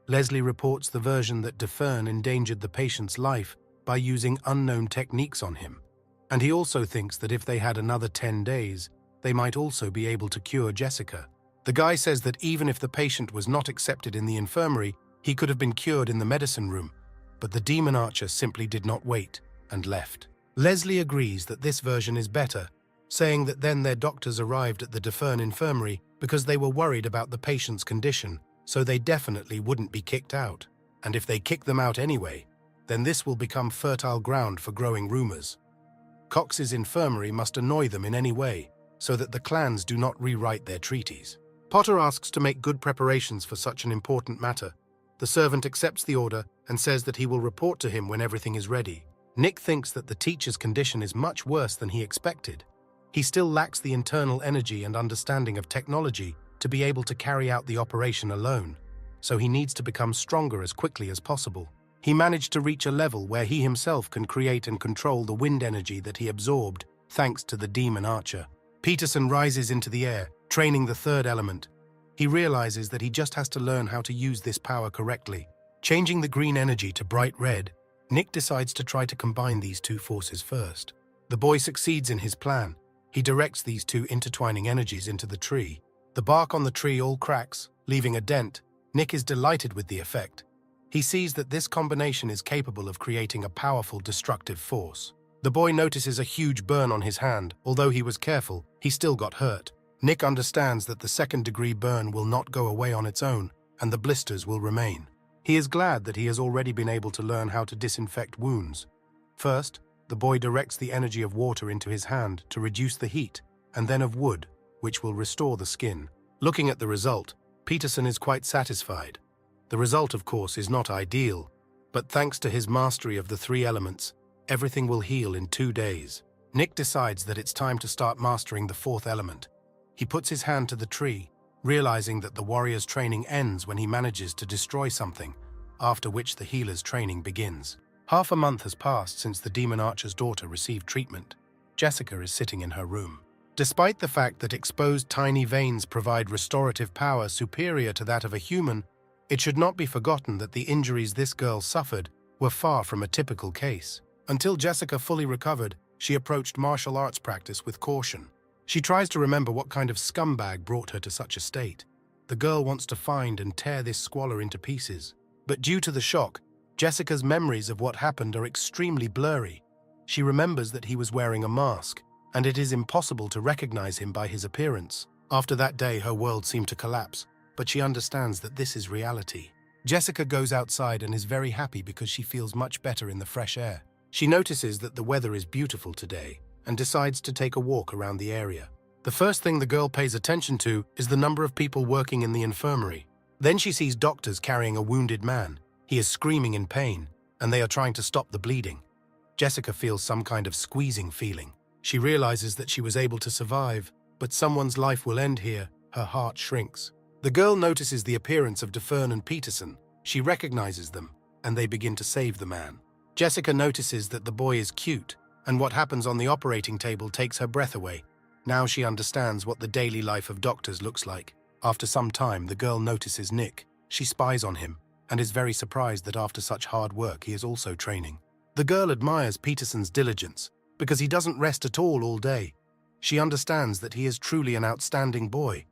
A: Leslie reports the version that Defern endangered the patient's life by using unknown techniques on him, and he also thinks that if they had another 10 days, they might also be able to cure Jessica. The guy says that even if the patient was not accepted in the infirmary, he could have been cured in the medicine room, but the demon archer simply did not wait and left. Leslie agrees that this version is better, saying that then their doctors arrived at the Defern infirmary because they were worried about the patient's condition, so they definitely wouldn't be kicked out. And if they kick them out anyway, then this will become fertile ground for growing rumors. Cox's infirmary must annoy them in any way, so that the clans do not rewrite their treaties. Potter asks to make good preparations for such an important matter. The servant accepts the order and says that he will report to him when everything is ready. Nick thinks that the teacher's condition is much worse than he expected. He still lacks the internal energy and understanding of technology to be able to carry out the operation alone, so he needs to become stronger as quickly as possible. He managed to reach a level where he himself can create and control the wind energy that he absorbed thanks to the demon archer. Peterson rises into the air, training the third element. He realizes that he just has to learn how to use this power correctly. Changing the green energy to bright red, Nick decides to try to combine these two forces first. The boy succeeds in his plan. He directs these two intertwining energies into the tree. The bark on the tree all cracks, leaving a dent. Nick is delighted with the effect. He sees that this combination is capable of creating a powerful destructive force. The boy notices a huge burn on his hand. Although he was careful, he still got hurt. Nick understands that the second-degree burn will not go away on its own, and the blisters will remain. He is glad that he has already been able to learn how to disinfect wounds. First, the boy directs the energy of water into his hand to reduce the heat, and then of wood, which will restore the skin. Looking at the result, Peterson is quite satisfied. The result, of course, is not ideal, but thanks to his mastery of the three elements, everything will heal in 2 days. Nick decides that it's time to start mastering the fourth element. He puts his hand to the tree, realizing that the warrior's training ends when he manages to destroy something, after which the healer's training begins. Half a month has passed since the demon archer's daughter received treatment. Jessica is sitting in her room. Despite the fact that exposed tiny veins provide restorative power superior to that of a human, it should not be forgotten that the injuries this girl suffered were far from a typical case. Until Jessica fully recovered, she approached martial arts practice with caution. She tries to remember what kind of scumbag brought her to such a state. The girl wants to find and tear this squalor into pieces. But due to the shock, Jessica's memories of what happened are extremely blurry. She remembers that he was wearing a mask, and it is impossible to recognize him by his appearance. After that day, her world seemed to collapse, but she understands that this is reality. Jessica goes outside and is very happy because she feels much better in the fresh air. She notices that the weather is beautiful today and decides to take a walk around the area. The first thing the girl pays attention to is the number of people working in the infirmary. Then she sees doctors carrying a wounded man. He is screaming in pain, and they are trying to stop the bleeding. Jessica feels some kind of squeezing feeling. She realizes that she was able to survive, but someone's life will end here. Her heart shrinks. The girl notices the appearance of Defern and Peterson. She recognizes them, and they begin to save the man. Jessica notices that the boy is cute, and what happens on the operating table takes her breath away. Now she understands what the daily life of doctors looks like. After some time, the girl notices Nick. She spies on him, and is very surprised that after such hard work he is also training. The girl admires Peterson's diligence, because he doesn't rest at all day. She understands that he is truly an outstanding boy.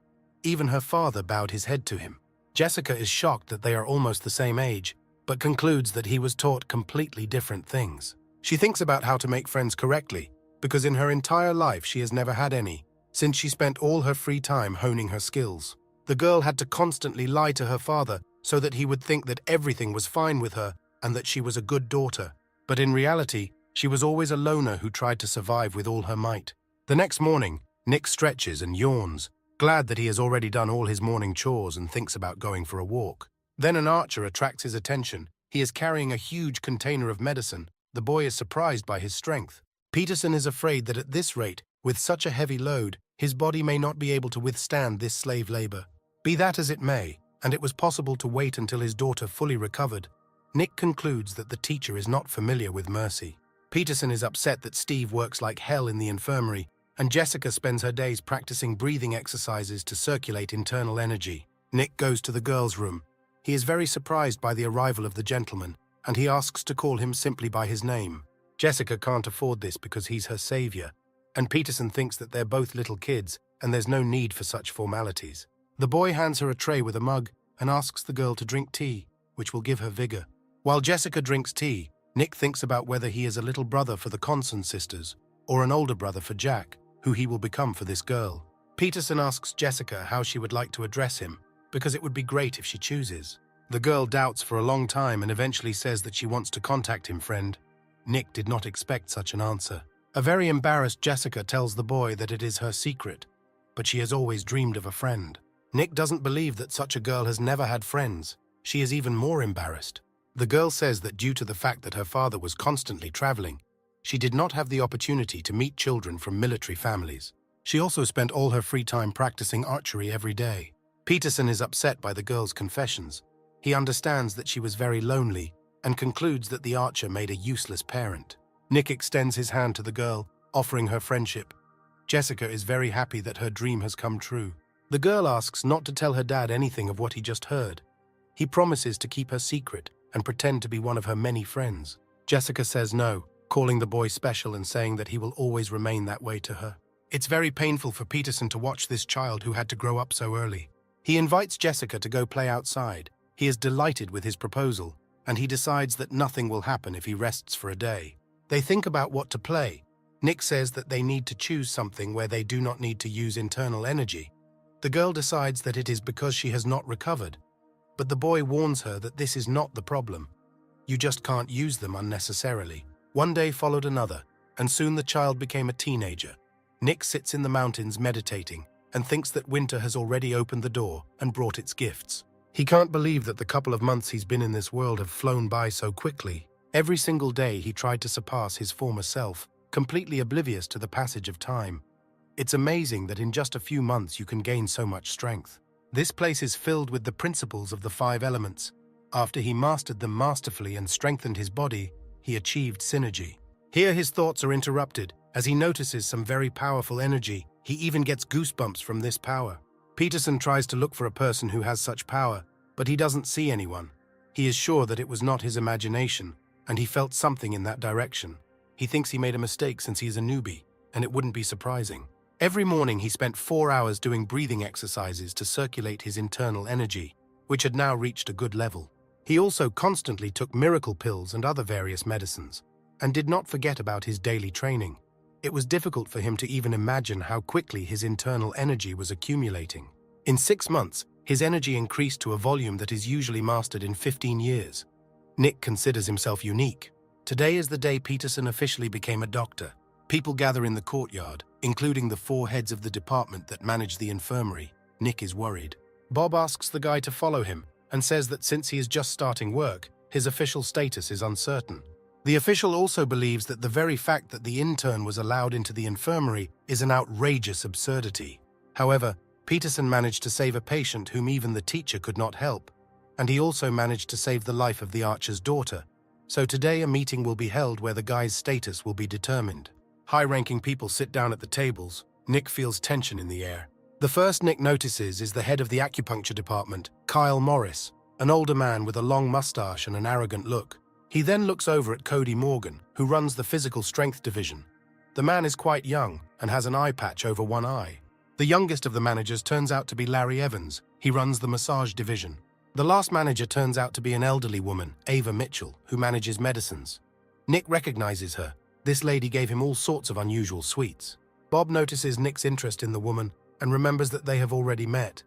A: Even her father bowed his head to him. Jessica is shocked that they are almost the same age, but concludes that he was taught completely different things. She thinks about how to make friends correctly, because in her entire life she has never had any, since she spent all her free time honing her skills. The girl had to constantly lie to her father so that he would think that everything was fine with her and that she was a good daughter. But in reality, she was always a loner who tried to survive with all her might. The next morning, Nick stretches and yawns, glad that he has already done all his morning chores and thinks about going for a walk. Then an archer attracts his attention. He is carrying a huge container of medicine. The boy is surprised by his strength. Peterson is afraid that at this rate, with such a heavy load, his body may not be able to withstand this slave labor. Be that as it may, and it was possible to wait until his daughter fully recovered, Nick concludes that the teacher is not familiar with mercy. Peterson is upset that Steve works like hell in the infirmary, and Jessica spends her days practicing breathing exercises to circulate internal energy. Nick goes to the girls' room. He is very surprised by the arrival of the gentleman, and he asks to call him simply by his name. Jessica can't afford this because he's her savior, and Peterson thinks that they're both little kids and there's no need for such formalities. The boy hands her a tray with a mug and asks the girl to drink tea, which will give her vigor. While Jessica drinks tea, Nick thinks about whether he is a little brother for the Conson sisters or an older brother for Jack, who he will become for this girl. Peterson asks Jessica how she would like to address him, because it would be great if she chooses. The girl doubts for a long time and eventually says that she wants to contact him, friend. Nick did not expect such an answer. A very embarrassed Jessica tells the boy that it is her secret, but she has always dreamed of a friend. Nick doesn't believe that such a girl has never had friends. She is even more embarrassed. The girl says that due to the fact that her father was constantly traveling, she did not have the opportunity to meet children from military families. She also spent all her free time practicing archery every day. Peterson is upset by the girl's confessions. He understands that she was very lonely and concludes that the archer made a useless parent. Nick extends his hand to the girl, offering her friendship. Jessica is very happy that her dream has come true. The girl asks not to tell her dad anything of what he just heard. He promises to keep her secret and pretend to be one of her many friends. Jessica says no, calling the boy special and saying that he will always remain that way to her. It's very painful for Peterson to watch this child who had to grow up so early. He invites Jessica to go play outside. He is delighted with his proposal, and he decides that nothing will happen if he rests for a day. They think about what to play. Nick says that they need to choose something where they do not need to use internal energy. The girl decides that it is because she has not recovered, but the boy warns her that this is not the problem. You just can't use them unnecessarily. One day followed another, and soon the child became a teenager. Nick sits in the mountains meditating and thinks that winter has already opened the door and brought its gifts. He can't believe that the couple of months he's been in this world have flown by so quickly. Every single day he tried to surpass his former self, completely oblivious to the passage of time. It's amazing that in just a few months you can gain so much strength. This place is filled with the principles of the 5 elements. After he mastered them masterfully and strengthened his body, he achieved synergy. Here his thoughts are interrupted as he notices some very powerful energy. He even gets goosebumps from this power. Peterson tries to look for a person who has such power, but he doesn't see anyone. He is sure that it was not his imagination, and he felt something in that direction. He thinks he made a mistake since he is a newbie, and it wouldn't be surprising. Every morning he spent 4 hours doing breathing exercises to circulate his internal energy, which had now reached a good level. He also constantly took miracle pills and other various medicines, and did not forget about his daily training. It was difficult for him to even imagine how quickly his internal energy was accumulating. In 6 months, his energy increased to a volume that is usually mastered in 15 years. Nick considers himself unique. Today is the day Peterson officially became a doctor. People gather in the courtyard, including the 4 heads of the department that manage the infirmary. Nick is worried. Bob asks the guy to follow him and says that since he is just starting work, his official status is uncertain. The official also believes that the very fact that the intern was allowed into the infirmary is an outrageous absurdity. However, Peterson managed to save a patient whom even the teacher could not help, and he also managed to save the life of the archer's daughter. So today a meeting will be held where the guy's status will be determined. High-ranking people sit down at the tables. Nick feels tension in the air. The first Nick notices is the head of the acupuncture department, Kyle Morris, an older man with a long mustache and an arrogant look. He then looks over at Cody Morgan, who runs the physical strength division. The man is quite young and has an eye patch over one eye. The youngest of the managers turns out to be Larry Evans. He runs the massage division. The last manager turns out to be an elderly woman, Ava Mitchell, who manages medicines. Nick recognizes her. This lady gave him all sorts of unusual sweets. Bob notices Nick's interest in the woman and remembers that they have already met.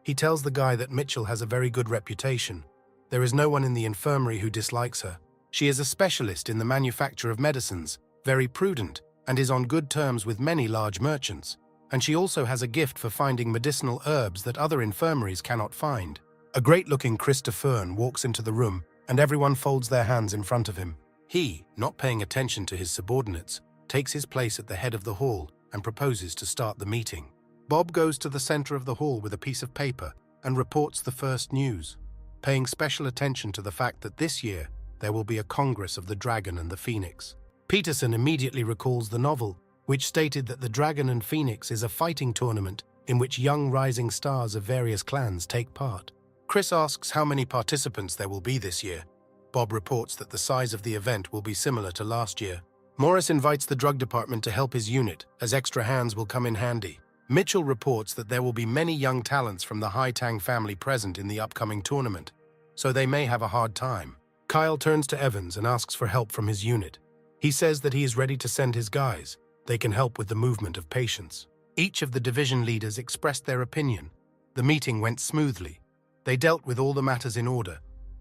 A: He tells the guy that Mitchell has a very good reputation. There is no one in the infirmary who dislikes her. She is a specialist in the manufacture of medicines, very prudent, and is on good terms with many large merchants. And she also has a gift for finding medicinal herbs that other infirmaries cannot find. A great-looking Christopher walks into the room, and everyone folds their hands in front of him. He, not paying attention to his subordinates, takes his place at the head of the hall and proposes to start the meeting. Bob goes to the center of the hall with a piece of paper and reports the first news, paying special attention to the fact that this year there will be a Congress of the Dragon and the Phoenix. Peterson immediately recalls the novel, which stated that the Dragon and Phoenix is a fighting tournament in which young rising stars of various clans take part. Chris asks how many participants there will be this year. Bob reports that the size of the event will be similar to last year. Morris invites the drug department to help his unit, as extra hands will come in handy. Mitchell reports that there will be many young talents from the Haitang family present in the upcoming tournament, so they may have a hard time. Kyle turns to Evans and asks for help from his unit. He says that he is ready to send his guys. They can help with the movement of patients. Each of the division leaders expressed their opinion. The meeting went smoothly. They dealt with all the matters in order,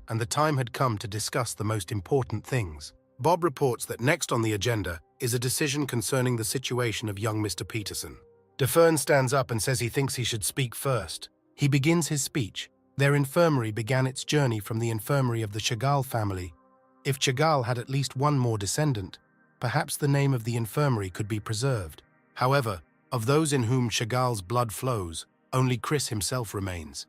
A: and the time had come to discuss the most important things. Bob reports that next on the agenda is a decision concerning the situation of young Mr. Peterson. DeFern stands up and says he thinks he should speak first. He begins his speech. Their infirmary began its journey from the infirmary of the Chagall family. If Chagall had at least one more descendant, perhaps the name of the infirmary could be preserved. However, of those in whom Chagall's blood flows, only Chris himself remains.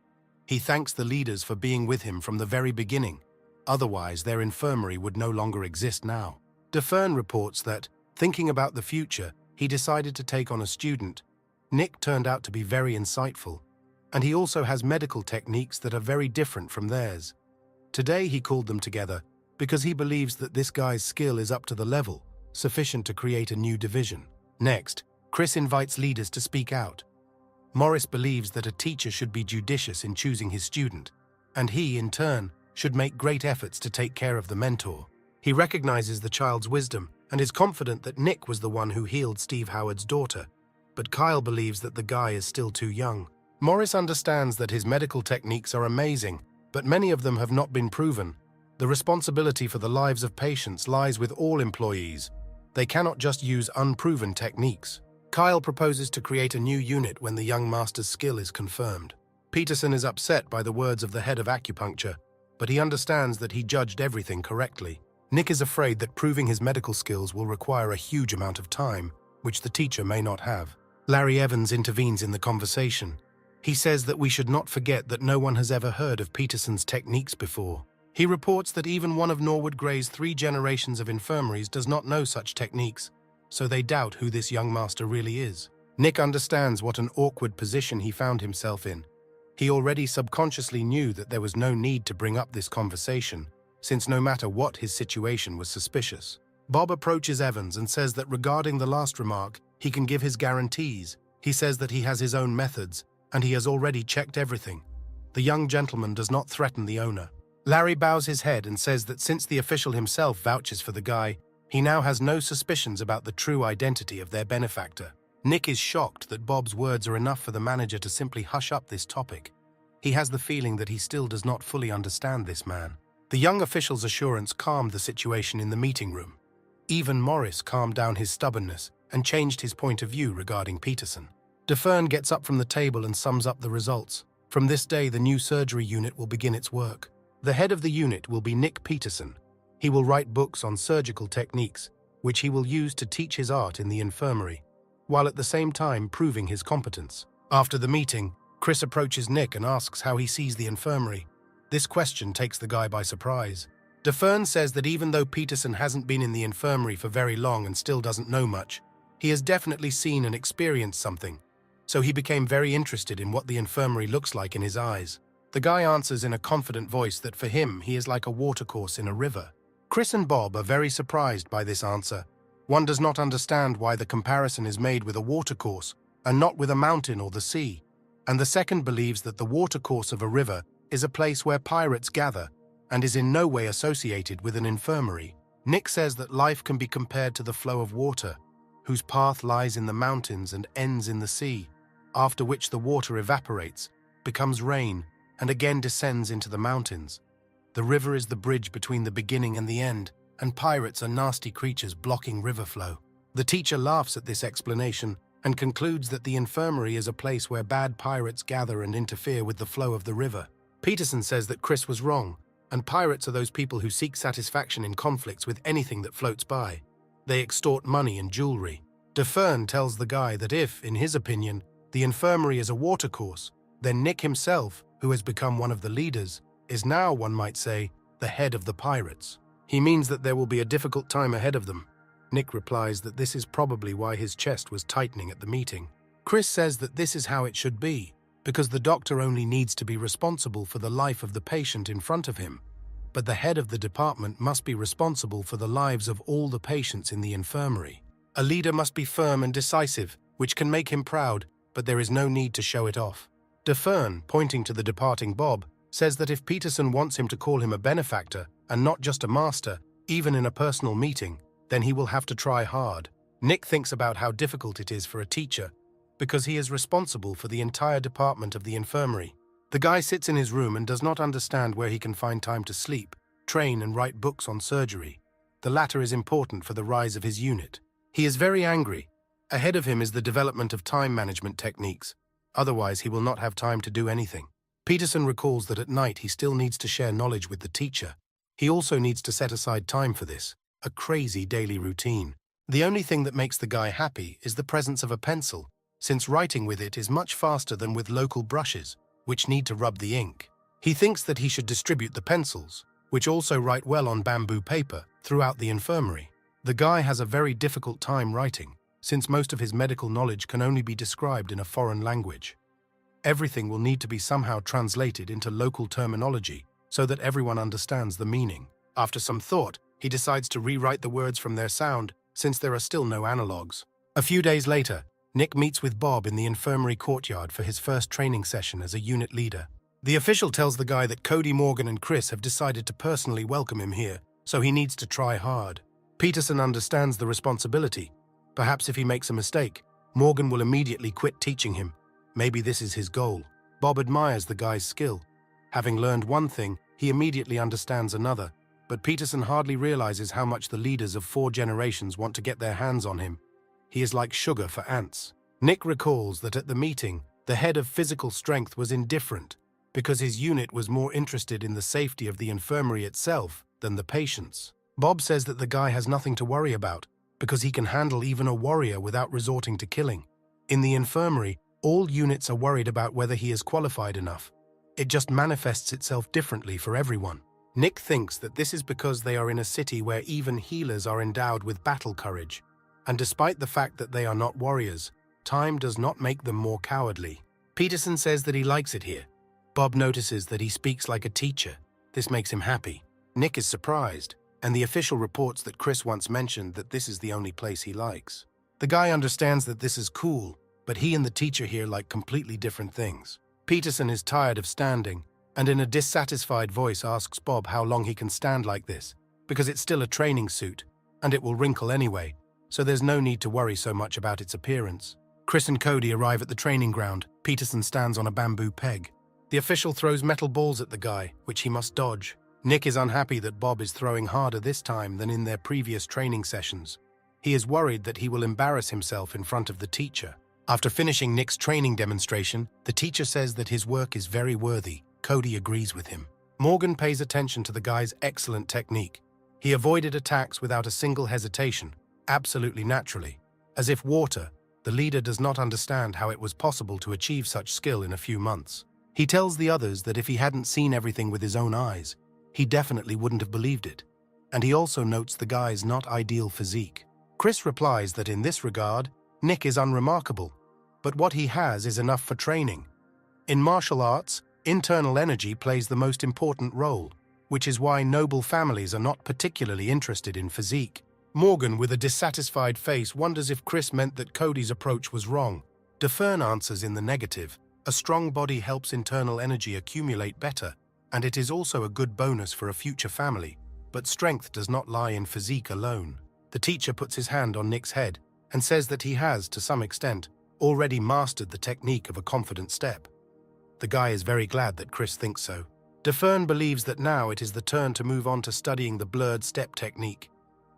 A: He thanks the leaders for being with him from the very beginning. Otherwise, their infirmary would no longer exist now. DeFern reports that, thinking about the future, he decided to take on a student. Nick turned out to be very insightful, and he also has medical techniques that are very different from theirs. Today he called them together because he believes that this guy's skill is up to the level, sufficient to create a new division. Next, Chris invites leaders to speak out. Morris believes that a teacher should be judicious in choosing his student, and he, in turn, should make great efforts to take care of the mentor. He recognizes the child's wisdom and is confident that Nick was the one who healed Steve Howard's daughter, but Kyle believes that the guy is still too young. Morris understands that his medical techniques are amazing, but many of them have not been proven. The responsibility for the lives of patients lies with all employees. They cannot just use unproven techniques. Kyle proposes to create a new unit when the young master's skill is confirmed. Peterson is upset by the words of the head of acupuncture, but he understands that he judged everything correctly. Nick is afraid that proving his medical skills will require a huge amount of time, which the teacher may not have. Larry Evans intervenes in the conversation. He says that we should not forget that no one has ever heard of Peterson's techniques before. He reports that even one of Norwood Gray's 3 generations of infirmaries does not know such techniques, so they doubt who this young master really is. Nick understands what an awkward position he found himself in. He already subconsciously knew that there was no need to bring up this conversation, since no matter what, his situation was suspicious. Bob approaches Evans and says that regarding the last remark, he can give his guarantees. He says that he has his own methods, and he has already checked everything. The young gentleman does not threaten the owner. Larry bows his head and says that since the official himself vouches for the guy, he now has no suspicions about the true identity of their benefactor. Nick is shocked that Bob's words are enough for the manager to simply hush up this topic. He has the feeling that he still does not fully understand this man. The young official's assurance calmed the situation in the meeting room. Even Morris calmed down his stubbornness and changed his point of view regarding Peterson. DeFern gets up from the table and sums up the results. From this day, the new surgery unit will begin its work. The head of the unit will be Nick Peterson. He will write books on surgical techniques, which he will use to teach his art in the infirmary, while at the same time proving his competence. After the meeting, Chris approaches Nick and asks how he sees the infirmary. This question takes the guy by surprise. DeFern says that even though Peterson hasn't been in the infirmary for very long and still doesn't know much, he has definitely seen and experienced something, so he became very interested in what the infirmary looks like in his eyes. The guy answers in a confident voice that for him, he is like a watercourse in a river. Chris and Bob are very surprised by this answer. One does not understand why the comparison is made with a watercourse and not with a mountain or the sea, and the second believes that the watercourse of a river is a place where pirates gather and is in no way associated with an infirmary. Nick says that life can be compared to the flow of water, whose path lies in the mountains and ends in the sea, after which the water evaporates, becomes rain, and again descends into the mountains. The river is the bridge between the beginning and the end, and pirates are nasty creatures blocking river flow. The teacher laughs at this explanation and concludes that the infirmary is a place where bad pirates gather and interfere with the flow of the river. Peterson says that Chris was wrong, and pirates are those people who seek satisfaction in conflicts with anything that floats by. They extort money and jewelry. DeFern tells the guy that if, in his opinion, the infirmary is a watercourse, then Nick himself, who has become one of the leaders, is now, one might say, the head of the pirates. He means that there will be a difficult time ahead of them. Nick replies that this is probably why his chest was tightening at the meeting. Chris says that this is how it should be, because the doctor only needs to be responsible for the life of the patient in front of him, but the head of the department must be responsible for the lives of all the patients in the infirmary. A leader must be firm and decisive, which can make him proud, but there is no need to show it off. DeFern, pointing to the departing Bob, says that if Peterson wants him to call him a benefactor and not just a master, even in a personal meeting, then he will have to try hard. Nick thinks about how difficult it is for a teacher, because he is responsible for the entire department of the infirmary. The guy sits in his room and does not understand where he can find time to sleep, train and write books on surgery. The latter is important for the rise of his unit. He is very angry. Ahead of him is the development of time management techniques. Otherwise, he will not have time to do anything. Peterson recalls that at night he still needs to share knowledge with the teacher. He also needs to set aside time for this, a crazy daily routine. The only thing that makes the guy happy is the presence of a pencil, since writing with it is much faster than with local brushes, which need to rub the ink. He thinks that he should distribute the pencils, which also write well on bamboo paper, throughout the infirmary. The guy has a very difficult time writing, since most of his medical knowledge can only be described in a foreign language. Everything will need to be somehow translated into local terminology so that everyone understands the meaning. After some thought, he decides to rewrite the words from their sound, since there are still no analogues. A few days later, Nick meets with Bob in the infirmary courtyard for his first training session as a unit leader. The official tells the guy that Cody, Morgan, and Chris have decided to personally welcome him here, so he needs to try hard. Peterson understands the responsibility. Perhaps if he makes a mistake, Morgan will immediately quit teaching him. Maybe this is his goal. Bob admires the guy's skill. Having learned one thing, he immediately understands another, but Peterson hardly realizes how much the leaders of 4 generations want to get their hands on him. He is like sugar for ants. Nick recalls that at the meeting, the head of physical strength was indifferent because his unit was more interested in the safety of the infirmary itself than the patients. Bob says that the guy has nothing to worry about because he can handle even a warrior without resorting to killing. In the infirmary, all units are worried about whether he is qualified enough. It just manifests itself differently for everyone. Nick thinks that this is because they are in a city where even healers are endowed with battle courage. And despite the fact that they are not warriors, time does not make them more cowardly. Peterson says that he likes it here. Bob notices that he speaks like a teacher. This makes him happy. Nick is surprised, and the official reports that Chris once mentioned that this is the only place he likes. The guy understands that this is cool, but he and the teacher here like completely different things. Peterson is tired of standing, and in a dissatisfied voice asks Bob how long he can stand like this, because it's still a training suit, and it will wrinkle anyway, so there's no need to worry so much about its appearance. Chris and Cody arrive at the training ground. Peterson stands on a bamboo peg. The official throws metal balls at the guy, which he must dodge. Nick is unhappy that Bob is throwing harder this time than in their previous training sessions. He is worried that he will embarrass himself in front of the teacher. After finishing Nick's training demonstration, the teacher says that his work is very worthy. Cody agrees with him. Morgan pays attention to the guy's excellent technique. He avoided attacks without a single hesitation, absolutely naturally. As if water, the leader does not understand how it was possible to achieve such skill in a few months. He tells the others that if he hadn't seen everything with his own eyes, he definitely wouldn't have believed it. And he also notes the guy's not ideal physique. Chris replies that in this regard, Nick is unremarkable, but what he has is enough for training. In martial arts, internal energy plays the most important role, which is why noble families are not particularly interested in physique. Morgan, with a dissatisfied face, wonders if Chris meant that Cody's approach was wrong. DeFern answers in the negative. A strong body helps internal energy accumulate better, and it is also a good bonus for a future family. But strength does not lie in physique alone. The teacher puts his hand on Nick's head and says that he has, to some extent, already mastered the technique of a confident step. The guy is very glad that Chris thinks so. DeFern believes that now it is the turn to move on to studying the blurred step technique.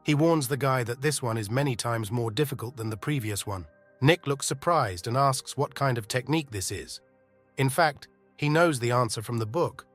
A: He warns the guy that this one is many times more difficult than the previous one. Nick looks surprised and asks what kind of technique this is. In fact, he knows the answer from the book,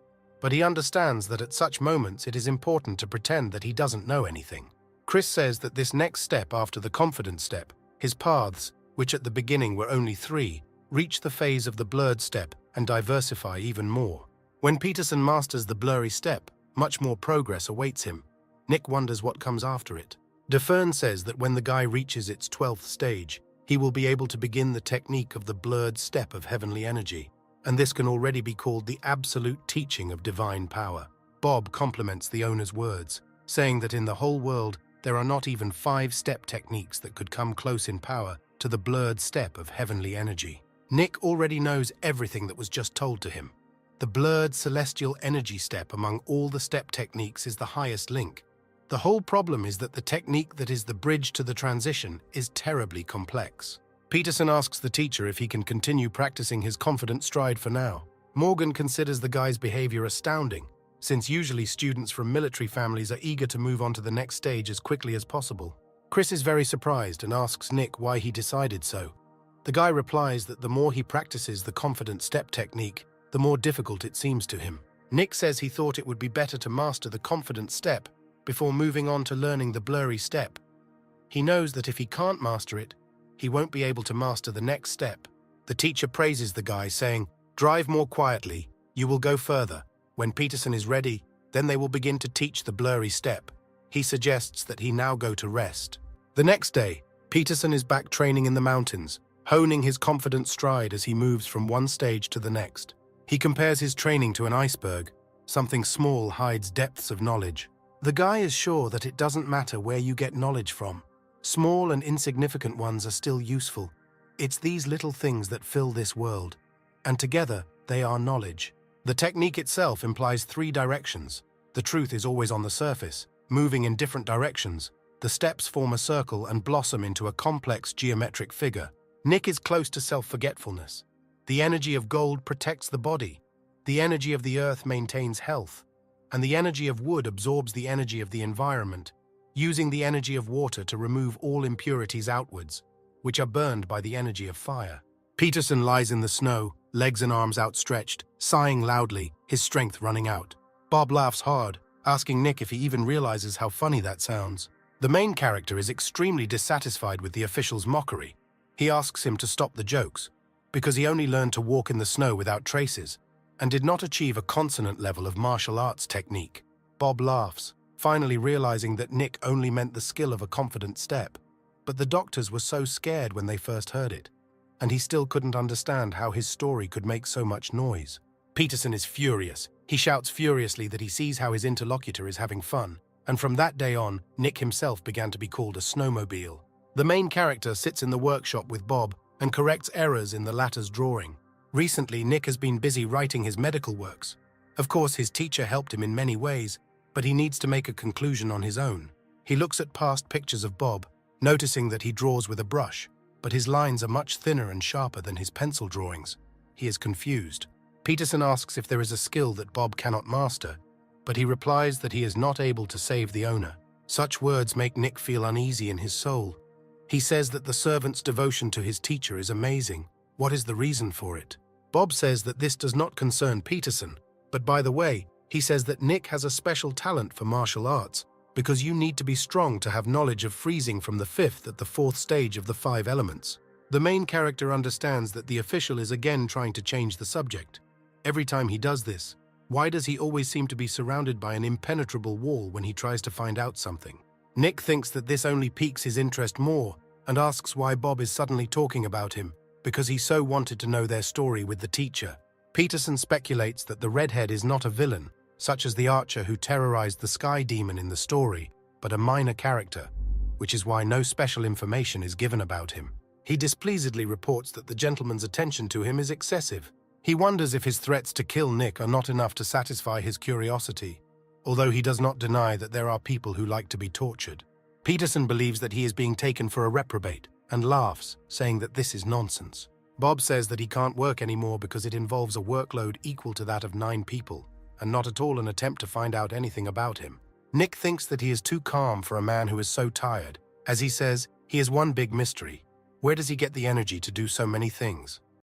A: but he understands that at such moments it is important to pretend that he doesn't know anything. Chris says that this next step after the confident step, his paths, which at the beginning were only 3, reach the phase of the blurred step and diversify even more. When Peterson masters the blurry step, much more progress awaits him. Nick wonders what comes after it. DeFern says that when the guy reaches its 12th stage, he will be able to begin the technique of the blurred step of heavenly energy, and this can already be called the absolute teaching of divine power. Bob compliments the owner's words, saying that in the whole world, there are not even 5 step techniques that could come close in power to the blurred step of heavenly energy. Nick already knows everything that was just told to him. The blurred celestial energy step among all the step techniques is the highest link. The whole problem is that the technique that is the bridge to the transition is terribly complex. Peterson asks the teacher if he can continue practicing his confident stride for now. Morgan considers the guy's behavior astounding, since usually students from military families are eager to move on to the next stage as quickly as possible. Chris is very surprised and asks Nick why he decided so. The guy replies that the more he practices the confident step technique, the more difficult it seems to him. Nick says he thought it would be better to master the confident step before moving on to learning the blurry step. He knows that if he can't master it, he won't be able to master the next step. The teacher praises the guy, saying, "Drive more quietly, you will go further. When Peterson is ready, then they will begin to teach the blurry step." He suggests that he now go to rest. The next day, Peterson is back training in the mountains, honing his confident stride as he moves from one stage to the next. He compares his training to an iceberg. Something small hides depths of knowledge. The guy is sure that it doesn't matter where you get knowledge from. Small and insignificant ones are still useful. It's these little things that fill this world, and together they are knowledge. The technique itself implies 3 directions. The truth is always on the surface, moving in different directions. The steps form a circle and blossom into a complex geometric figure. Nick is close to self-forgetfulness. The energy of gold protects the body. The energy of the earth maintains health. And the energy of wood absorbs the energy of the environment, using the energy of water to remove all impurities outwards, which are burned by the energy of fire. Peterson lies in the snow, legs and arms outstretched, sighing loudly, his strength running out. Bob laughs hard, asking Nick if he even realizes how funny that sounds. The main character is extremely dissatisfied with the official's mockery. He asks him to stop the jokes, because he only learned to walk in the snow without traces, and did not achieve a consonant level of martial arts technique. Bob laughs, finally realizing that Nick only meant the skill of a confident step. But the doctors were so scared when they first heard it, and he still couldn't understand how his story could make so much noise. Peterson is furious. He shouts furiously that he sees how his interlocutor is having fun, and from that day on, Nick himself began to be called a snowmobile. The main character sits in the workshop with Bob and corrects errors in the latter's drawing. Recently, Nick has been busy writing his medical works. Of course, his teacher helped him in many ways, but he needs to make a conclusion on his own. He looks at past pictures of Bob, noticing that he draws with a brush, but his lines are much thinner and sharper than his pencil drawings. He is confused. Peterson asks if there is a skill that Bob cannot master, but he replies that he is not able to save the owner. Such words make Nick feel uneasy in his soul. He says that the servant's devotion to his teacher is amazing. What is the reason for it? Bob says that this does not concern Peterson, but by the way, he says that Nick has a special talent for martial arts, because you need to be strong to have knowledge of freezing from the 5th at the 4th stage of the 5 elements. The main character understands that the official is again trying to change the subject. Every time he does this, why does he always seem to be surrounded by an impenetrable wall when he tries to find out something? Nick thinks that this only piques his interest more and asks why Bob is suddenly talking about him, because he so wanted to know their story with the teacher. Peterson speculates that the redhead is not a villain, such as the archer who terrorized the sky demon in the story, but a minor character, which is why no special information is given about him. He displeasedly reports that the gentleman's attention to him is excessive. He wonders if his threats to kill Nick are not enough to satisfy his curiosity, although he does not deny that there are people who like to be tortured. Peterson believes that he is being taken for a reprobate and laughs, saying that this is nonsense. Bob says that he can't work anymore because it involves a workload equal to that of 9 people, and not at all an attempt to find out anything about him. Nick thinks that he is too calm for a man who is so tired. As he says, he is one big mystery. Where does he get the energy to do so many things?